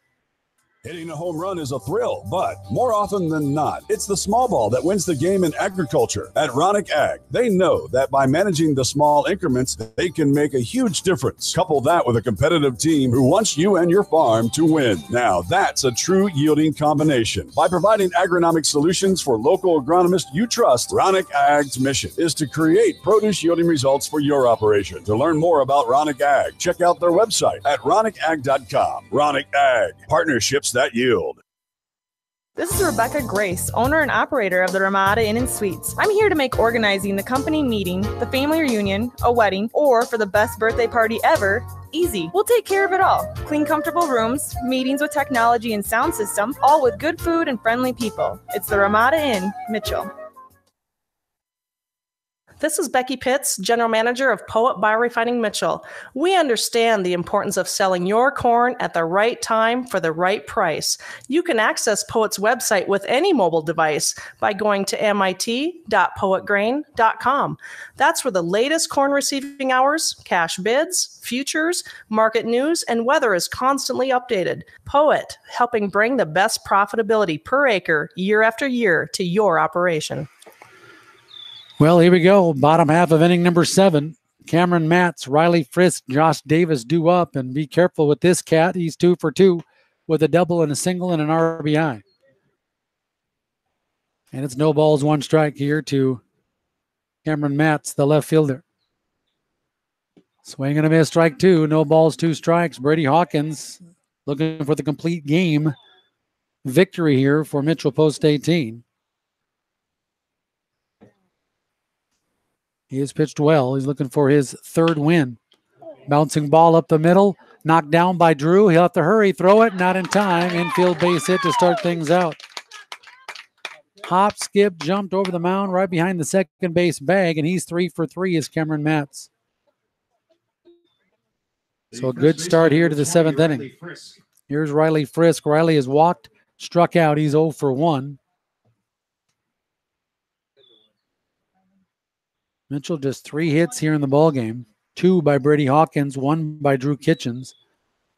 Hitting a home run is a thrill, but more often than not, it's the small ball that wins the game in agriculture. At Ronick Ag, they know that by managing the small increments, they can make a huge difference. Couple that with a competitive team who wants you and your farm to win. Now, that's a true yielding combination. By providing agronomic solutions for local agronomists you trust, Ronick Ag's mission is to create produce yielding results for your operation. To learn more about Ronick Ag, check out their website at ronickag.com. Ronick Ag, partnerships that yield. This is Rebecca Grace, owner and operator of the Ramada Inn and Suites. I'm here to make organizing the company meeting, the family reunion, a wedding, or for the best birthday party ever easy. We'll take care of it all. Clean, comfortable rooms, meetings with technology and sound system, all with good food and friendly people. It's the Ramada Inn, Mitchell. This is Becky Pitts, General Manager of Poet Biorefining Mitchell. We understand the importance of selling your corn at the right time for the right price. You can access Poet's website with any mobile device by going to mit.poetgrain.com. That's where the latest corn receiving hours, cash bids, futures, market news, and weather is constantly updated. Poet, helping bring the best profitability per acre year after year to your operation. Well, here we go. Bottom half of inning number 7. Cameron Matz, Riley Frisk, Josh Davis due up, and be careful with this cat. He's 2 for 2 with a double and a single and an RBI. And it's no balls, 1 strike here to Cameron Matz, the left fielder. Swing and a miss, strike 2. No balls, 2 strikes. Brady Hawkins looking for the complete game victory here for Mitchell Post 18. He has pitched well. He's looking for his 3rd win. Bouncing ball up the middle. Knocked down by Drew. He'll have to hurry. Throw it. Not in time. Infield base hit to start things out. Hop, skip, jumped over the mound right behind the second base bag, and he's 3 for 3 is Cameron Matz. So a good start here to the 7th inning. Here's Riley Frisk. Riley has walked, struck out. He's 0 for 1. Mitchell just 3 hits here in the ballgame. 2 by Brady Hawkins, 1 by Drew Kitchens.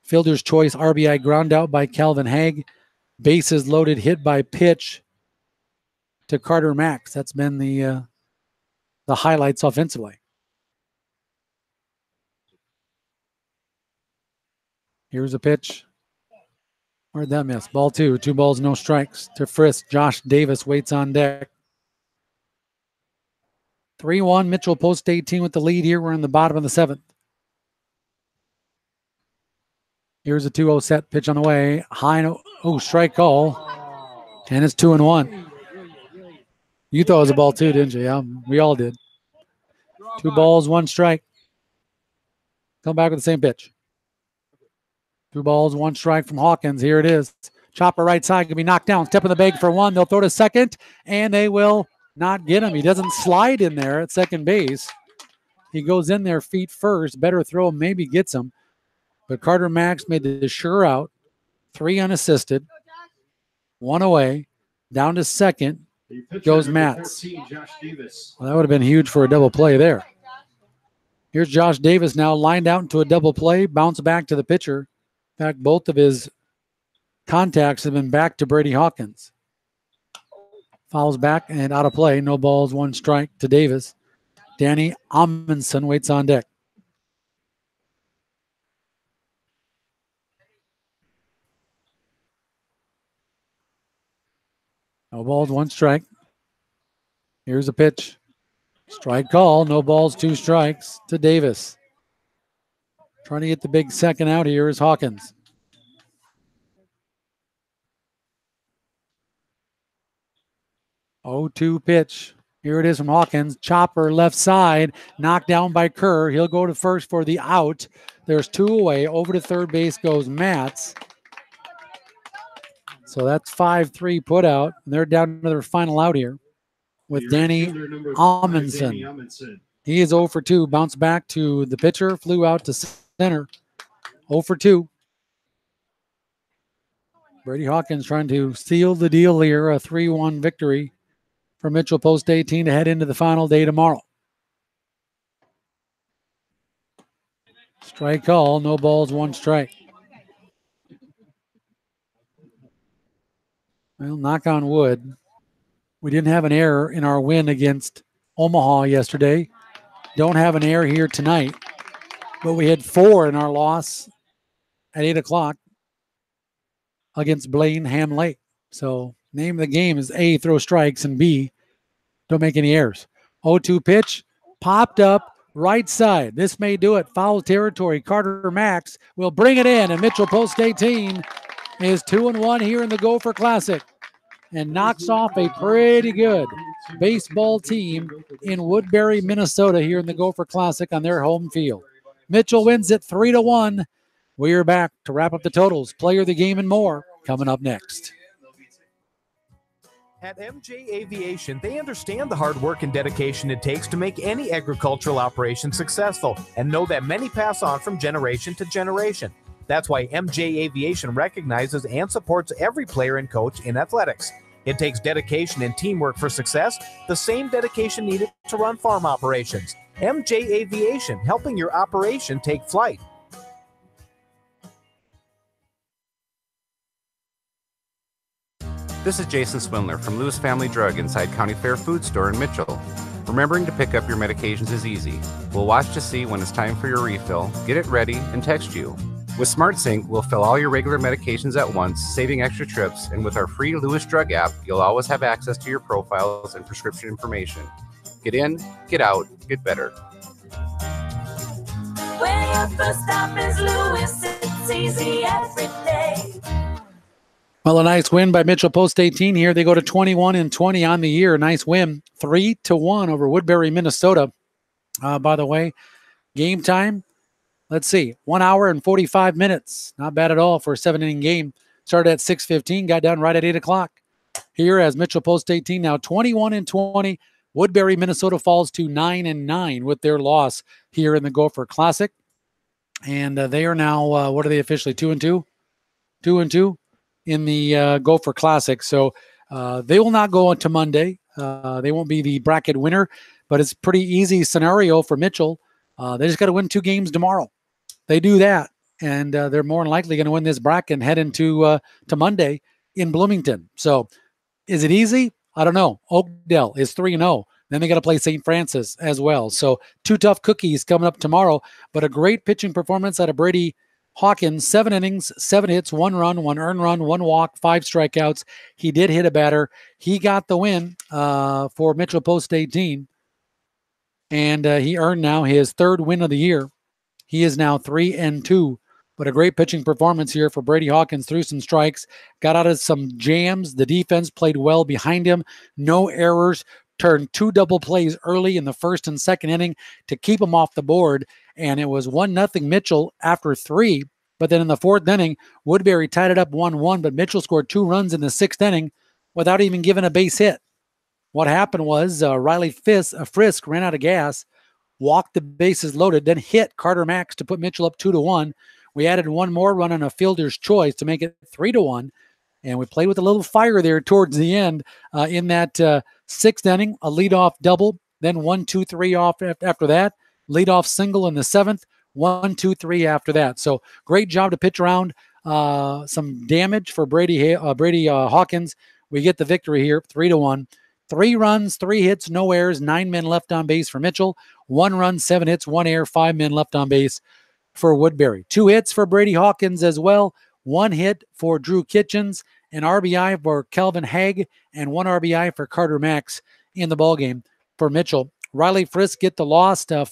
Fielder's choice RBI ground out by Calvin Haig. Bases loaded hit by pitch to Carter Max. That's been the highlights offensively. Here's a pitch. Where'd that miss? Ball 2. 2 balls, no strikes to Frisk. Josh Davis waits on deck. 3-1, Mitchell Post 18 with the lead here. We're in the bottom of the 7th. Here's a 2-0 set pitch on the way. High, strike call. And it's 2-1. You thought it was a ball too, didn't you? Yeah, we all did. 2 balls, 1 strike. Come back with the same pitch. 2 balls, 1 strike from Hawkins. Here it is. Chopper right side can be knocked down. Step in the bag for 1. They'll throw to second, and they will not get him. He doesn't slide in there at second base. He goes in there feet first. Better throw, maybe gets him. But Carter Max made the sure out. 3 unassisted. 1 away. Down to second goes Matz. Well, that would have been huge for a double play there. Here's Josh Davis now lined out into a double play. Bounce back to the pitcher. In fact, both of his contacts have been back to Brady Hawkins. Fouls back and out of play. No balls, 1 strike to Davis. Danny Amundsen waits on deck. No balls, 1 strike. Here's a pitch. Strike call. No balls, 2 strikes to Davis. Trying to get the big second out here is Hawkins. Oh, 2 pitch. Here it is from Hawkins. Chopper left side. Knocked down by Kerr. He'll go to first for the out. There's 2 away. Over to third base goes Matz. So that's 5-3 put out. And they're down to their final out here with Danny Amundsen. He is 0 for 2. Bounced back to the pitcher. Flew out to center. 0 for 2. Brady Hawkins trying to seal the deal here. A 3-1 victory for Mitchell Post 18 to head into the final day tomorrow. Strike call. No balls, 1 strike. Well, knock on wood, we didn't have an error in our win against Omaha yesterday. Don't have an error here tonight, but we had 4 in our loss at 8 o'clock against Blaine Ham Lake. So name of the game is A, throw strikes, and B, don't make any errors. 0-2 pitch, popped up, right side. This may do it. Foul territory. Carter Max will bring it in, and Mitchell Post 18 is 2-1 here in the Gopher Classic and knocks off a pretty good baseball team in Woodbury, Minnesota here in the Gopher Classic on their home field. Mitchell wins it 3-1. We are back to wrap up the totals, player of the game, and more coming up next. At MJ Aviation, they understand the hard work and dedication it takes to make any agricultural operation successful and know that many pass on from generation to generation. That's why MJ Aviation recognizes and supports every player and coach in athletics. It takes dedication and teamwork for success, the same dedication needed to run farm operations. MJ Aviation, helping your operation take flight. This is Jason Swindler from Lewis Family Drug inside County Fair Food Store in Mitchell. Remembering to pick up your medications is easy. We'll watch to see when it's time for your refill, get it ready, and text you. With SmartSync, we'll fill all your regular medications at once, saving extra trips, and with our free Lewis Drug app, you'll always have access to your profiles and prescription information. Get in, get out, get better. Where your first stop is Lewis, it's easy every day. Well, a nice win by Mitchell Post 18 here. They go to 21-20 on the year. Nice win, 3-1 over Woodbury, Minnesota. By the way, game time, let's see, 1 hour and 45 minutes. Not bad at all for a 7-inning game. Started at 6:15, got done right at 8 o'clock. Here as Mitchell Post 18 now 21-20. Woodbury, Minnesota falls to 9-9 with their loss here in the Gopher Classic. And they are now, what are they officially, 2-2? 2-2 in the Gopher Classic. So they will not go on to Monday. They won't be the bracket winner, but it's pretty easy scenario for Mitchell. They just got to win 2 games tomorrow. They do that, and they're more than likely going to win this bracket and head into to Monday in Bloomington. So is it easy? I don't know. Oakdale is 3-0. Then they got to play St. Francis as well. So 2 tough cookies coming up tomorrow, but a great pitching performance out of Brady Hawkins, 7 innings, 7 hits, 1 run, 1 earned run, 1 walk, 5 strikeouts. He did hit a batter. He got the win for Mitchell Post 18, and he earned now his 3rd win of the year. He is now 3-2, but a great pitching performance here for Brady Hawkins. Threw some strikes, got out of some jams. The defense played well behind him. No errors. Turned 2 double plays early in the 1st and 2nd inning to keep him off the board. And it was 1-0 Mitchell after 3. But then in the 4th inning, Woodbury tied it up 1-1, but Mitchell scored 2 runs in the 6th inning without even giving a base hit. What happened was Riley Frisk ran out of gas, walked the bases loaded, then hit Carter Max to put Mitchell up 2-1. We added 1 more run on a fielder's choice to make it 3-1. And we played with a little fire there towards the end in that 6th inning, a leadoff double, then 1-2-3 off after that, leadoff single in the 7th, 1-2-3 after that. So great job to pitch around some damage for Brady Hawkins. We get the victory here, 3-1. 3 runs, 3 hits, no errors, 9 men left on base for Mitchell. 1 run, 7 hits, 1 error, 5 men left on base for Woodbury. 2 hits for Brady Hawkins as well. 1 hit for Drew Kitchens, an RBI for Kelvin Haig, and 1 RBI for Carter Max in the ballgame for Mitchell. Riley Frisk got the loss, 5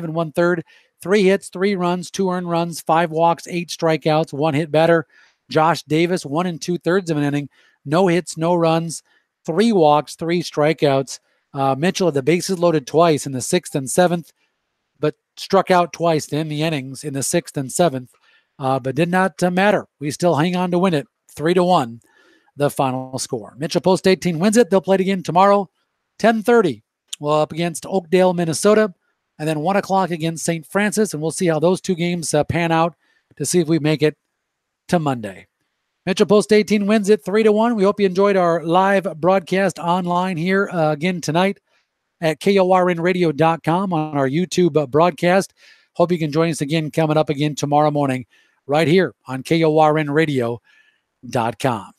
1/3, 3 hits, 3 runs, 2 earned runs, 5 walks, 8 strikeouts, 1 hit batter. Josh Davis, 1 2/3 of an inning, no hits, no runs, 3 walks, 3 strikeouts. Mitchell had the bases loaded twice in the 6th and 7th, but struck out twice in the innings in the 6th and 7th. But did not matter. We still hang on to win it. 3-1, the final score. Mitchell Post 18 wins it. They'll play it again tomorrow, 10:30. Well, up against Oakdale, Minnesota, and then 1 o'clock against St. Francis, and we'll see how those 2 games pan out to see if we make it to Monday. Mitchell Post 18 wins it 3-1. We hope you enjoyed our live broadcast online here again tonight at KORNradio.com on our YouTube broadcast. Hope you can join us again coming up again tomorrow morning right here on KORN Radio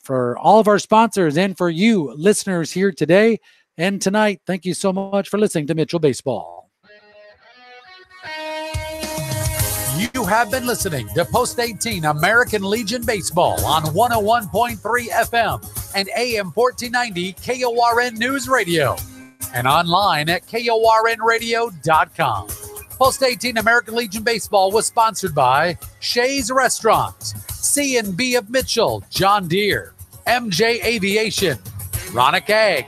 For all of our sponsors and for you listeners here today and tonight, thank you so much for listening to Mitchell Baseball. You have been listening to Post 18 American Legion Baseball on 101.3 FM and AM 1490 KORN News Radio and online at KORNradio.com. Post 18 American Legion Baseball was sponsored by Shays Restaurants, C&B of Mitchell, John Deere, MJ Aviation, Ronick Ag,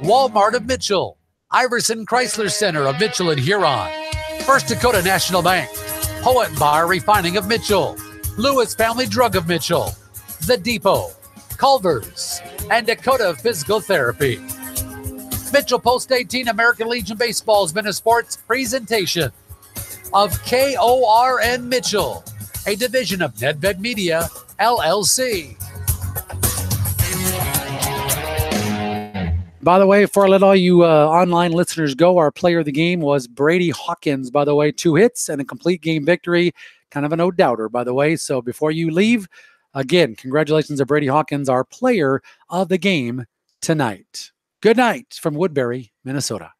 Walmart of Mitchell, Iverson Chrysler Center of Mitchell and Huron, First Dakota National Bank, Poet Bar Refining of Mitchell, Lewis Family Drug of Mitchell, The Depot, Culver's, and Dakota Physical Therapy. Mitchell Post 18 American Legion Baseball has been a sports presentation of KORN Mitchell, a division of Nedved Media, LLC. By the way, before I let all you online listeners go, our player of the game was Brady Hawkins, by the way, 2 hits and a complete game victory. Kind of a no-doubter, by the way. So before you leave, again, congratulations to Brady Hawkins, our player of the game tonight. Good night from Woodbury, Minnesota.